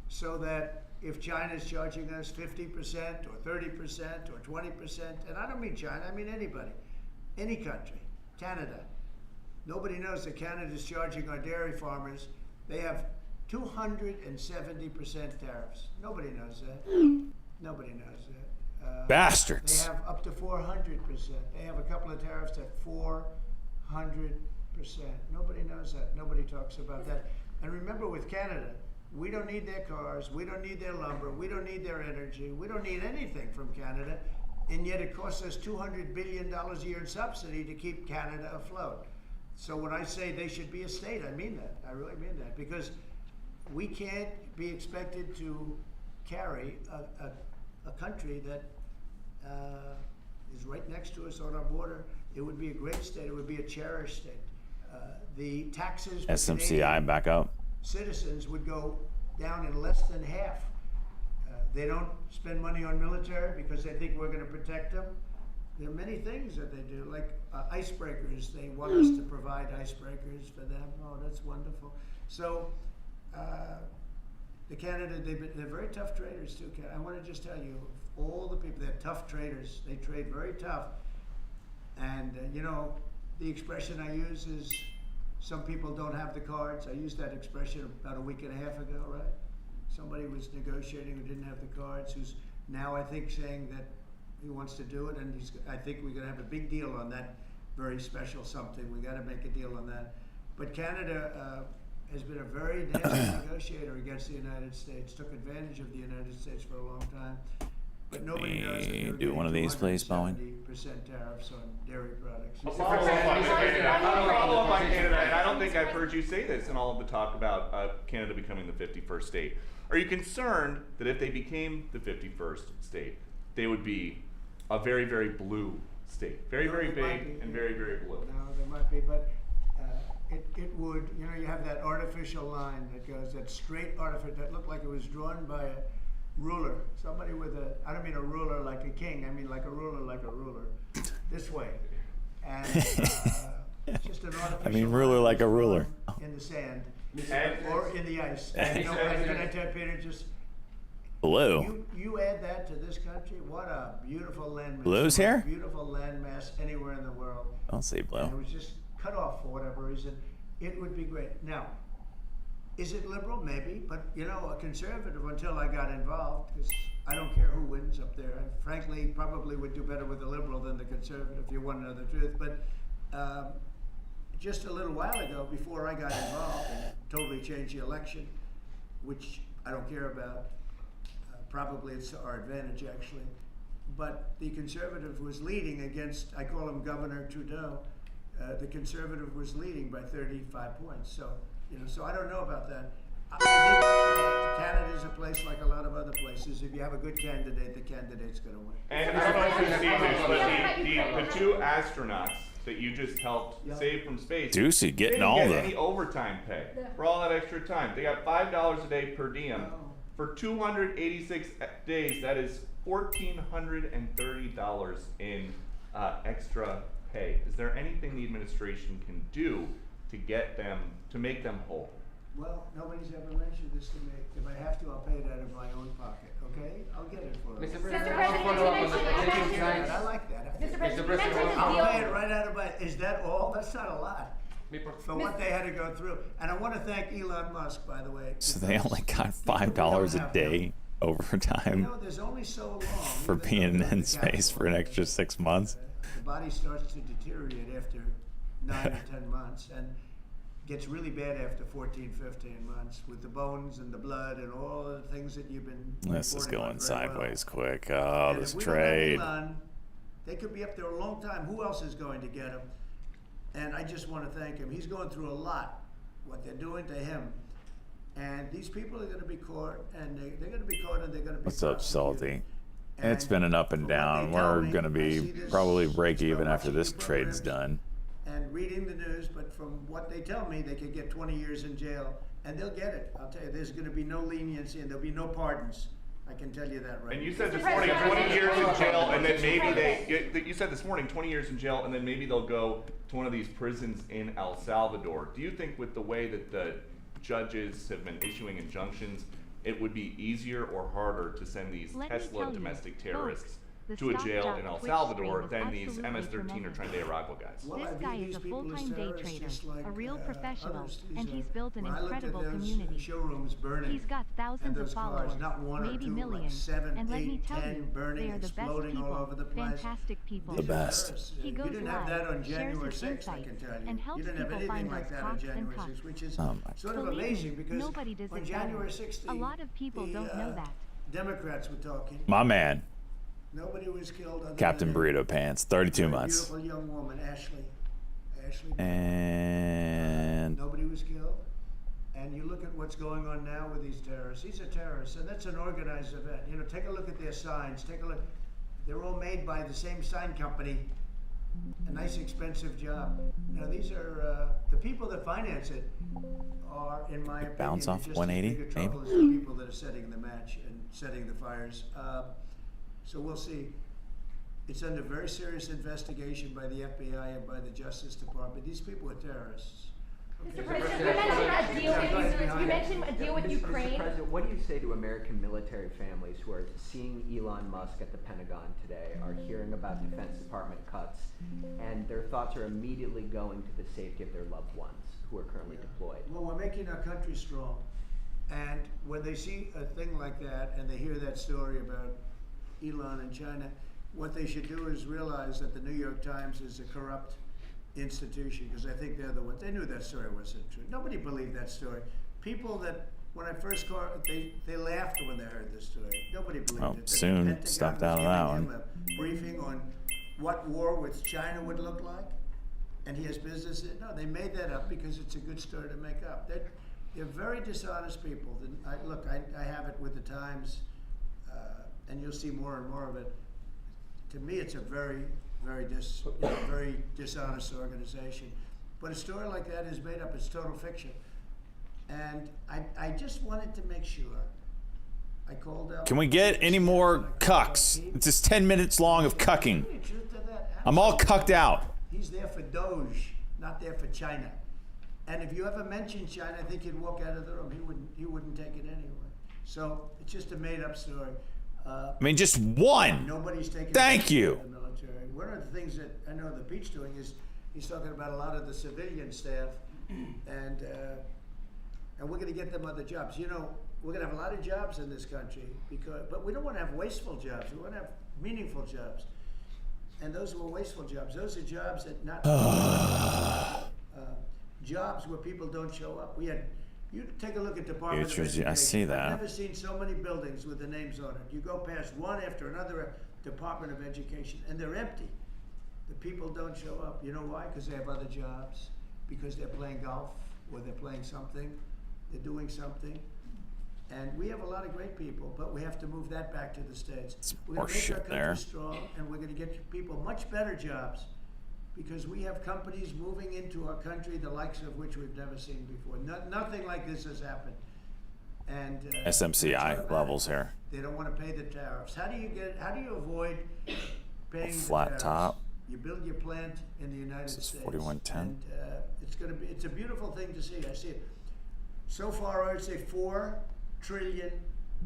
So that if China's charging us 50% or 30% or 20%, and I don't mean China, I mean anybody, any country, Canada. Nobody knows that Canada's charging our dairy farmers. They have 270% tariffs. Nobody knows that. Nobody knows that. Bastards. They have up to 400%. They have a couple of tariffs at 400%. Nobody knows that. Nobody talks about that. And remember, with Canada, we don't need their cars, we don't need their lumber, we don't need their energy, we don't need anything from Canada, and yet it costs us $200 billion a year in subsidy to keep Canada afloat. So when I say they should be a state, I mean that. I really mean that, because we can't be expected to carry a country that is right next to us on our border. It would be a great state. It would be a cherished state. The taxes for SMCI back up. citizens would go down in less than half. They don't spend money on military because they think we're going to protect them. There are many things that they do, like icebreakers. They want us to provide icebreakers for them. Oh, that's wonderful. So, the Canada, they're very tough traders too. I want to just tell you, all the people, they're tough traders. They trade very tough. And you know, the expression I use is, some people don't have the cards. I used that expression about a week and a half ago, right? Somebody was negotiating who didn't have the cards, who's now, I think, saying that he wants to do it, and I think we're going to have a big deal on that very special something. We got to make a deal on that. But Canada has been a very nasty negotiator against the United States, took advantage of the United States for a long time. But nobody knows that they're Do one of these, please, Boeing. 70% tariffs on dairy products. Follow up on Canada, and I don't think I've heard you say this in all of the talk about Canada becoming the 51st state. Are you concerned that if they became the 51st state, they would be a very, very blue state? Very, very big and very, very blue. No, there might be, but it would, you know, you have that artificial line that goes, that straight artificial, that looked like it was drawn by a ruler. Somebody with a, I don't mean a ruler like a king, I mean like a ruler, this way. And just an artificial I mean ruler like a ruler. in the sand or in the ice. And you know, can I tell Peter, just Blue. You add that to this country, what a beautiful landmass. Blue's here? Beautiful landmass anywhere in the world. I'll say blue. And it was just cut off for whatever reason. It would be great. Now, is it liberal? Maybe, but you know, a conservative until I got involved, because I don't care who wins up there. I frankly probably would do better with the liberal than the conservative, if you want to know the truth. But just a little while ago, before I got involved and totally changed the election, which I don't care about, probably it's to our advantage actually, but the conservative was leading against, I call him Governor Trudeau, the conservative was leading by 35 points. So, you know, so I don't know about that. I think Canada is a place like a lot of other places. If you have a good candidate, the candidate's going to win. And I don't know if you've seen this, but the two astronauts that you just helped save from space, Juicy getting all they didn't the get any overtime pay for all that extra time. They got $5 a day per diem. For 286 days, that is $1,430 in extra pay. Is there anything the administration can do to get them, to make them whole? Well, nobody's ever mentioned this to me. If I have to, I'll pay it out of my own pocket, okay? I'll get it for them. Mr. President, I'll follow up on the petition signs. I like that. Mr. President, I'll pay it right out of my, is that all? That's not a lot. For what they had to go through. And I want to thank Elon Musk, by the way. So they only got $5 a day overtime, you know, there's only so long for being in space for an extra 6 months. The body starts to deteriorate after 9 or 10 months and gets really bad after 14, 15 months with the bones and the blood and all the things that you've been This is reporting on going very sideways well. quick. Oh, And this if we don't have trade. Elon, they could be up there a long time. Who else is going to get him? And I just want to thank him. He's going through a lot, what they're doing to him. And these people are going to be caught, and they're going to be caught, and they're going to be What's up, prosecuted. Salty? It's been an up and down. We're going to be probably break even after this trade's done. And reading the news, but from what they tell me, they could get 20 years in jail, and they'll get it. I'll tell you, there's going to be no leniency, and there'll be no pardons. I can tell you that right And you now. said this morning 20 years in jail, and then maybe you said this morning 20 years in jail, and then maybe they'll go to one of these prisons in El Salvador. Do you think with the way that the judges have been issuing injunctions it would be easier or harder to send these Let me Tesla tell you, domestic folks, terrorists the to a Stop jail Drop in El Twitch Salvador stream than is these absolutely MS-13 or tremendous. Tren de Aragua guys. Well, This I view guy these is a people as full-time day terrorists trader, just like, a real professional, others. and he's built an when I looked at incredible those, community. showrooms burning, He's got and thousands those of cars, followers, not one or maybe two, like millions, 7, and let 8, me tell 10 you, burning, they are the best exploding all people, over the place. fantastic people. The best. He You goes didn't live, have that on shares January his 6th, I insights, can tell you. and helps You didn't have people anything find like those that on cops and January cuffs. 6th, which is Oh my sort of Believe amazing me, because nobody does on it January better. 6th, A lot of people don't know that. Democrats were talking. My man, Nobody was killed. Other Captain than Burrito Pants, 32 a months. beautiful young woman, Ashley. And Nobody was killed. And you look at what's going on now with these terrorists. These are terrorists, and that's an organized event. You know, take a look at their signs. Take a look. They're all made by the same sign company. A nice, expensive job. Now, these are the people that finance it are, in my opinion, bounce off just as 180, big a trouble maybe? as the people that are setting the match and setting the fires. So we'll see. It's under very serious investigation by the FBI and by the Justice Department. These people are terrorists. Mr. President, you mentioned a deal with Ukraine. Mr. President, what do you say to American military families who are seeing Elon Musk at the Pentagon today, are hearing about Defense Department cuts, and their thoughts are immediately going to the safety of their loved ones who are currently deployed? Well, we're making our country strong. And when they see a thing like that and they hear that story about Elon and China, what they should do is realize that the New York Times is a corrupt institution, because I think they're the ones. They knew that story wasn't true. Nobody believed that story. People that, when I first called, they laughed when they heard the story. Nobody believed Oh, it. soon Pentagon stepped was out of giving that him one. a briefing on what war with China would look like, and he has business. No, they made that up because it's a good story to make up. They're very dishonest people. I have it with the Times, and you'll see more and more of it. To me, it's a very dishonest organization. But a story like that is made up. It's total fiction. And I just wanted to make sure. I called out. can we get any more cucks? It's just 10 minutes long of cucking. I'm all cucked out. He's there for Doge, not there for China. And if you ever mention China, I think he'd walk out of the room. He wouldn't take it anyway. So it's just a made-up story. I mean, just one. Nobody's taking. Thank you. The military. One of the things that I know that Pete's doing is he's talking about a lot of the civilian staff, and we're going to get them other jobs. You know, we're going to have a lot of jobs in this country but we don't want to have wasteful jobs. We want to have meaningful jobs. And those were wasteful jobs. Those are jobs that jobs where people don't show up. You take a look at Department of Education. I see that. I've never seen so many buildings with the names on it. You go past one after another Department of Education, and they're empty. The people don't show up. You know why? Because they have other jobs. Because they're playing golf, or they're playing something. They're doing something. And we have a lot of great people, but we have to move that back to the States. We're going to make our country strong, and we're going to get people much better jobs, because we have companies moving into our country, the likes of which we've never seen before. Nothing like this has happened. And SMCI levels here. They don't want to pay the tariffs. How do you avoid paying the Flat tariffs? top. You build your plant in the United States. 4110. And it's a beautiful thing to see. I see it. So far, I would say $4 trillion.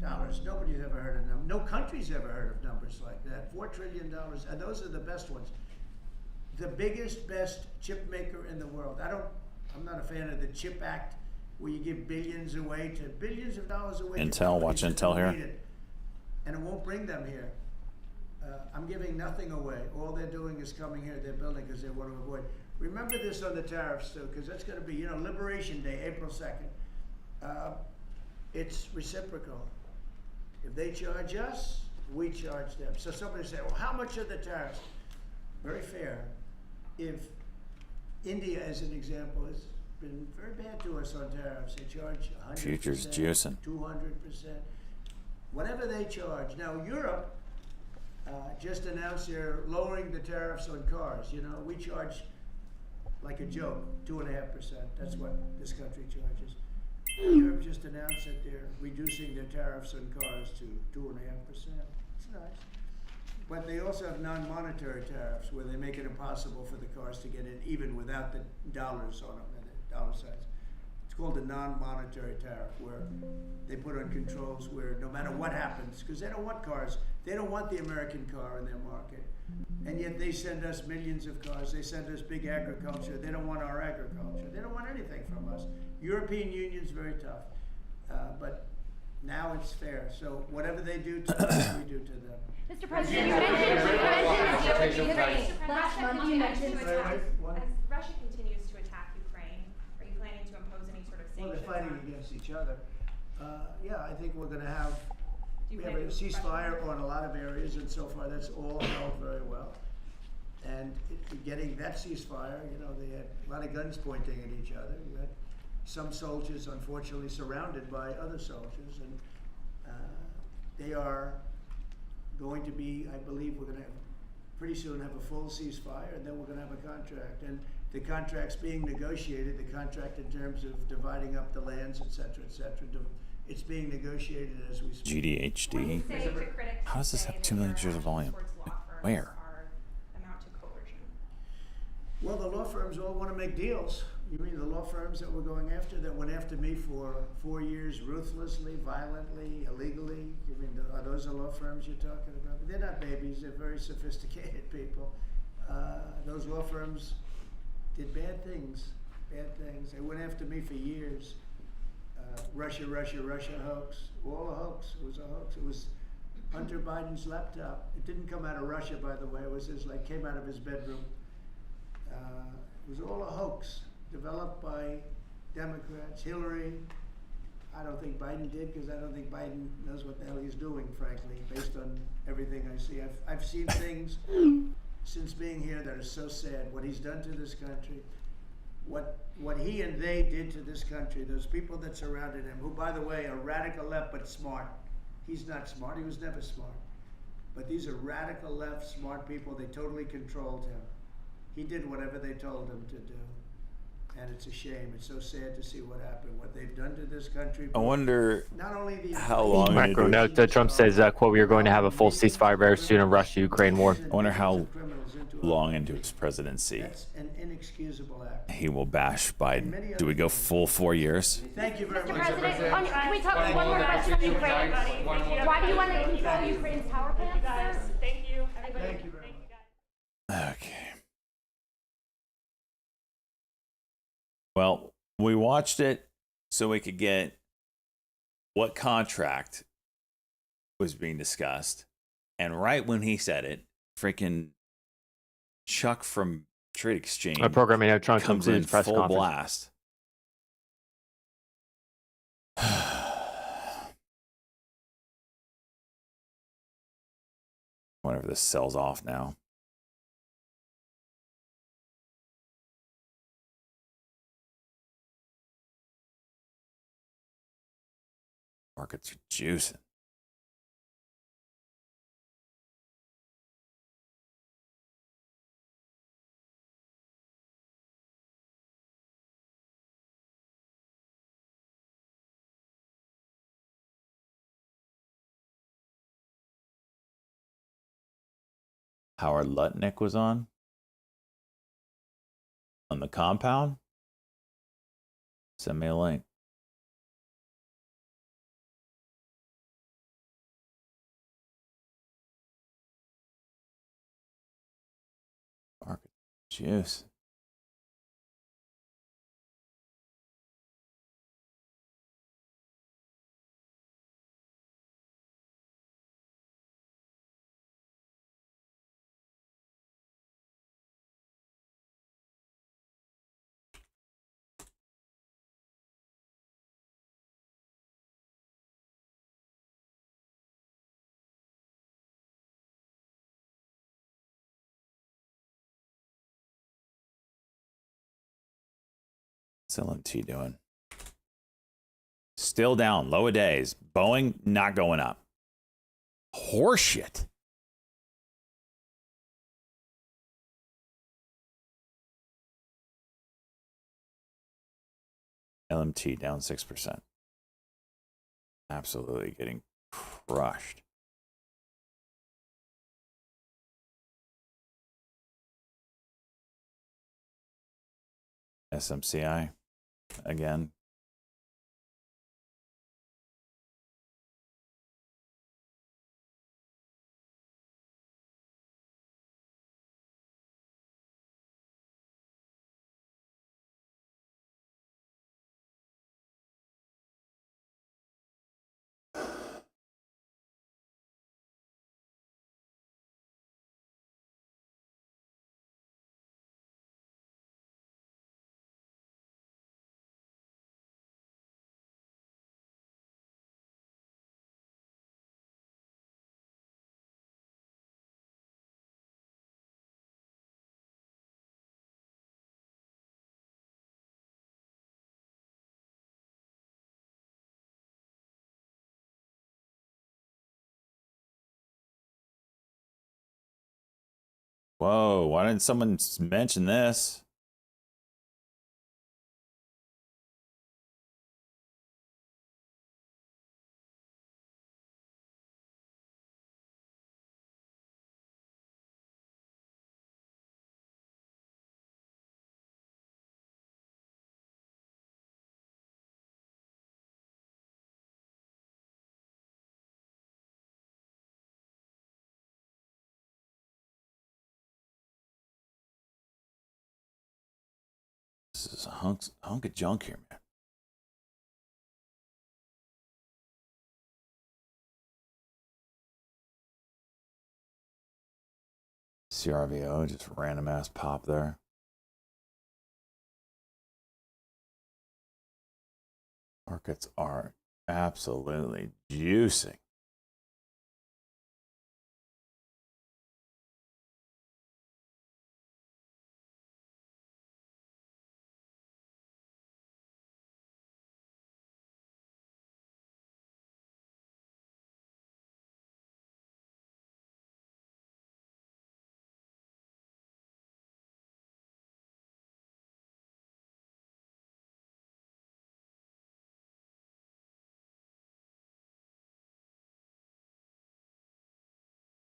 Nobody's ever heard of them. No country's ever heard of numbers like that. $4 trillion, and those are the best ones. The biggest, best chip maker in the world. I'm not a fan of the CHIP Act, where you give billions of dollars away. Intel, watch Intel here. And it won't bring them here. I'm giving nothing away. All they're doing is coming here. They're building because they want to avoid. Remember this on the tariffs too, because that's going to be, Liberation Day, April 2nd. It's reciprocal. If they charge us, we charge them. So somebody say, well, how much are the tariffs? Very fair. If India, as an example, has been very bad to us on tariffs, they charge 100%, Futures juicing. 200%, whatever they charge. Now, Europe just announced they're lowering the tariffs on cars. We charge like a joke, 2.5%. That's what this country charges. Europe just announced that they're reducing their tariffs on cars to 2.5%. It's nice. But they also have non-monetary tariffs, where they make it impossible for the cars to get in, even without the dollars on them and the dollar signs. It's called a non-monetary tariff, where they put on controls where no matter what happens, because they don't want cars, they don't want the American car in their market. And yet they send us millions of cars, they send us big agriculture, they don't want our agriculture, they don't want anything from us. European Union's very tough, but now it's fair. So whatever they do to us, we do to them. Mr. President, you mentioned last month you mentioned. As Russia continues to attack Ukraine, are you planning to impose any sort of Well, sanctions? they're fighting against each other. Yeah, I think we're gonna have, Do you we have plan a to ceasefire on a lot of areas, and so far that's all held very well. And getting that ceasefire, you know, they had a lot of guns pointing at each other. You had some soldiers unfortunately surrounded by other soldiers, and they are going to be, I believe we're gonna have, pretty soon have a full ceasefire, and then we're gonna have a contract. And the contract's being negotiated, the contract in terms of dividing up the lands, et cetera, et cetera. It's being negotiated as we speak. GDHD. How does this have 2 million shares of volume? Where? Amount to coercion. Well, the law firms all want to make deals. You mean the law firms that we're going after, that went after me for 4 years ruthlessly, violently, illegally? You mean, are those the law firms you're talking about? They're not babies, they're very sophisticated people. Those law firms did bad things. They went after me for years. Russia hoax, all a hoax. It was a hoax. It was Hunter Biden's laptop. It didn't come out of Russia, by the way. It was came out of his bedroom. It was all a hoax, developed by Democrats. Hillary, I don't think Biden did, because I don't think Biden knows what the hell he's doing, frankly, based on everything I see. I've seen things since being here that are so sad. What he's done to this country, what he and they did to this country, those people that surrounded him, who, by the way, are radical left but smart. He's not smart. He was never smart. But these are radical left, smart people. They totally controlled him. He did whatever they told him to do. And it's a shame. It's so sad to see what happened, what they've done to this country. I wonder Not only the how long Micro it note, Trump says, quote, we are going to have a full ceasefire very soon in Russia-Ukraine war. I wonder how long into his presidency That's an inexcusable act. he will bash Biden. Do we go full 4 years? Thank you very Mr. much. President, can we talk one more question on Ukraine? Why do you want to control Ukraine's power plants, sir? Thank you. Thank you very much. Okay. Well, we watched it so we could get what contract was being discussed. And right when he said it, freaking Chuck from Trade Exchange Programming electronic comes in press full conference. blast. Whenever this sells off now. Markets are juicing. Howard Lutnick was on the compound. Send me a link. Market juice. What's LMT doing? Still down, low a days. Boeing not going up. Horseshit. LMT down 6%. Absolutely getting crushed. SMCI again Whoa, why didn't someone mention this? This is a hunk of junk here, man. CRVO, just random ass pop there. Markets are absolutely juicing.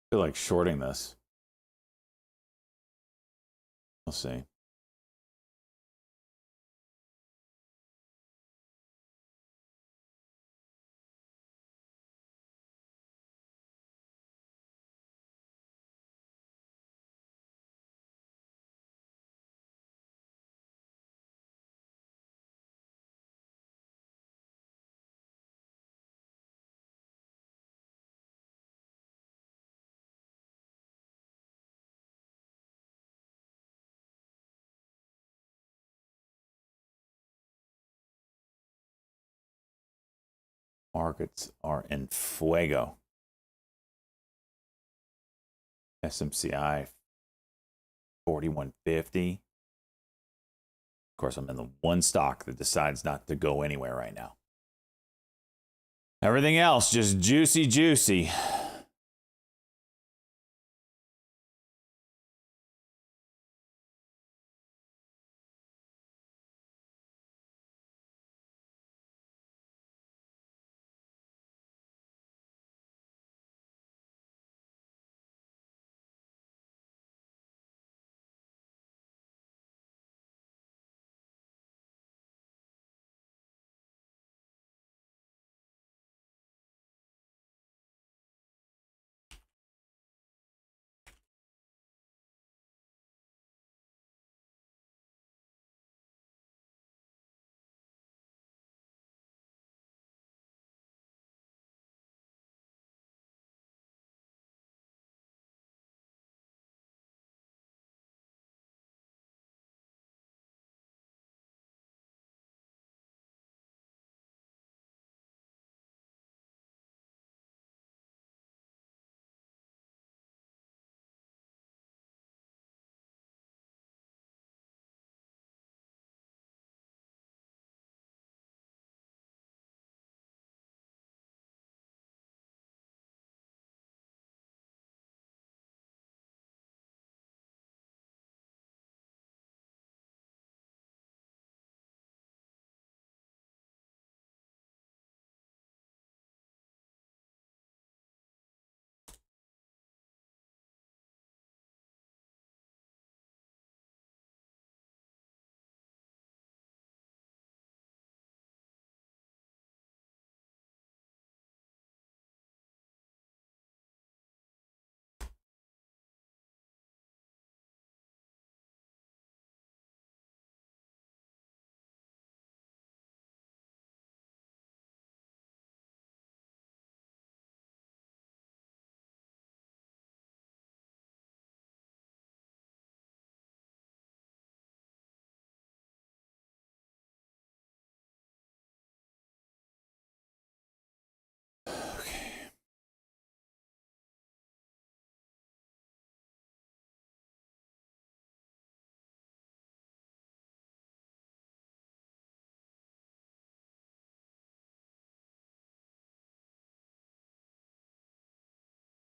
I feel like shorting this. We'll see. Markets are in fuego. SMCI 4150. Of course, I'm in the one stock that decides not to go anywhere right now. Everything else just juicy, juicy.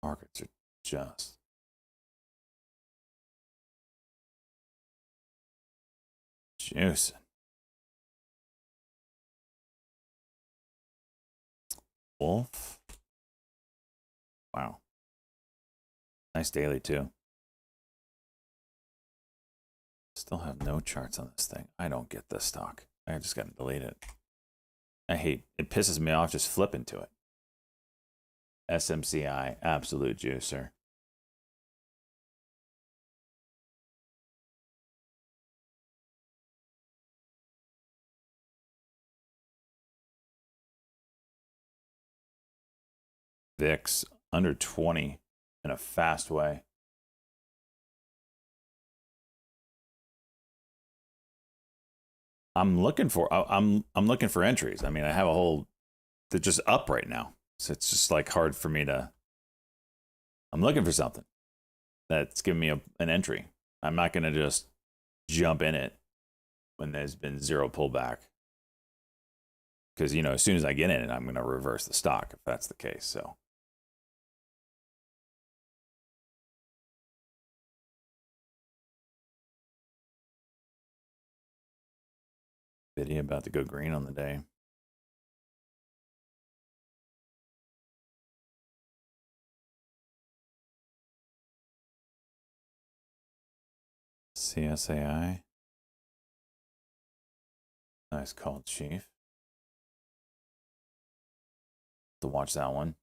Markets are just Juice. Wolf. Wow. Nice daily too. Still have no charts on this thing. I don't get this stock. I just got to delete it. I hate it. Pisses me off just flipping to it. SMCI, absolute juicer. VIX under 20 in a fast way. I'm looking for entries. I mean, I have a whole, they're just up right now. So it's just like hard for me to, I'm looking for something that's giving me an entry. I'm not going to just jump in it when there's been zero pullback. Because, you know, as soon as I get in it, I'm going to reverse the stock if that's the case. So. Video about to go green on the day. CSAI. Nice call, Chief. To watch that one.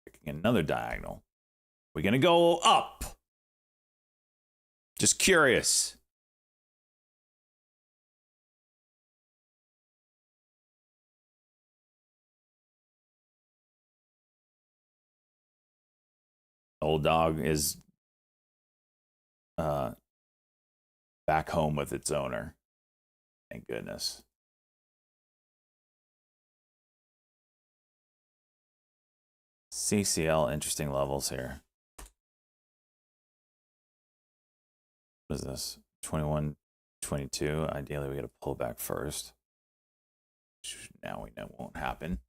Picking another diagonal. We're going to go up. Just curious. Old dog is back home with its owner. Thank goodness. CCL, interesting levels here. What is this? 21, 22. Ideally, we get a pullback first. Which now we know won't happen.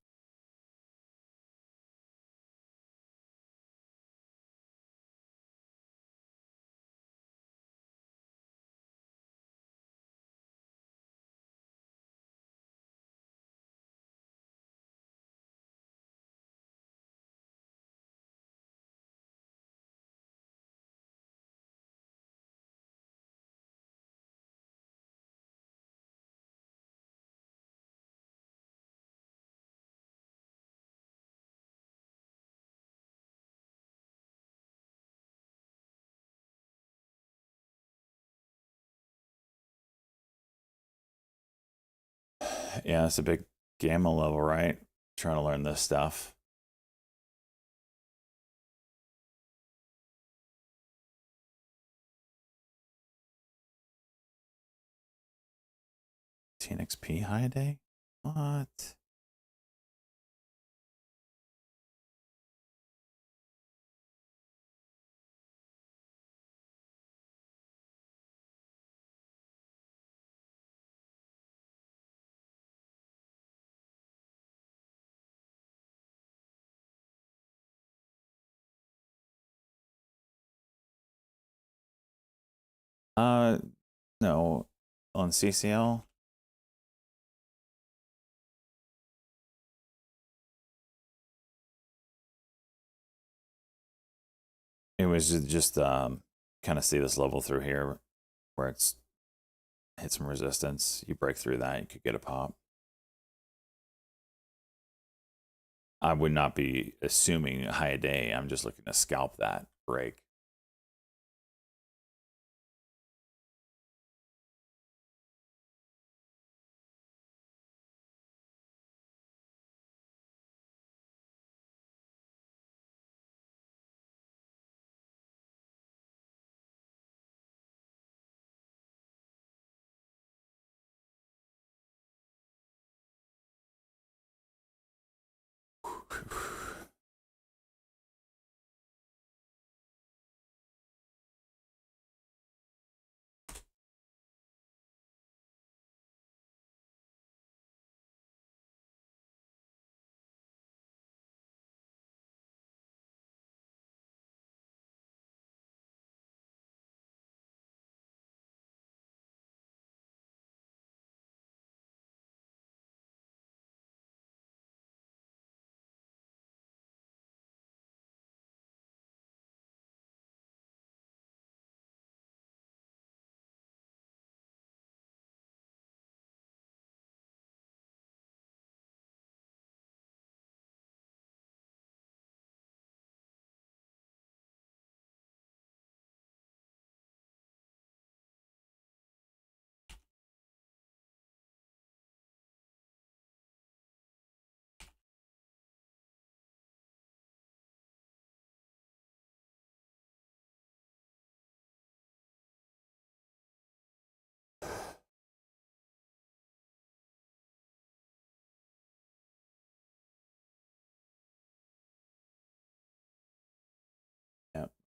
Yeah, it's a big gamma level, right? Trying to learn this stuff. TNXP high day? What? No, on CCL. It was just kind of see this level through here where it's hit some resistance. You break through that, you could get a pop. I would not be assuming a high day. I'm just looking to scalp that break.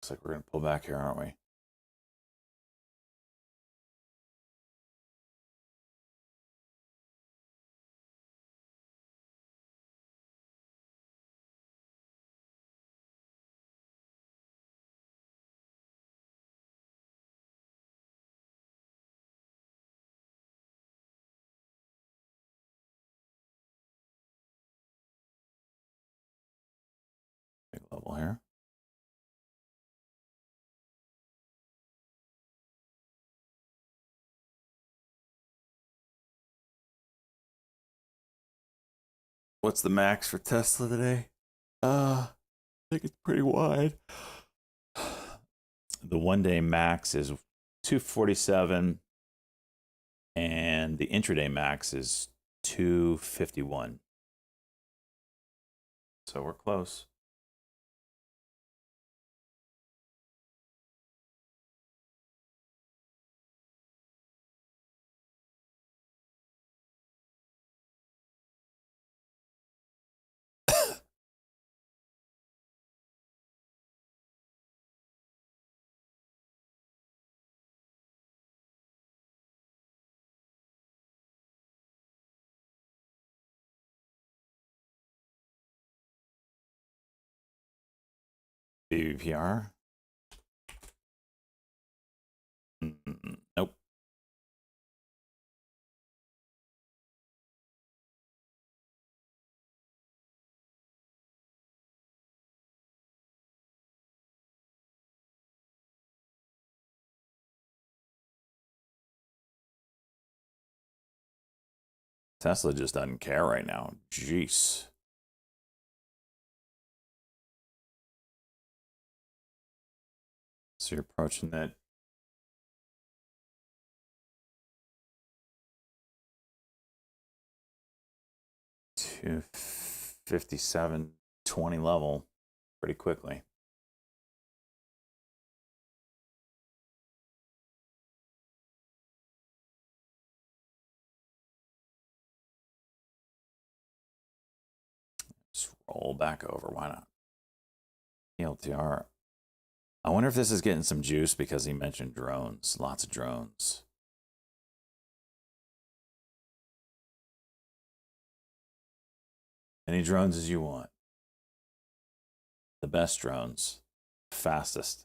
Looks like we're going to pull back here, aren't we? Big level here. What's the max for Tesla today? I think it's pretty wide. The 1-day max is 247 and the intraday max is 251. So we're close. BBPR. Nope. Tesla just doesn't care right now. Jeez. So you're approaching that 257.20 level pretty quickly. Just roll back over. Why not? ELTR. I wonder if this is getting some juice because he mentioned drones. Lots of drones. Any drones as you want. The best drones. Fastest.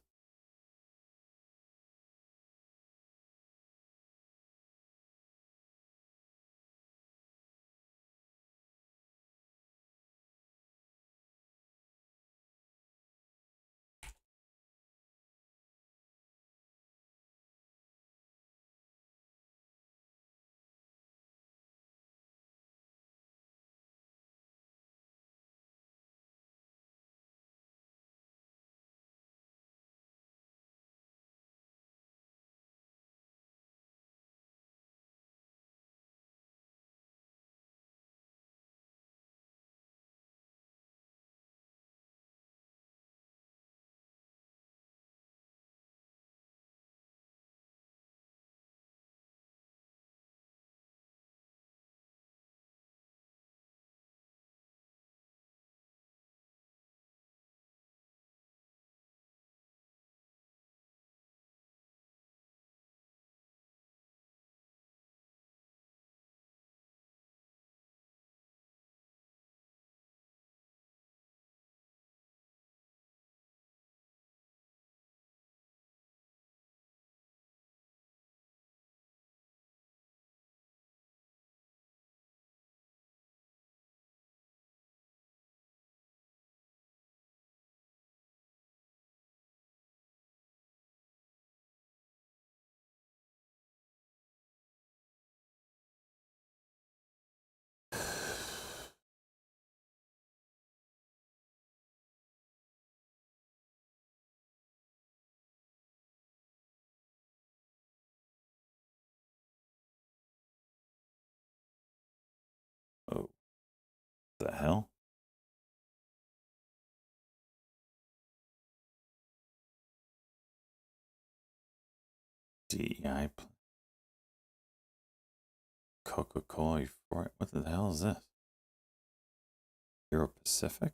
Oh, the hell? DEI. Coca-Cola. What the hell is this? Euro Pacific?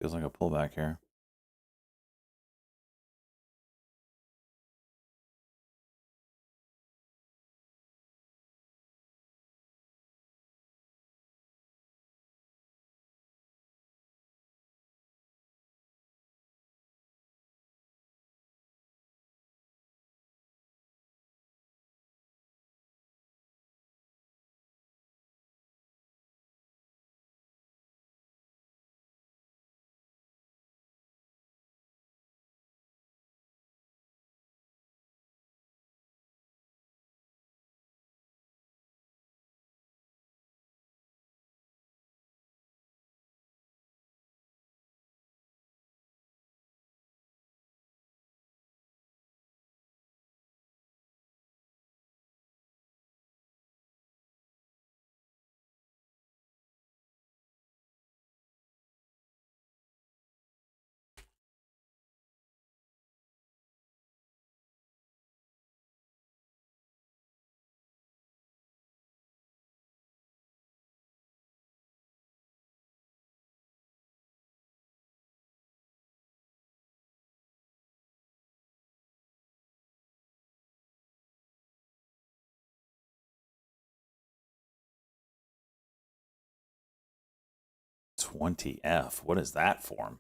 Feels like a pullback here. (20F). What is that form?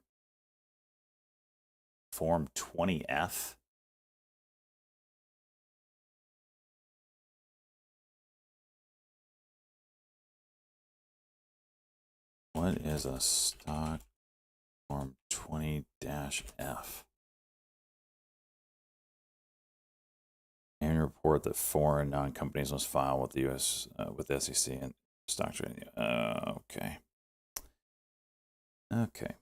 Form 20F? What is a stock form 20-F? Annual report that foreign non-companies must file with the U.S. With the SEC and stock trading. Okay. Okay.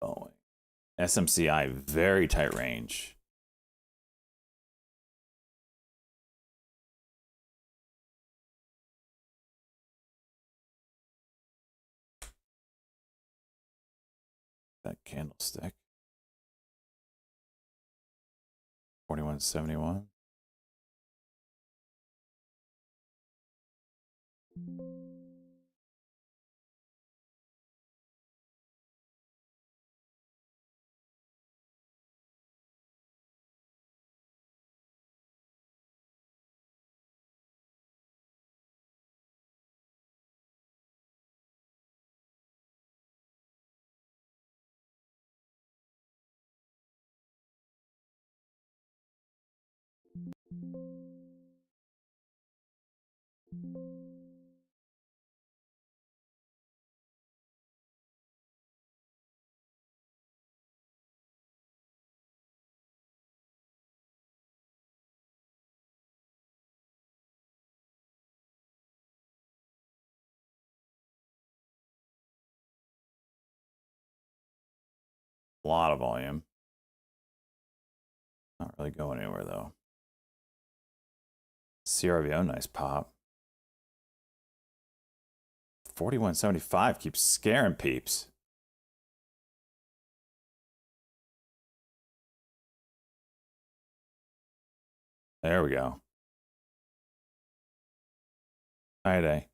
Boeing. SMCI, very tight range. That candlestick. 41.71. A lot of volume. Not really going anywhere though. CRVO, nice pop. 41.75 keeps scaring peeps. There we go. Friday.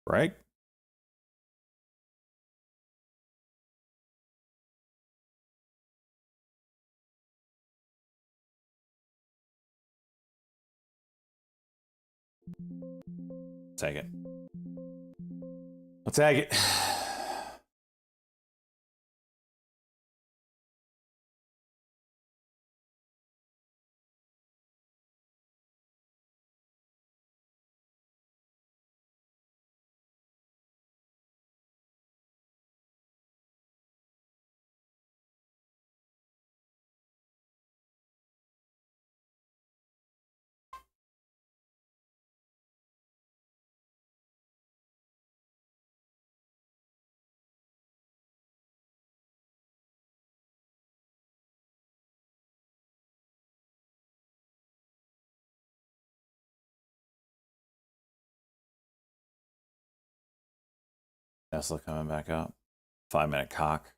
Right? Take it. I'll take it. Tesla coming back up. 5-minute cock.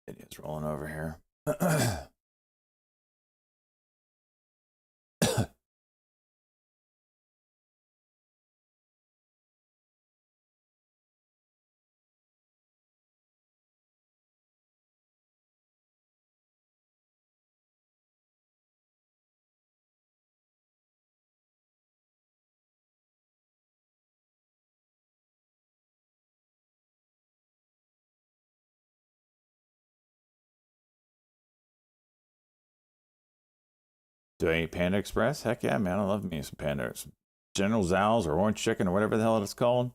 Idiots rolling over here. Do I eat Panda Express? Heck yeah, man. I love me some Panda. General Zal's or Orange Chicken or whatever the hell it's called.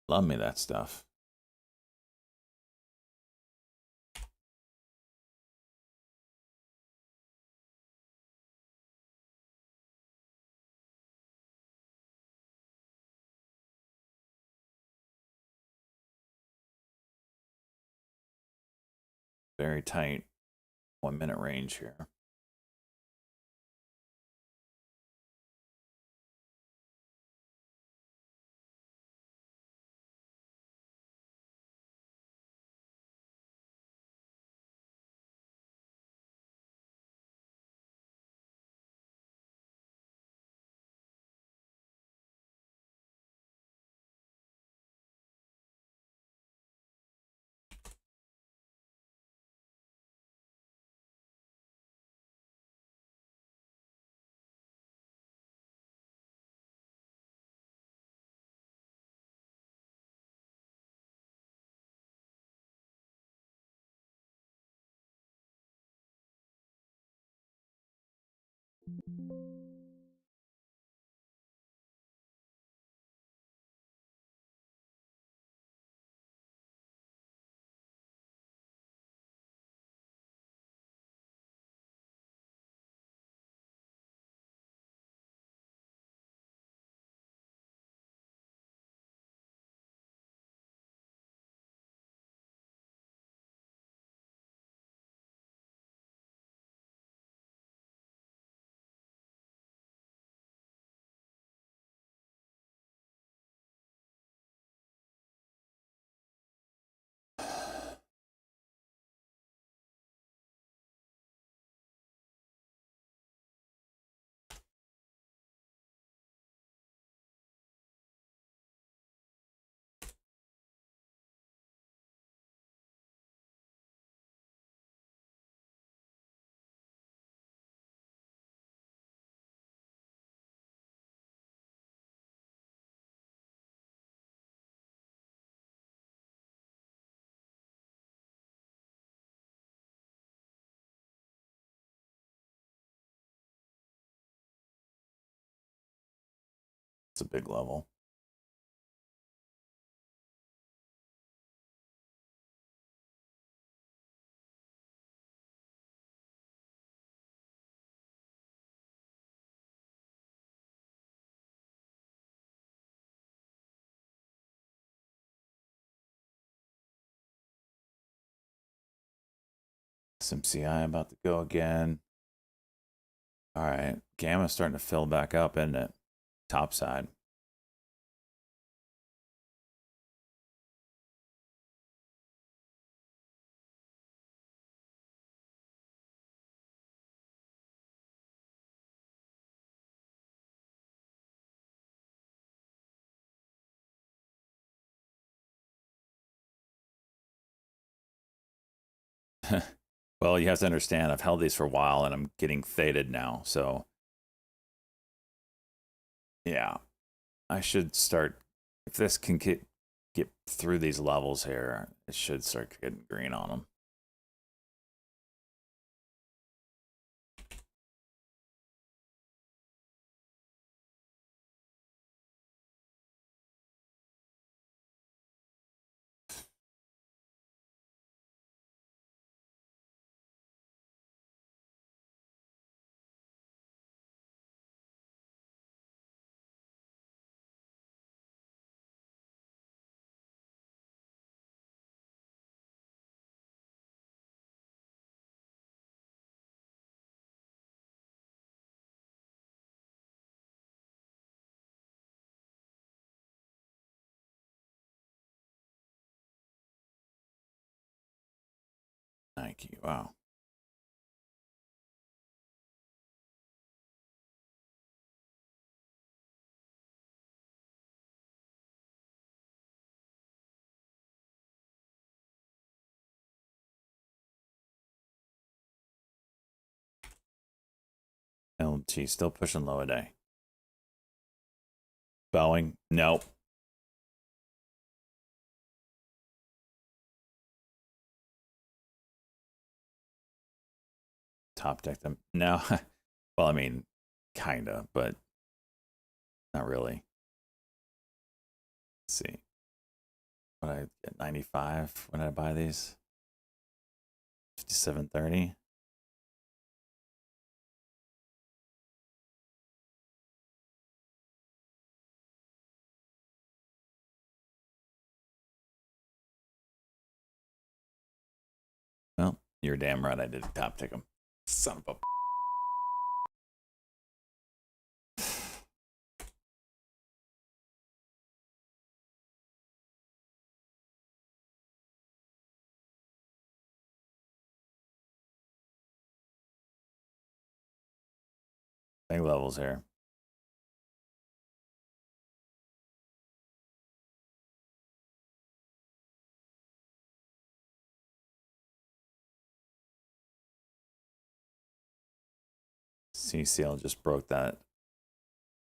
Love me that stuff. Very tight 1 minute range here. It's a big level. SMCI about to go again. All right, Gamma's starting to fill back up, isn't it? Top side. Well, you have to understand, I've held these for a while and I'm getting faded now. So, yeah, I should start. If this can get through these levels here, it should start getting green on them. Nike, wow. LT still pushing low a day. Boeing, nope. Top deck them. No. Well, I mean, kinda, but not really. Let's see. What I get 95 when I buy these? 57.30. Well, you're damn right I did top tick them. Son of a big levels here. CCL just broke that.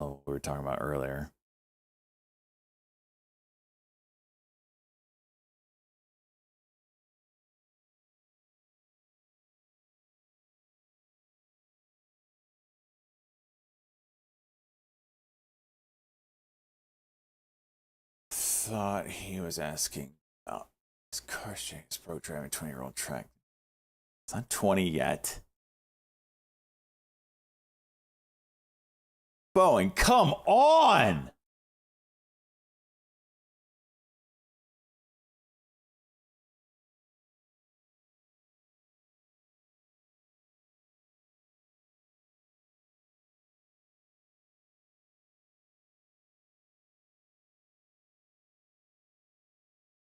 Oh, we were talking about earlier. Thought he was asking about his car exchange pro driving 20-year-old track. It's not 20 yet. Boeing, come on!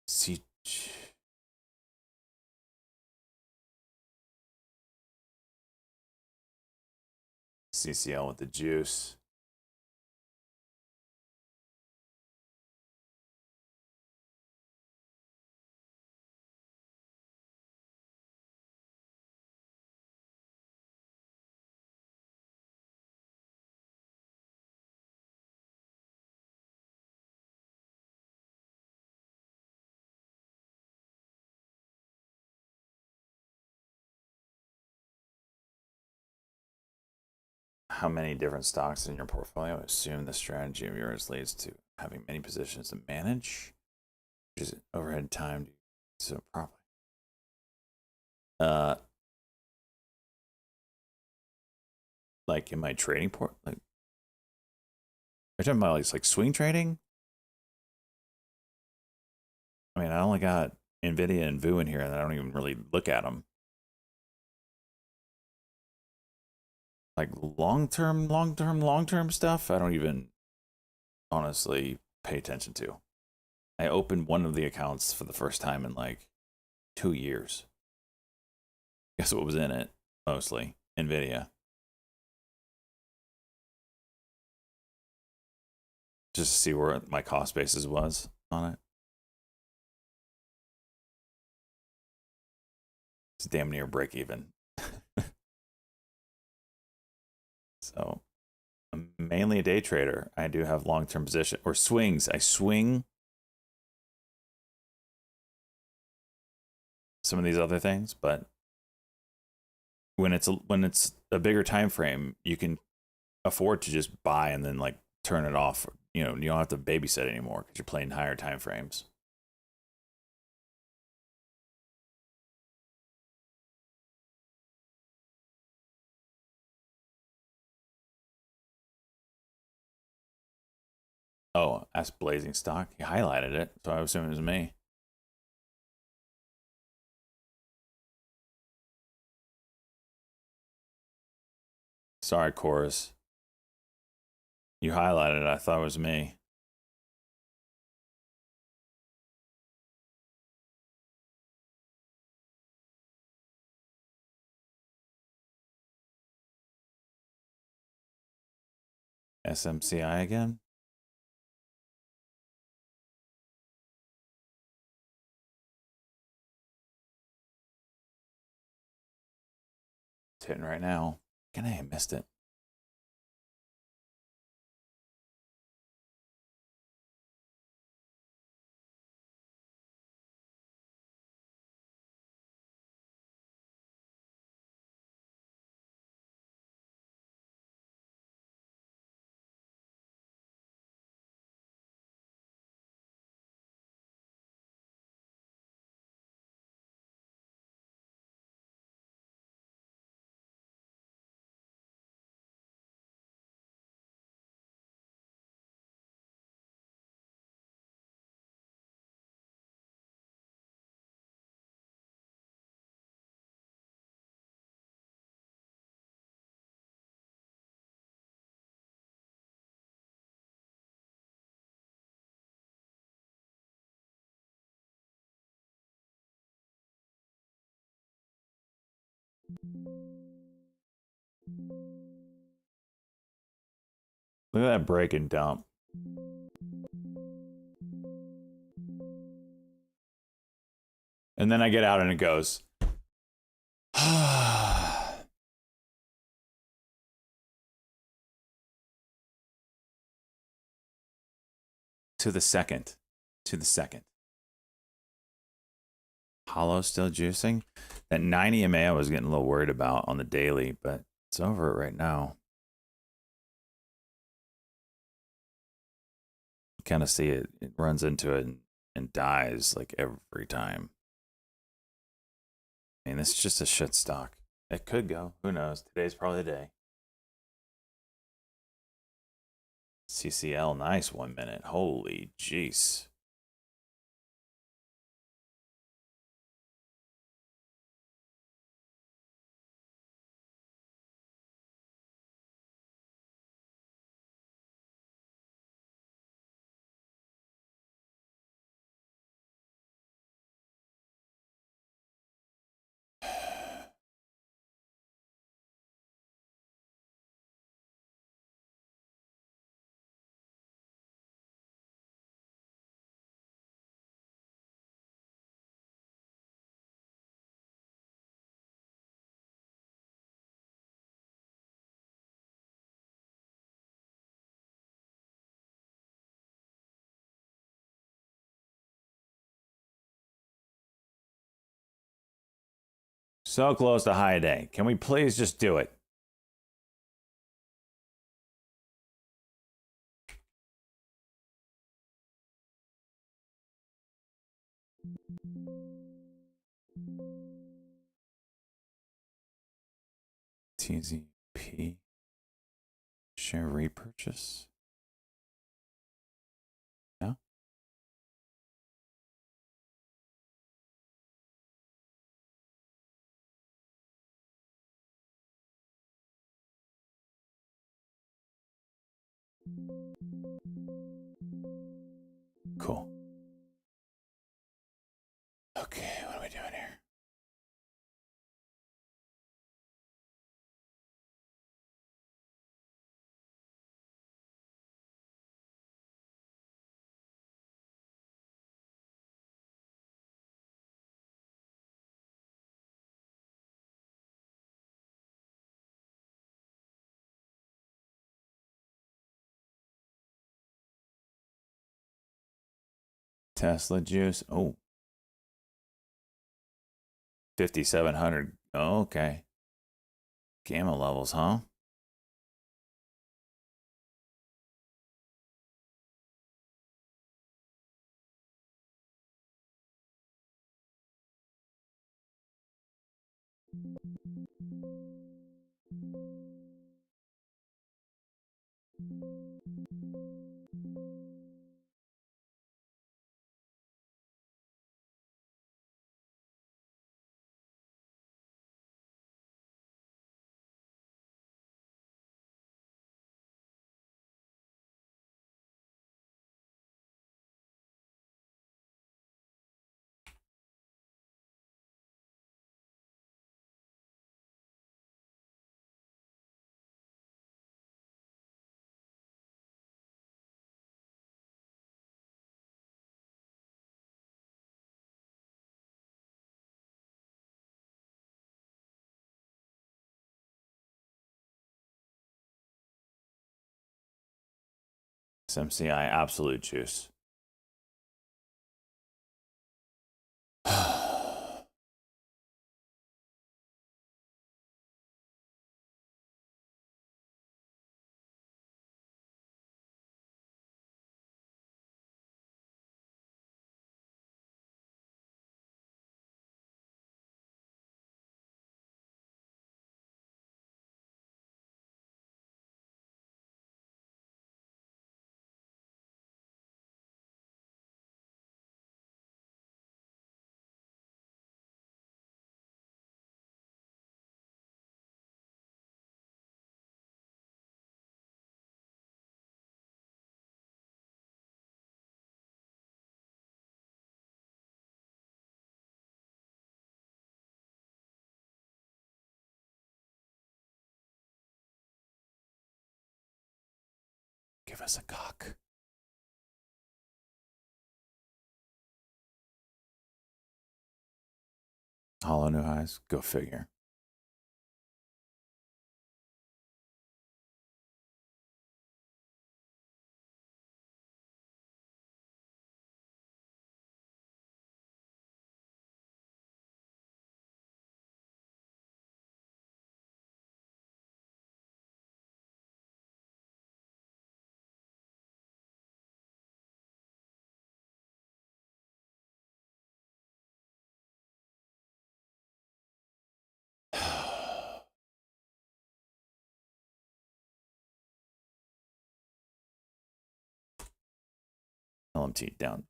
See, CCL with the juice. how many different stocks in your portfolio. Assume the strategy of yours leads to having many positions to manage, which is overhead time to do so properly. Like in my trading port, like are you talking about like swing trading? I mean, I only got Nvidia and VU in here, and I don't even really look at them. Like long-term stuff, I don't even honestly pay attention to. I opened one of the accounts for the first time in like 2 years. Guess what was in it? Mostly Nvidia. Just to see where my cost basis was on it. It's damn near break even. So I'm mainly a day trader. I do have long-term position or swings. I swing some of these other things, but when it's a bigger time frame, you can afford to just buy and then like turn it off. You know, you don't have to babysit anymore because you're playing higher time frames. Oh, that's Blazing Stock. He highlighted it, so I assume it was me. Sorry, Chorus. You highlighted it. I thought it was me. SMCI again? It's hitting right now. I missed it. Look at that break and dump. And then I get out and it goes. To the second. Hollow still juicing. That 9 EMA I was getting a little worried about on the daily, but it's over it right now. Kind of see it. It runs into it and dies like every time. I mean, it's just a shit stock. It could go. Who knows? Today's probably the day. CCL, nice 1 minute. Holy jeez. So close to high day. Can we please just do it? TZP. Share repurchase. No? Cool. Okay, what are we doing here? Tesla juice. Oh. 5,700. Oh, okay. Gamma levels, huh? SMCI absolute juice. Give us a cock. Hollow new highs. Go figure. LMT down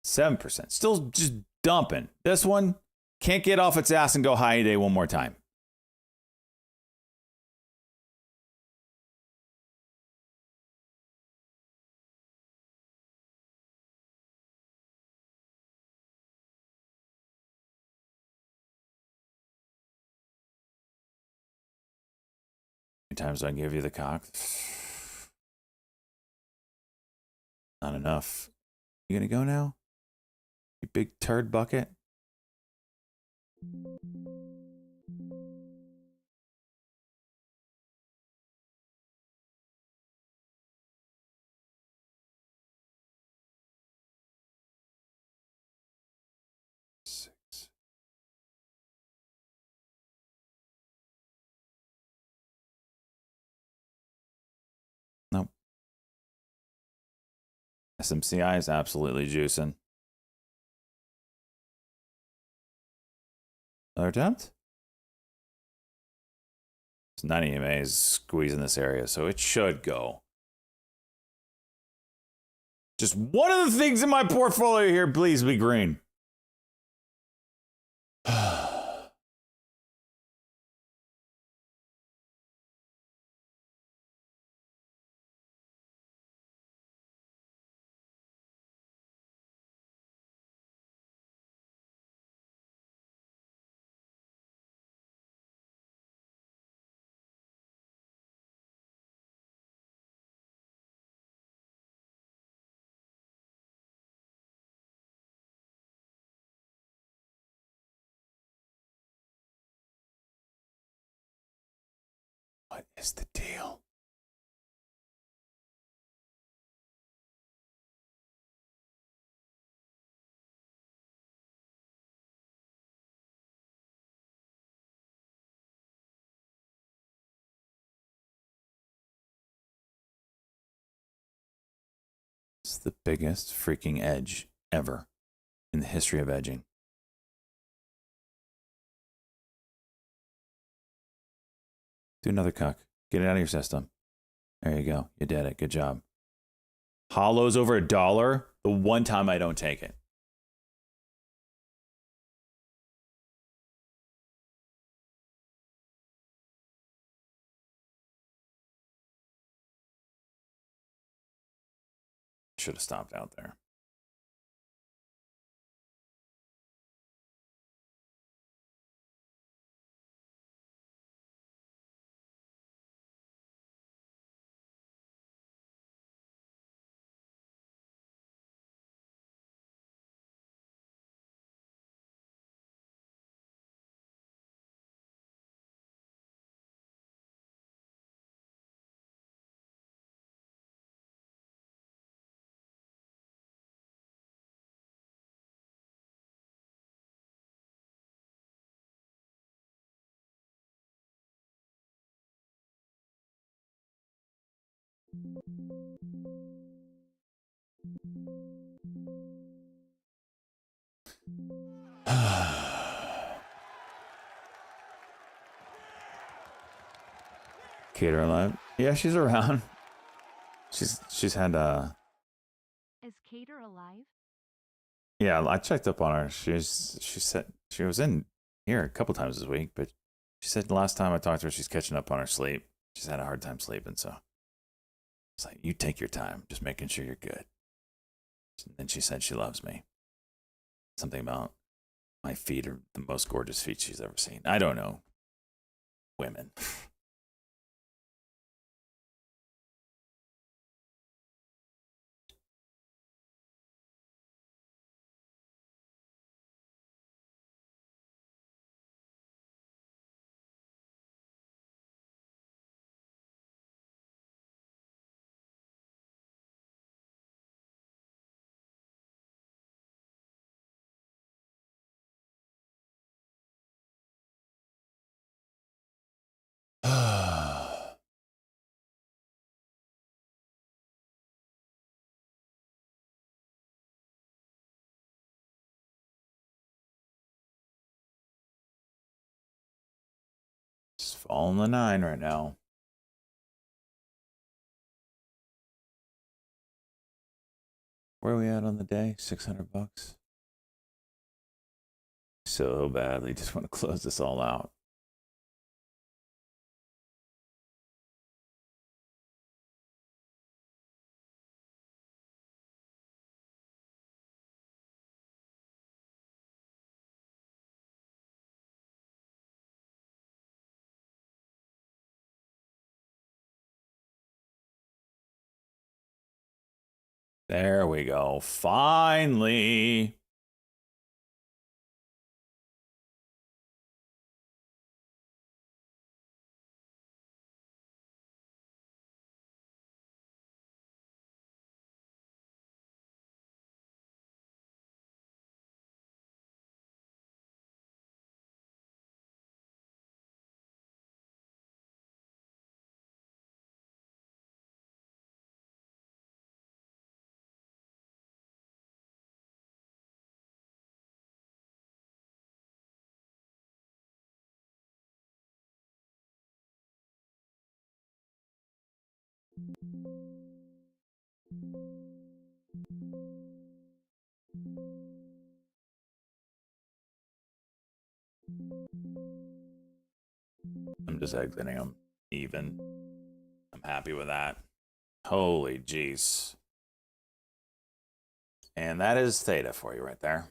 7%. Still just dumping. This one can't get off its ass and go high day one more time. How many times do I give you the cock? Not enough. You gonna go now? You big turd bucket? Six. Nope. SMCI is absolutely juicing. Another attempt? It's 90 EMA is squeezing this area, so it should go. Just one of the things in my portfolio here, please be green. What is the deal? It's the biggest freaking edge ever in the history of edging. Do another cuck. Get it out of your system. There you go. You did it. Good job. Hollows over $1. The one time I don't take it. Should have stopped out there. Cater alive. Yeah, she's around. She's had Is Cater alive? yeah, I checked up on her. She said she was in here a couple times this week, but she said the last time I talked to her, she's catching up on her sleep. She's had a hard time sleeping, so it's like, you take your time, just making sure you're good. And then she said she loves me. Something about my feet are the most gorgeous feet she's ever seen. I don't know. Women. Just following the 9 right now. Where are we at on the day? $600. So badly just want to close this all out. There we go. Finally. I'm just exiting them even. I'm happy with that. Holy jeez. And that is theta for you right there.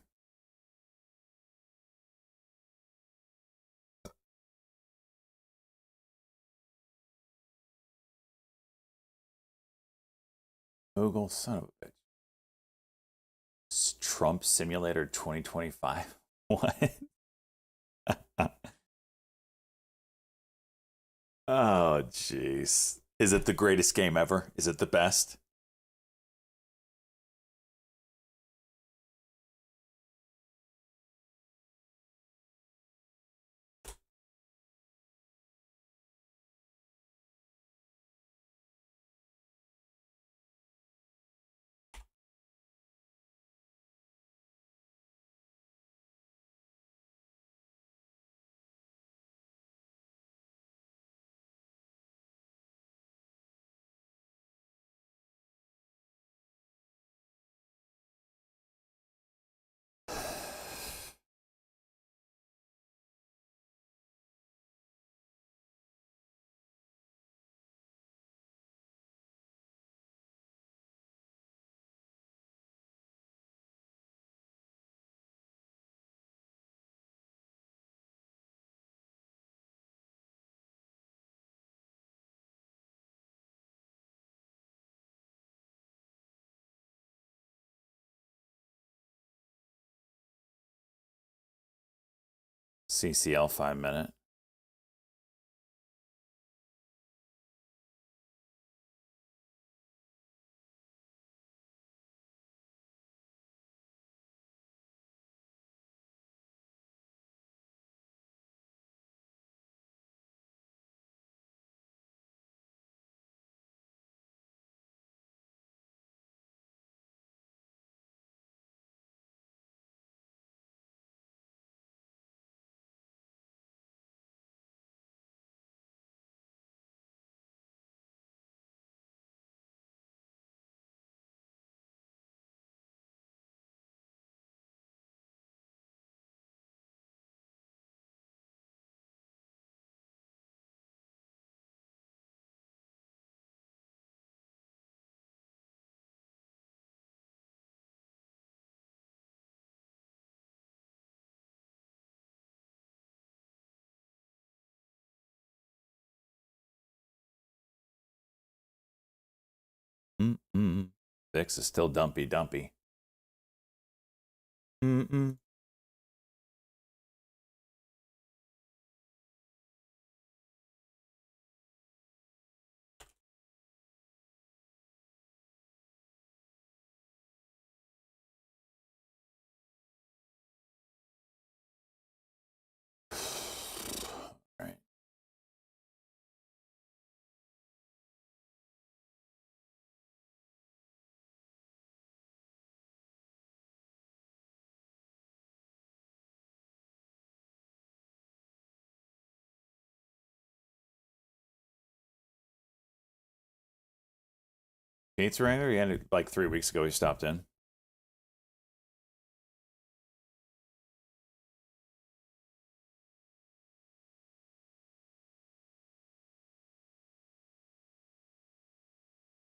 Google, son of a bitch. Trump Simulator 2025. What? Oh, jeez. Is it the greatest game ever? Is it the best? CCL 5-minute. VIX is still dumpy. Right. Pizza Ranger, he ended like 3 weeks ago. He stopped in.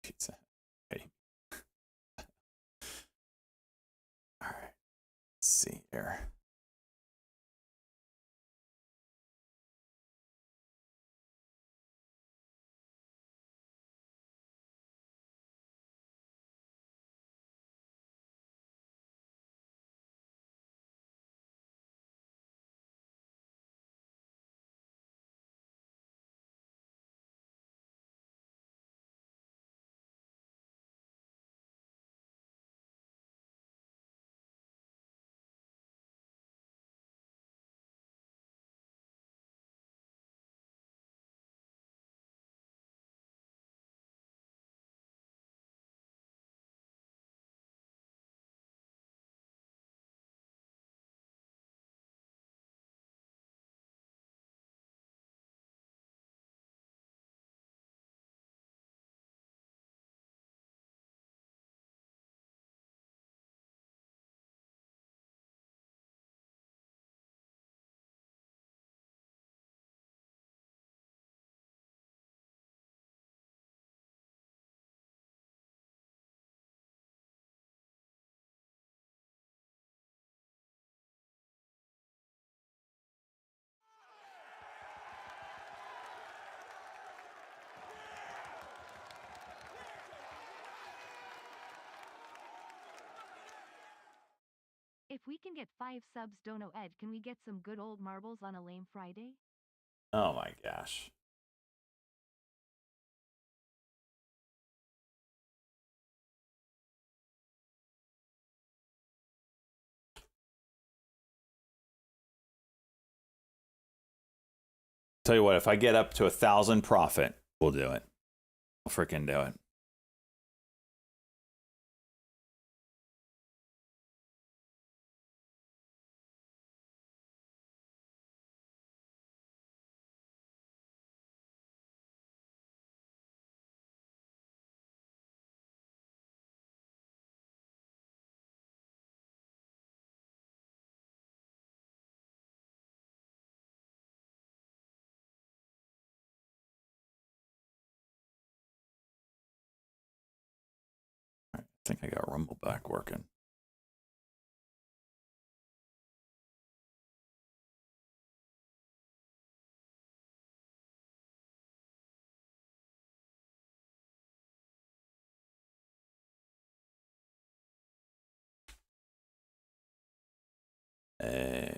Pizza. Hey. All right. Let's see here. If we can get 5 subs, Dono Ed, can we get some good old marbles on a lame Friday? Oh my gosh. Tell you what, if I get up to 1,000 profit, we'll do it. We'll freaking do it. I think I got Rumble back working. I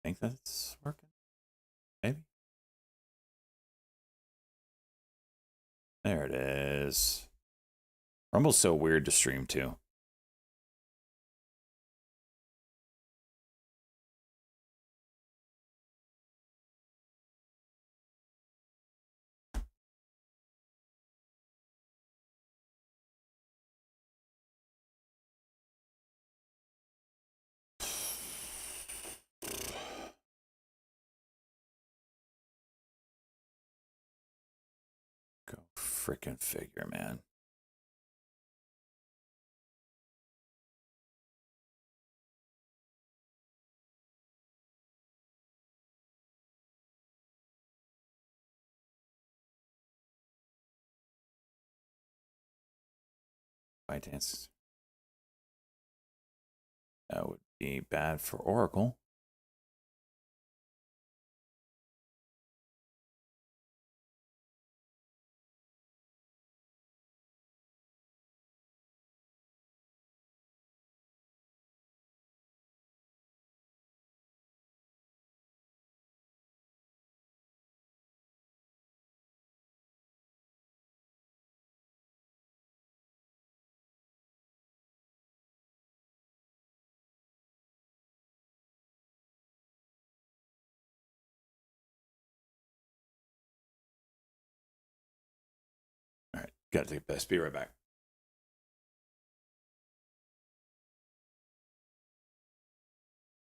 think that's working. Maybe. There it is. Rumble's so weird to stream to. Go freaking figure, man. ByteDance. That would be bad for Oracle. All right, gotta take a piss. Be right back.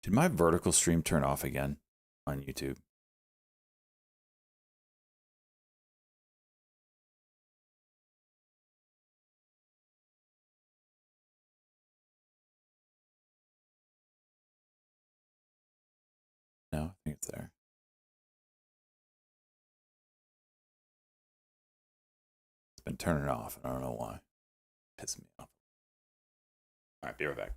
Did my vertical stream turn off again on YouTube? No, I think it's there. It's been turning off, and I don't know why. Pissing me off. All right, be right back.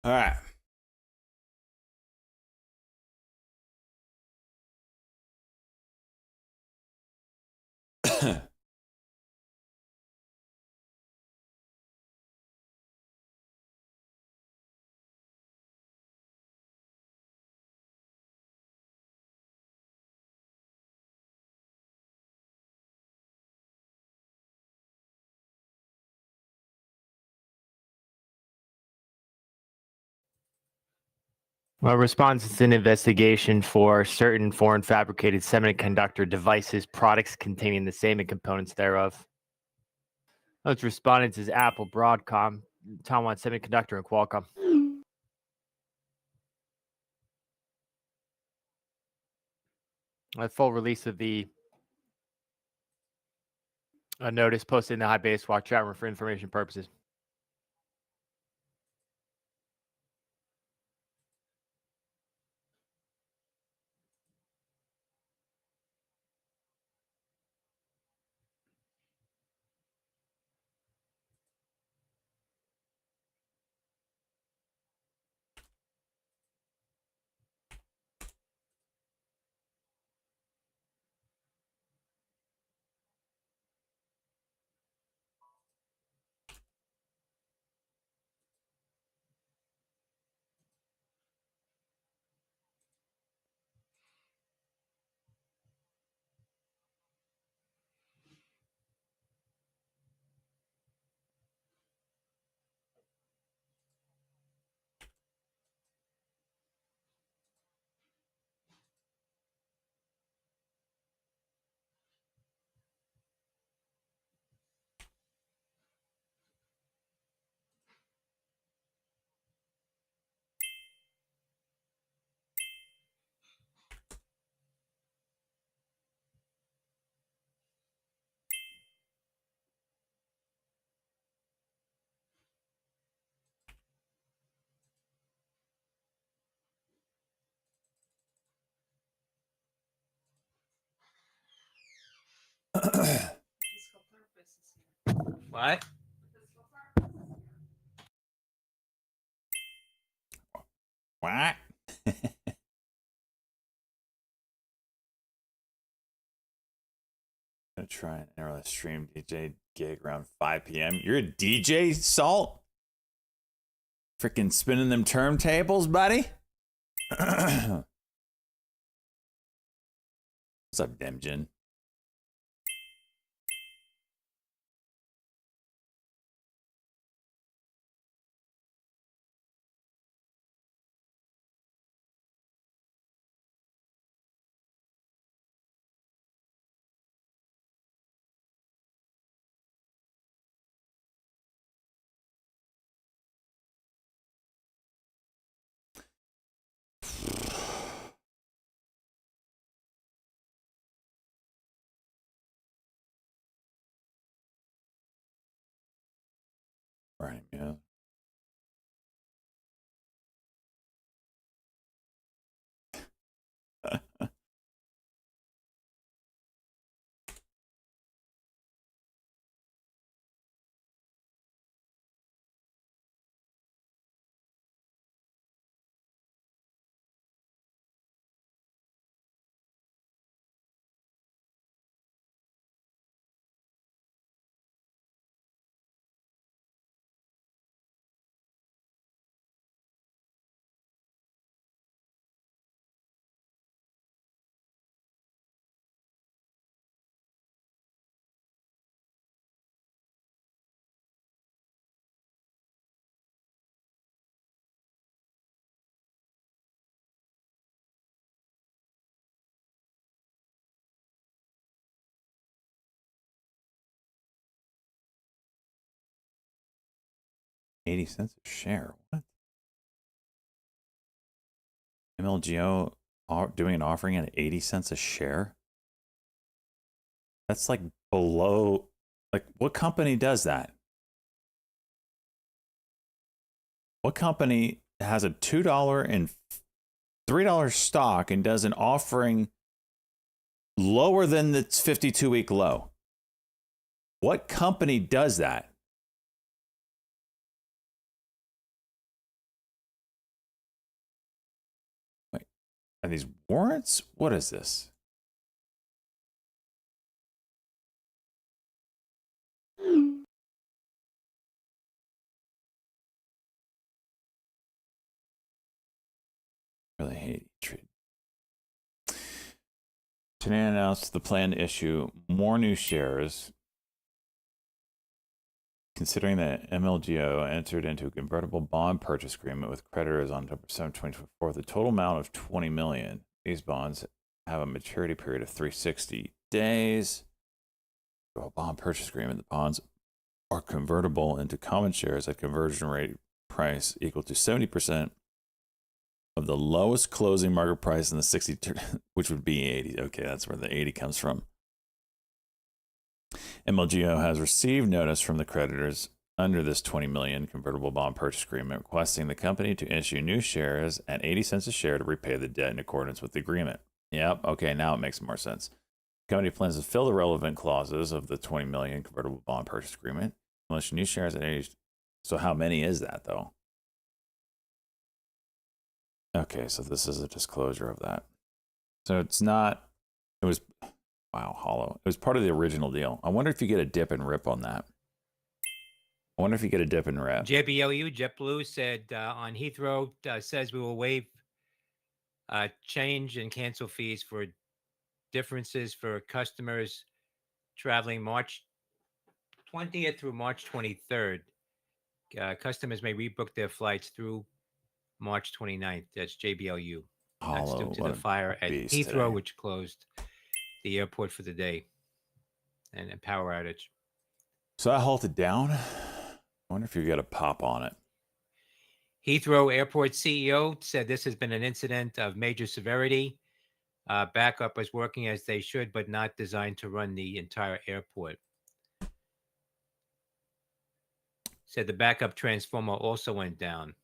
All right. Well, response is an investigation for certain foreign fabricated semiconductor devices, products containing the same components thereof. Those respondents is Apple, Broadcom, Taiwan Semiconductor, and Qualcomm. A full release of the notice posted in the High Base Walk chat room for information purposes. What? What? Gonna try and enter the stream DJ gig around 5 p.m. You're a DJ, Salt? Freaking spinning them turntables, buddy? What's up, Demjin? Right, yeah. $0.80 a share. What? MLGO doing an offering at 80 cents a share? That's like below. Like, what company does that? What company has a $2 and $3 stock and does an offering lower than the 52-week low? What company does that? Are these warrants? What is this? Really hate trade. Today announced the plan to issue more new shares. Considering that MLGO entered into a convertible bond purchase agreement with creditors on October 7, 2024, the total amount of $20 million. These bonds have a maturity period of 360 days. A bond purchase agreement, the bonds are convertible into common shares at conversion rate price equal to 70% of the lowest closing market price in the 60, which would be 80. Okay, that's where the 80 comes from. MLGO has received notice from the creditors under this $20 million convertible bond purchase agreement requesting the company to issue new shares at 80 cents a share to repay the debt in accordance with the agreement. Yep, okay, now it makes more sense. The company plans to fill the relevant clauses of the $20 million convertible bond purchase agreement. Unless new shares at 80. So how many is that, though? Okay, so this is a disclosure of that. So it's not, it was, wow, hollow. It was part of the original deal. I wonder if you get a dip and rip on that. I wonder if you get a dip and rip. JBLU, JetBlue said on Heathrow, says we will waive change and cancel fees for differences for customers traveling March 20th through March 23rd. Customers may rebook their flights through March 29th. That's JBLU. That's due to the fire at Heathrow, today. which closed the airport for the day and a power outage. So I halted down. I wonder if you get a pop on it. Heathrow Airport CEO said this has been an incident of major severity. Backup is working as they should, but not designed to run the entire airport. Said the backup transformer also went down.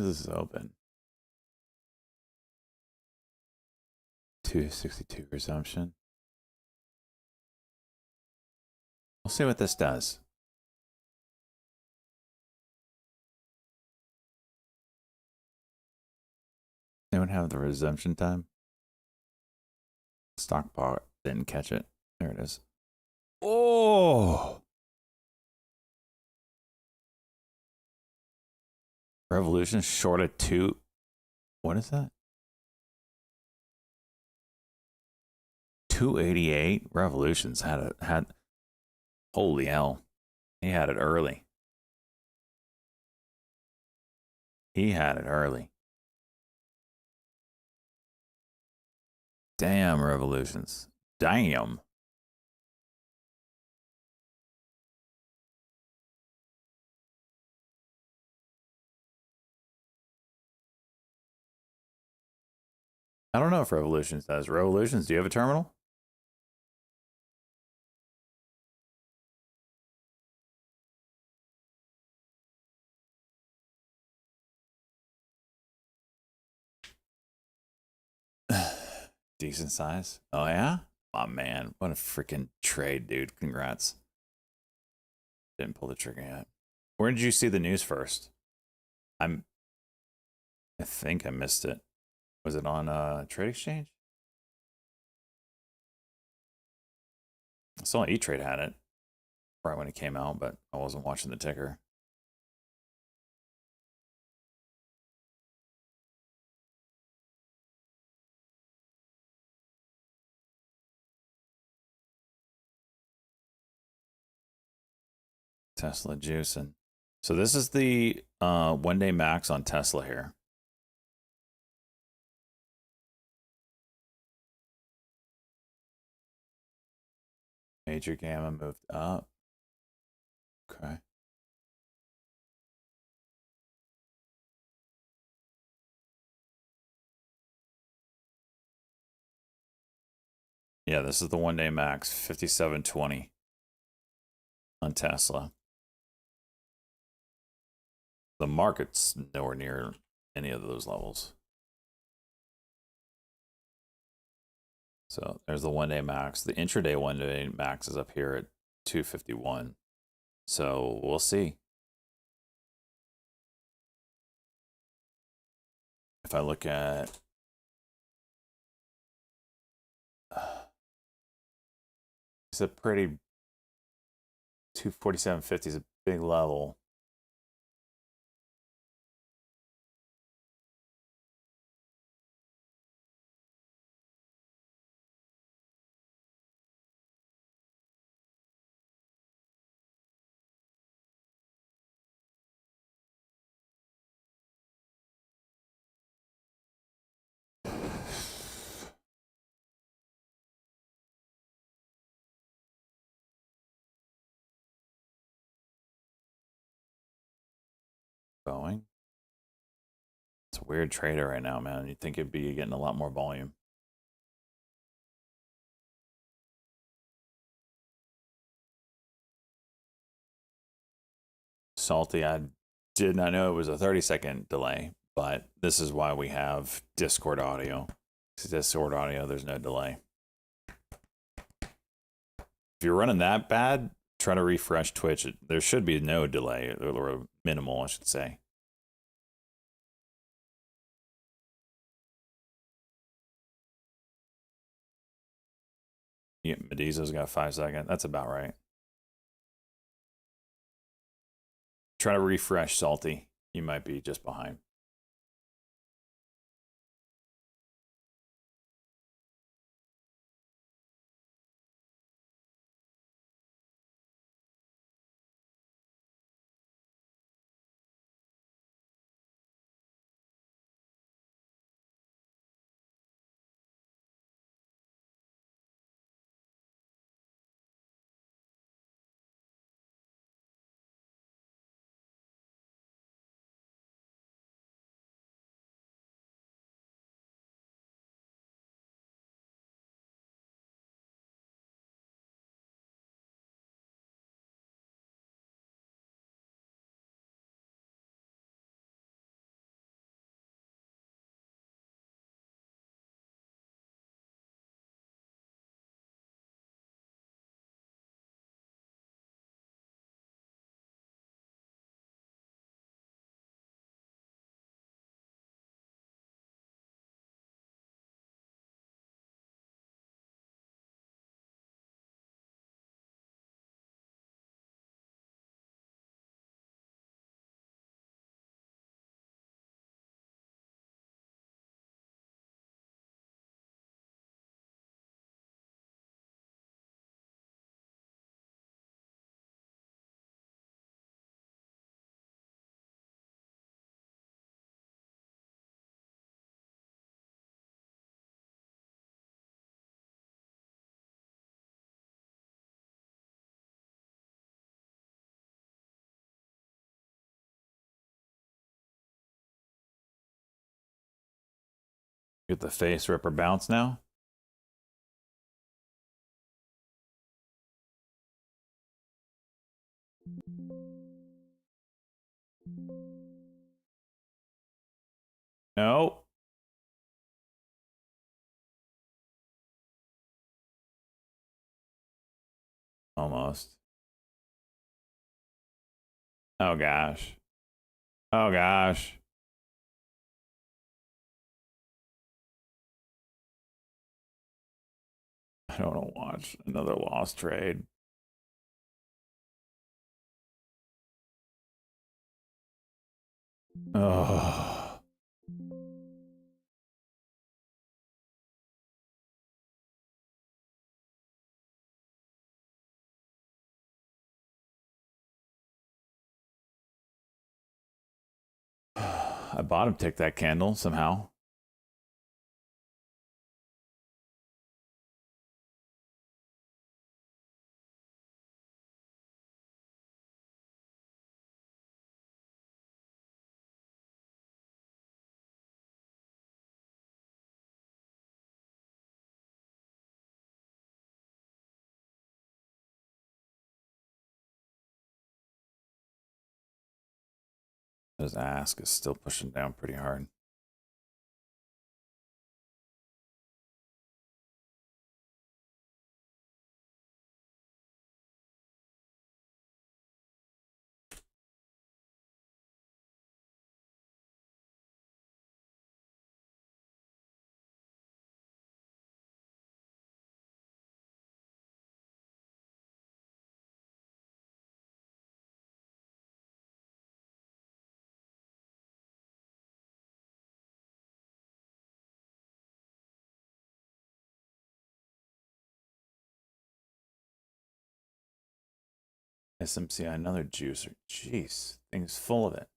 This is open. 262 resumption. We'll see what this does. Anyone have the resumption time? Stock bot didn't catch it. There it is. Oh! Revolution short of 2. What is that? 288. Revolutions had holy hell. He had it early. He had it early. Damn, Revolutions. Damn. I don't know if Revolutions does. Revolutions, do you have a terminal? Decent size. Oh yeah? Oh man, what a freaking trade, dude. Congrats. Didn't pull the trigger yet. Where did you see the news first? I think I missed it. Was it on Trade Exchange? I saw E-Trade had it right when it came out, but I wasn't watching the ticker. Tesla juicing. So this is the 1-day max on Tesla here. Major gamma moved up. Okay. Yeah, this is the 1-day max, 57.20 on Tesla. The market's nowhere near any of those levels. So there's the 1-day max. The intraday 1-day max is up here at 251. So we'll see. If I look at it's a pretty 247.50 is a big level. Boeing. It's a weird trader right now, man. You'd think it'd be getting a lot more volume. Salty, I did not know it was a 30-second delay, but this is why we have Discord audio. Discord audio, there's no delay. If you're running that bad, try to refresh Twitch. There should be no delay, or minimal, I should say. Yeah, Medizo's got 5 seconds. That's about right. Try to refresh Salty. You might be just behind. Get the face ripper bounce now. No. Almost. Oh gosh. Oh gosh. I don't want to watch another lost trade. Oh. I bottom tick that candle somehow. His ask is still pushing down pretty hard. SMCI, another juicer. Jeez, thing's full of it.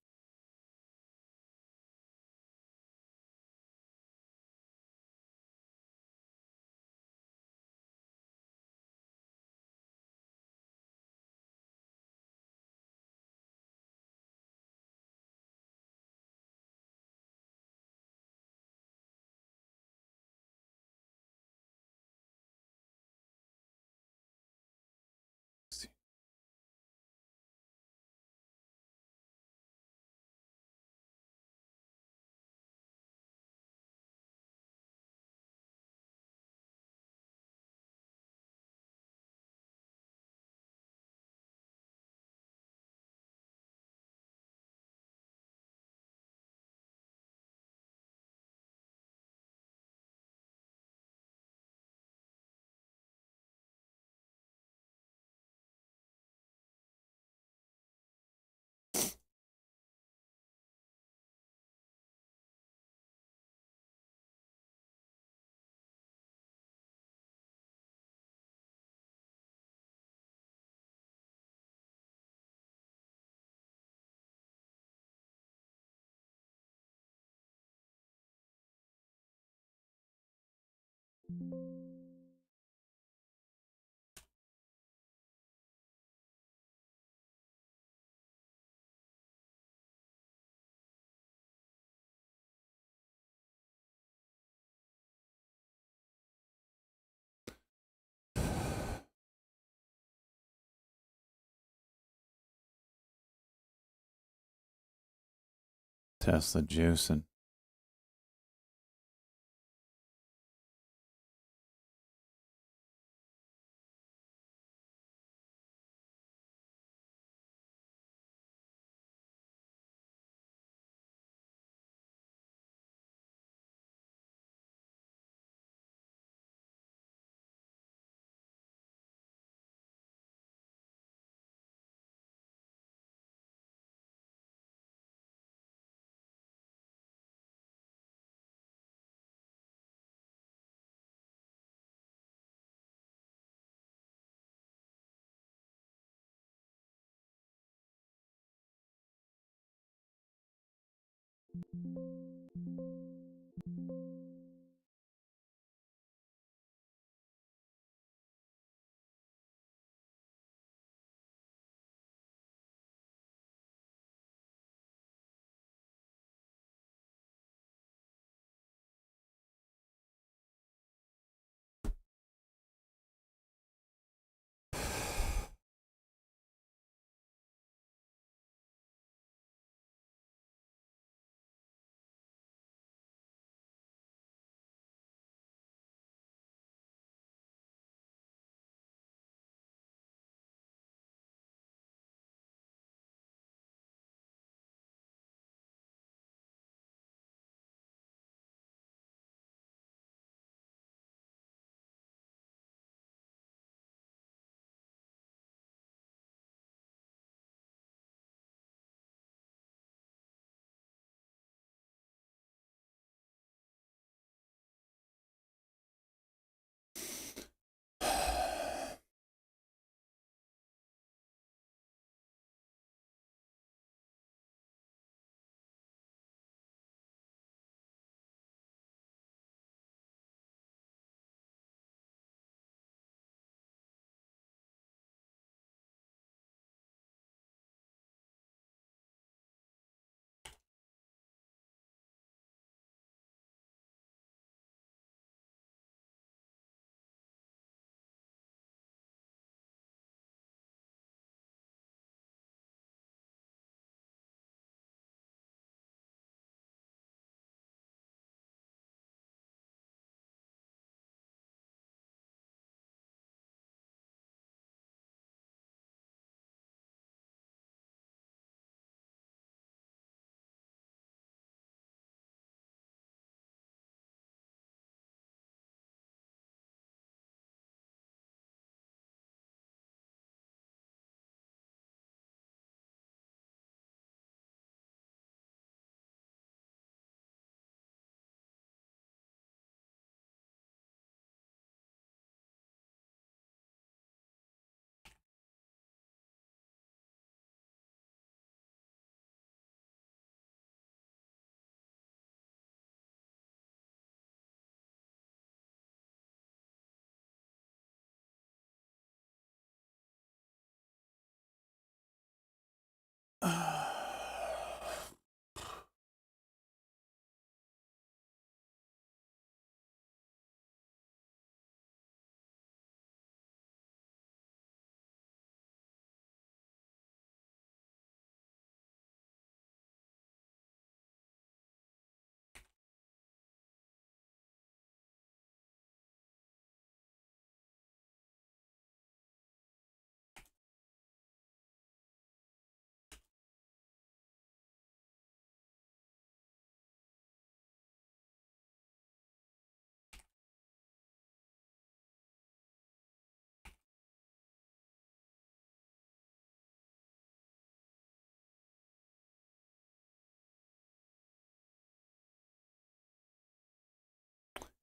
Tesla juicing.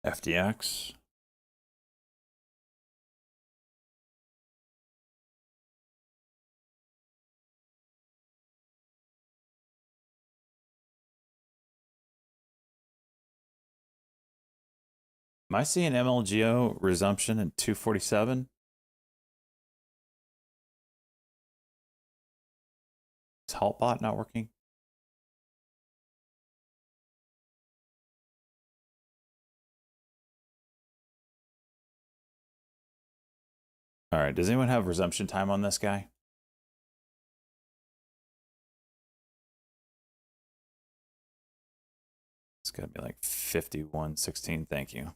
FDX. Am I seeing MLGO resumption in 247? Is Haltbot not working? All right. Does anyone have resumption time on this guy? It's got to be like 5116. Thank you.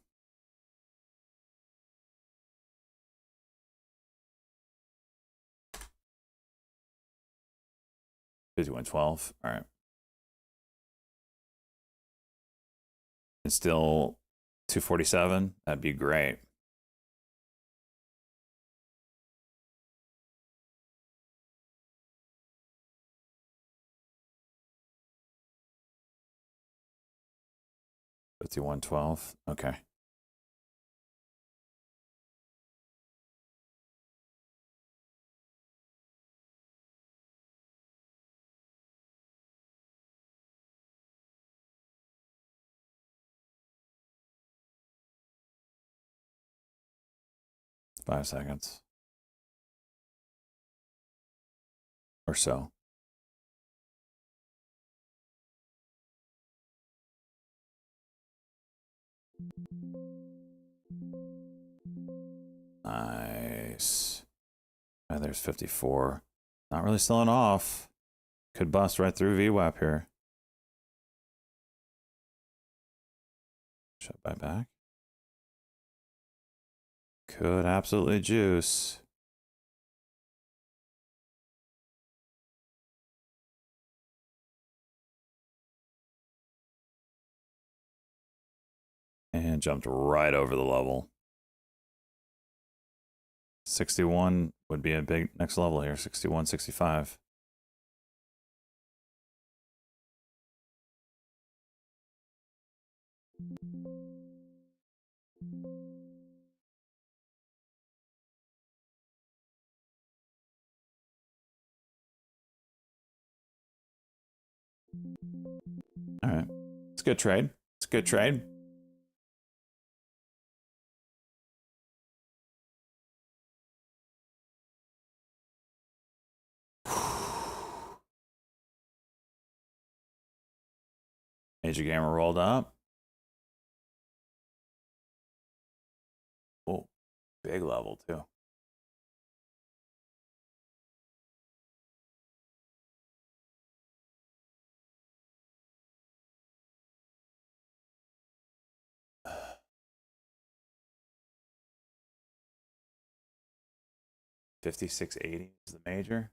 $51.12. All right. It's still 247. That'd be great. $51.12. Okay. Five seconds or so. Nice. There's 54. Not really selling off. Could bust right through VWAP here. Shut buyback. Could absolutely juice. And jumped right over the level. 61 would be a big next level here. 61, 65. All right. It's a good trade. It's a good trade. Major Gamer rolled up. Oh, big level too. $56.80 is the major.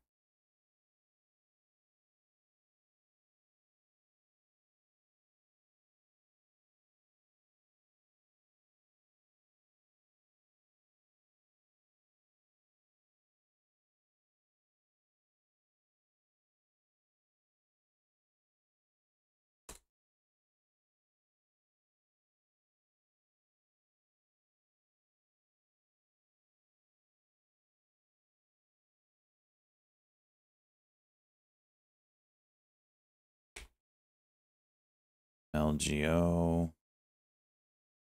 LGO.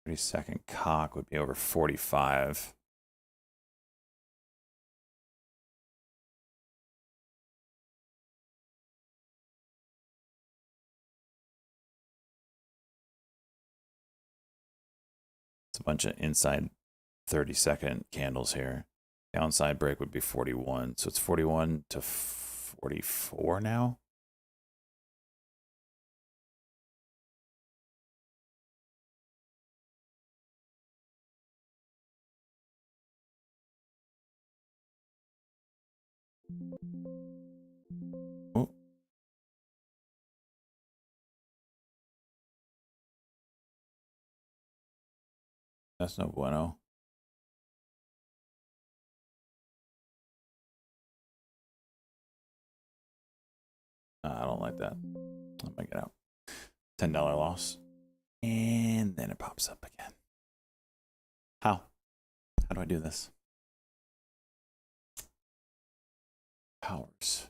30-second cock would be over 45. bunch of inside 30-second candles here. Downside break would be 41. So it's 41 to 44 now. Oh. That's no bueno. I don't like that. I'll make it out. $10 loss. And then it pops up again. How? How do I do this? Powers.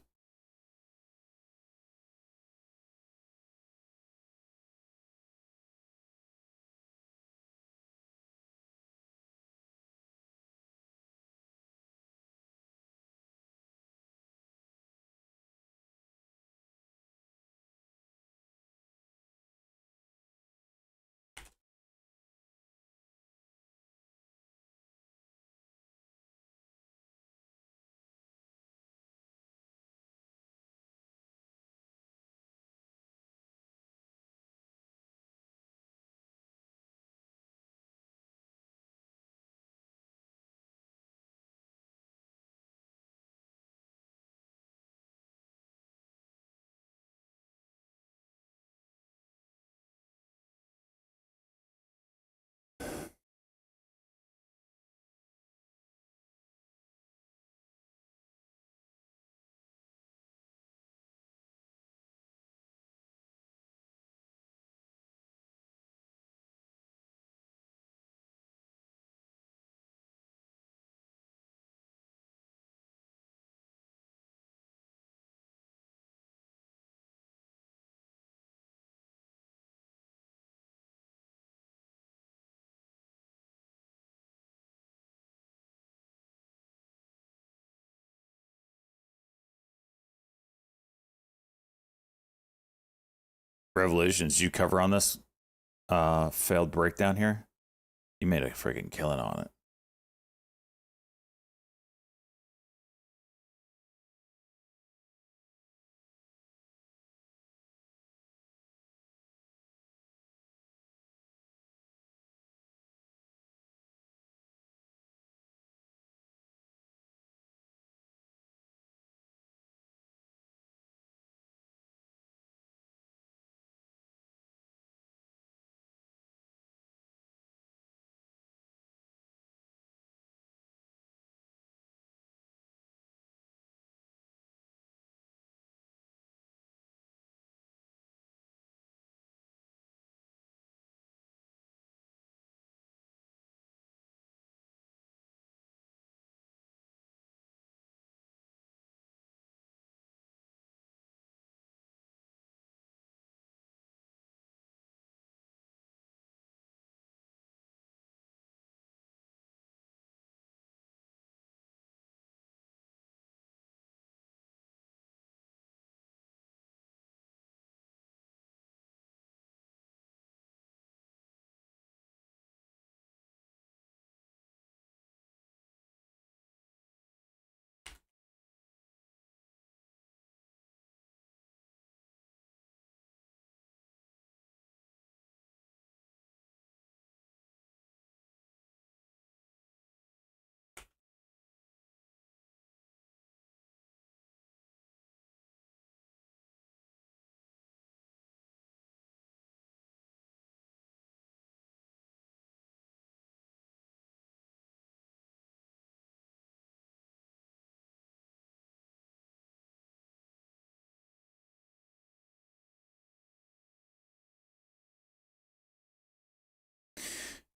Revolutions, you cover on this failed breakdown here? You made a freaking killing on it.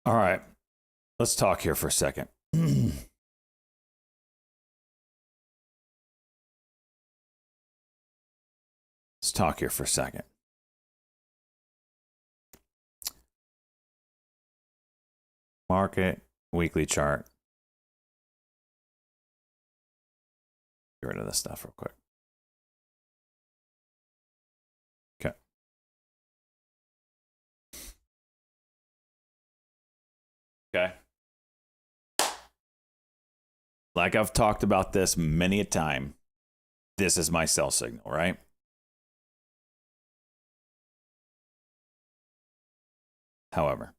All right. Let's talk here for a second. Let's talk here for a second. Market, weekly chart. Get rid of this stuff real quick. Okay. Okay. Like I've talked about this many a time, this is my sell signal, right? However,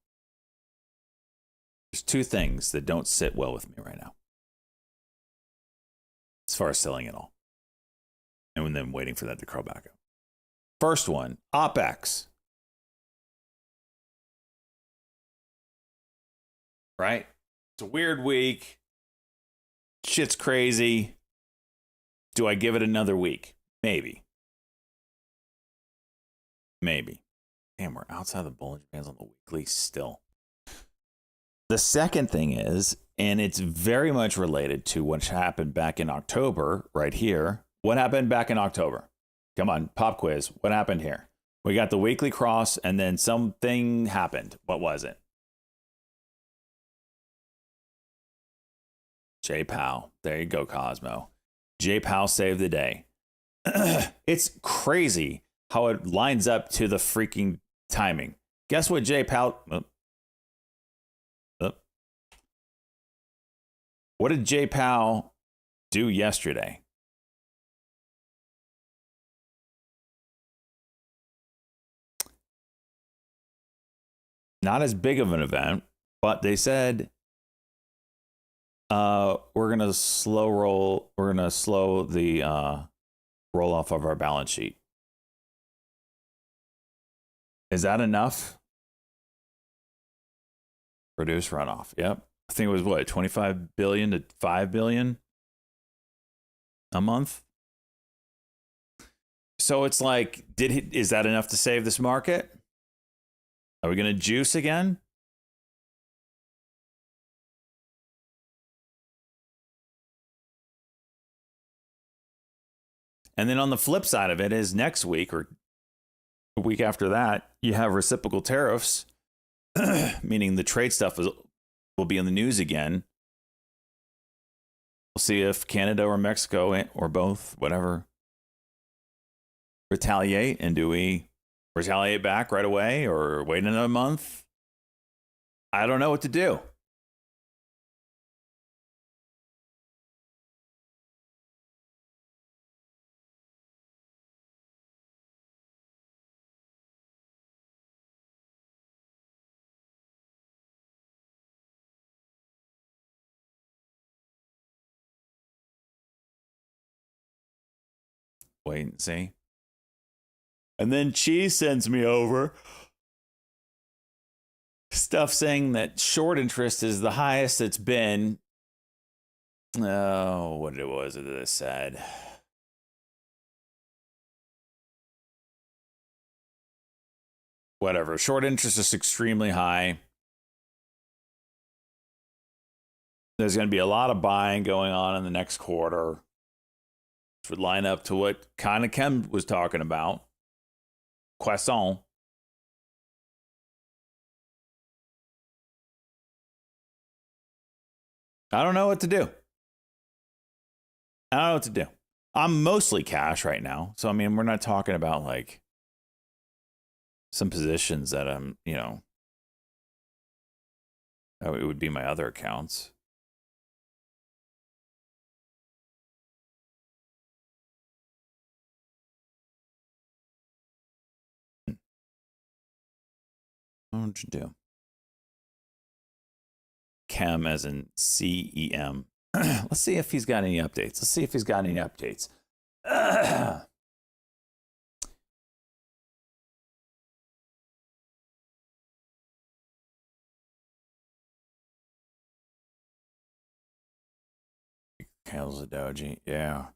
there's two things that don't sit well with me right now as far as selling it all. And then waiting for that to curl back up. First one, OPEX. Right? It's a weird week. Shit's crazy. Do I give it another week? Maybe. Maybe. Damn, we're outside the Bollinger Bands on the weekly still. The second thing is, and it's very much related to what happened back in October, right here. What happened back in October? Come on, pop quiz. What happened here? We got the weekly cross, and then something happened. What was it? J. Powell. There you go, Cosmo. J. Powell saved the day. It's crazy how it lines up to the freaking timing. Guess what J. Powell... What did J. Powell do yesterday? Not as big of an event, but they said we're gonna slow the roll off of our balance sheet. Is that enough? Reduce runoff. Yep. I think it was what, 25 billion to 5 billion a month. So it's like, is that enough to save this market? Are we going to juice again? And then on the flip side of it is next week or a week after that, you have reciprocal tariffs, meaning the trade stuff will be in the news again. We'll see if Canada or Mexico or both, whatever, retaliate. And do we retaliate back right away or wait another month? I don't know what to do. Wait and see. And then Cheese sends me over stuff saying that short interest is the highest it's been. Oh, what was it that it said? Whatever. Short interest is extremely high. There's going to be a lot of buying going on in the next quarter, which would line up to what kind of Kem was talking about. Croissant. I don't know what to do. I don't know what to do. I'm mostly cash right now. So, I mean, we're not talking about like some positions that I'm, it would be my other accounts. What would you do? Chem as in CEM. Let's see if he's got any updates. Let's see if he's got any updates. Candles a doji. Yeah.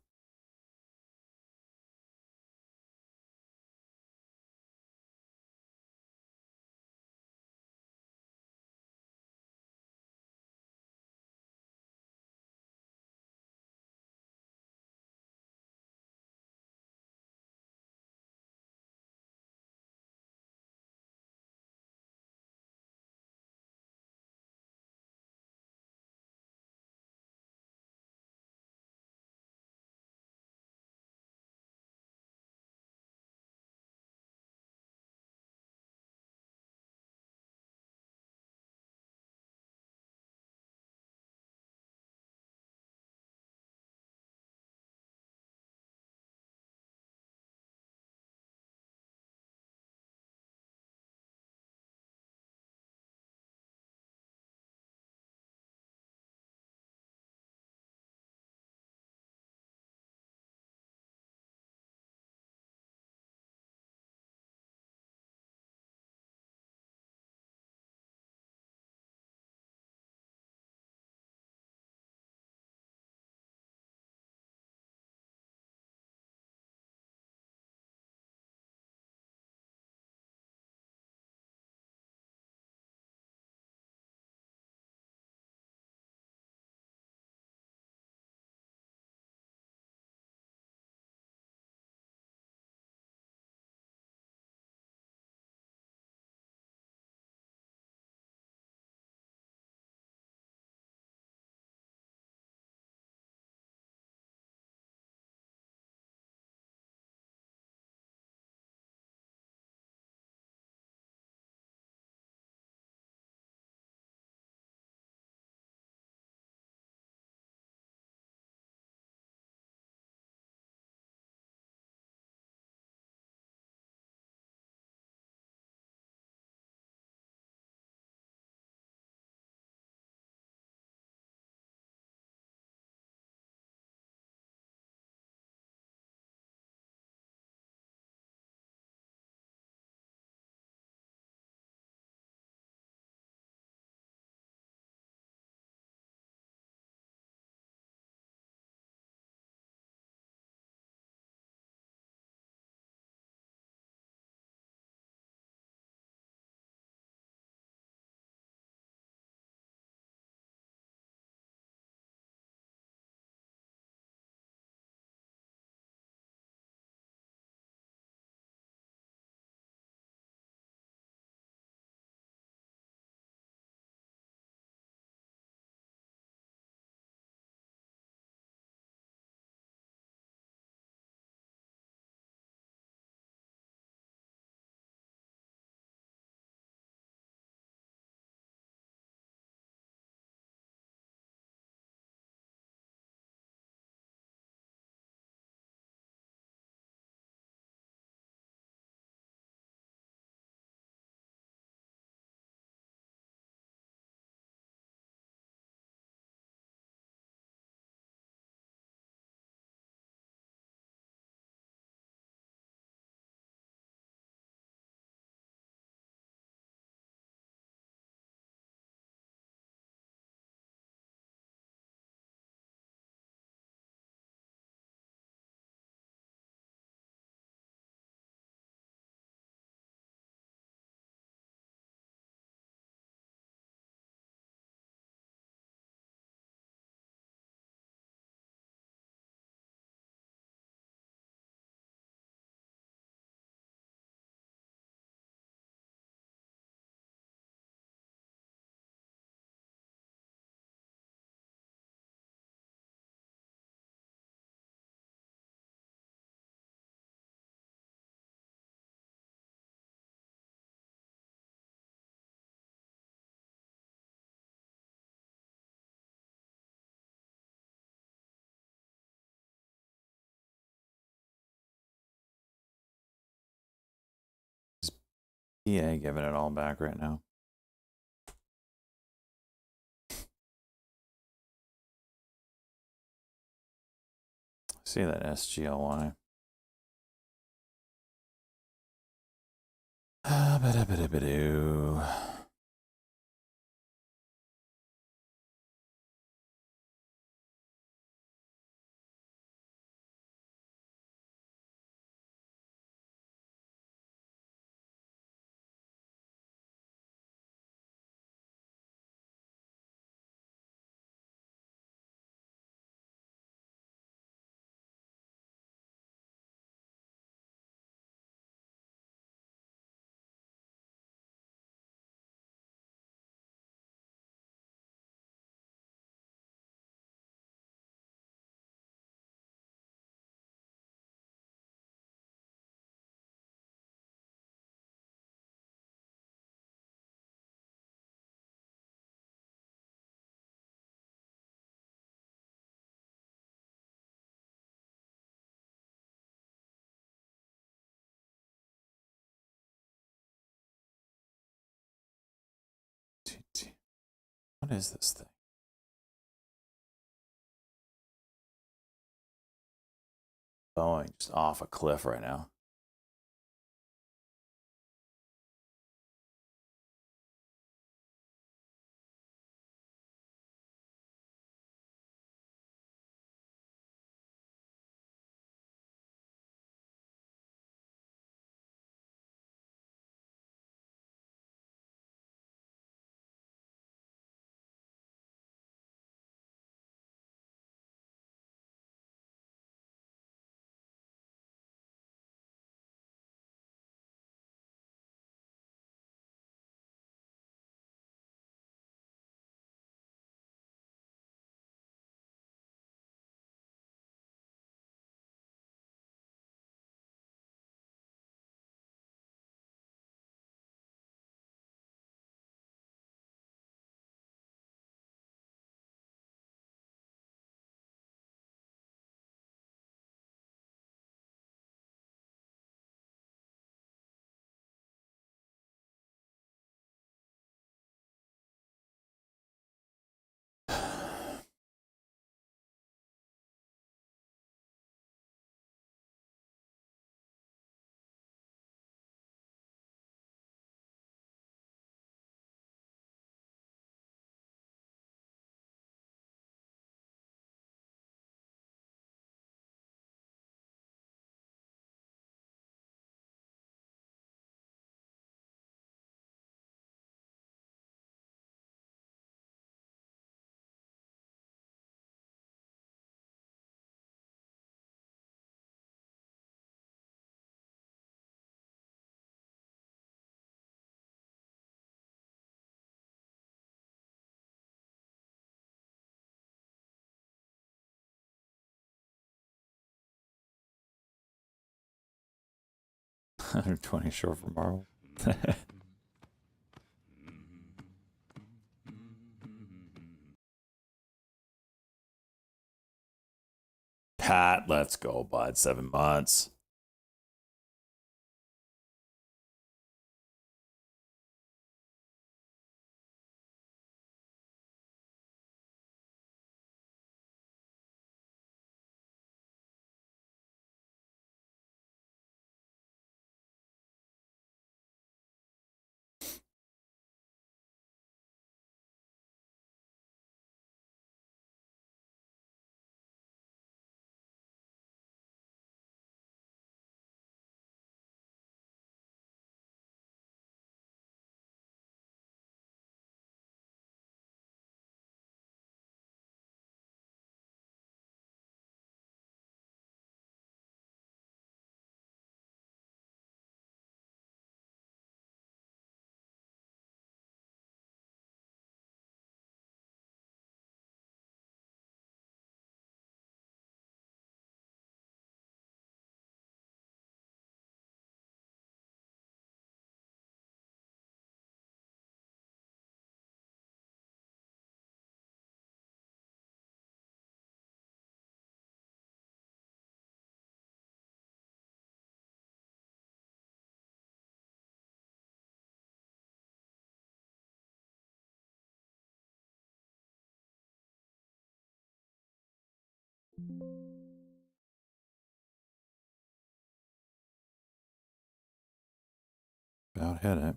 PA giving it all back right now. See that SGLY. Ba-da-ba-da-ba-doo. What is this thing? Boeing just off a cliff right now. $120 short for Marvel. Pat, let's go, bud. 7 months. About hit it.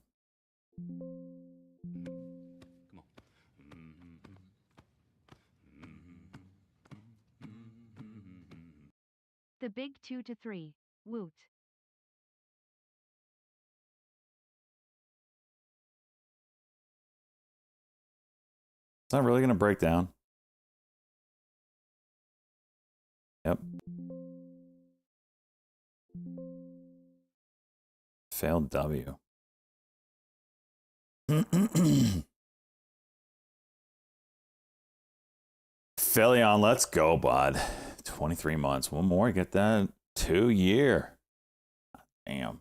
The big 2 to 3. Woot. It's not really going to break down. Yep. Failed W. Philion, let's go, bud. 23 months. One more, get that 2 year. Damn.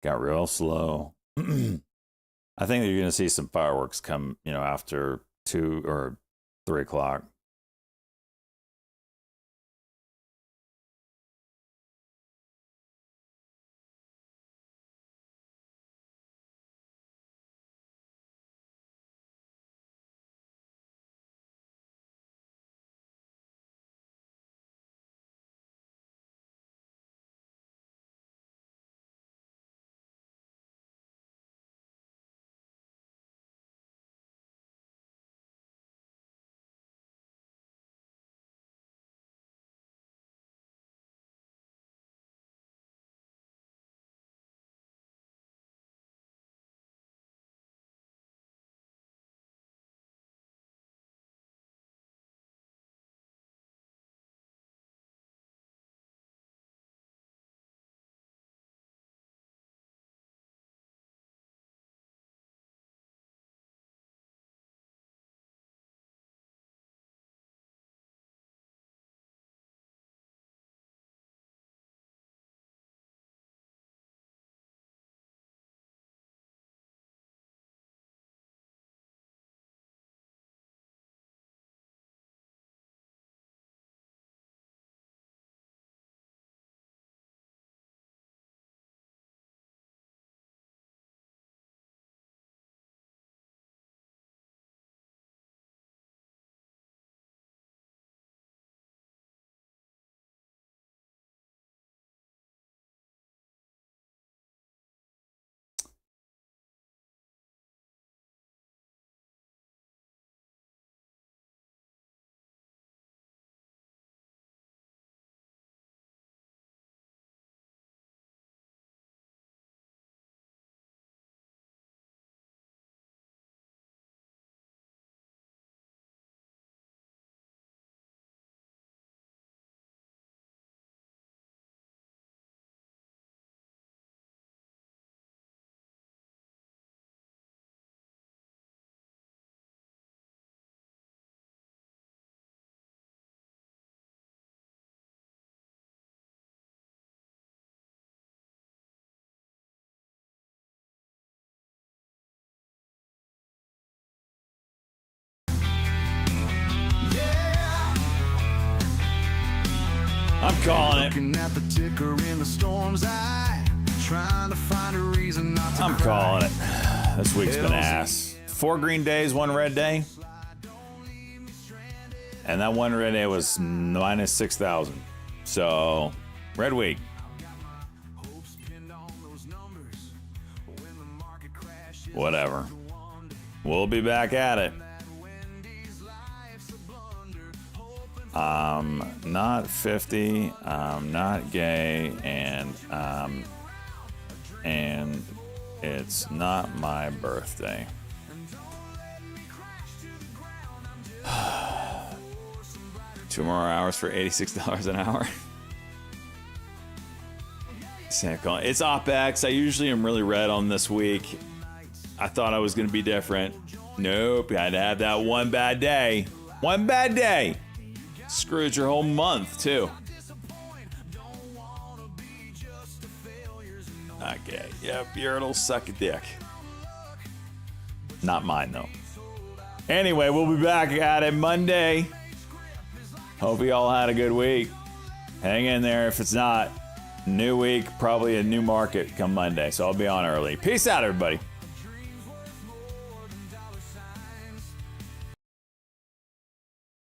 Got real slow. I think that you're going to see some fireworks come, after 2 or 3 o'clock. calling it. Looking at the ticker in the storm's eye, trying to find a reason not to I'm cry. calling it. This week's been ass. 4 green days, 1 red day. And that 1 red day was minus 6,000. So, red week. Whatever. We'll be back at it. Not 50, not gay, and it's not my birthday. Two more hours for $86 an hour. It's OPEX. I usually am really red on this week. I thought I was going to be different. Nope, I had to have that one bad day. One bad day. Screwed your whole month, too. Okay, yep, it'll suck a dick. Not mine, though. Anyway, we'll be back at it Monday. Hope you all had a good week. Hang in there. If it's not, new week, probably a new market come Monday. So I'll be on early. Peace out, everybody.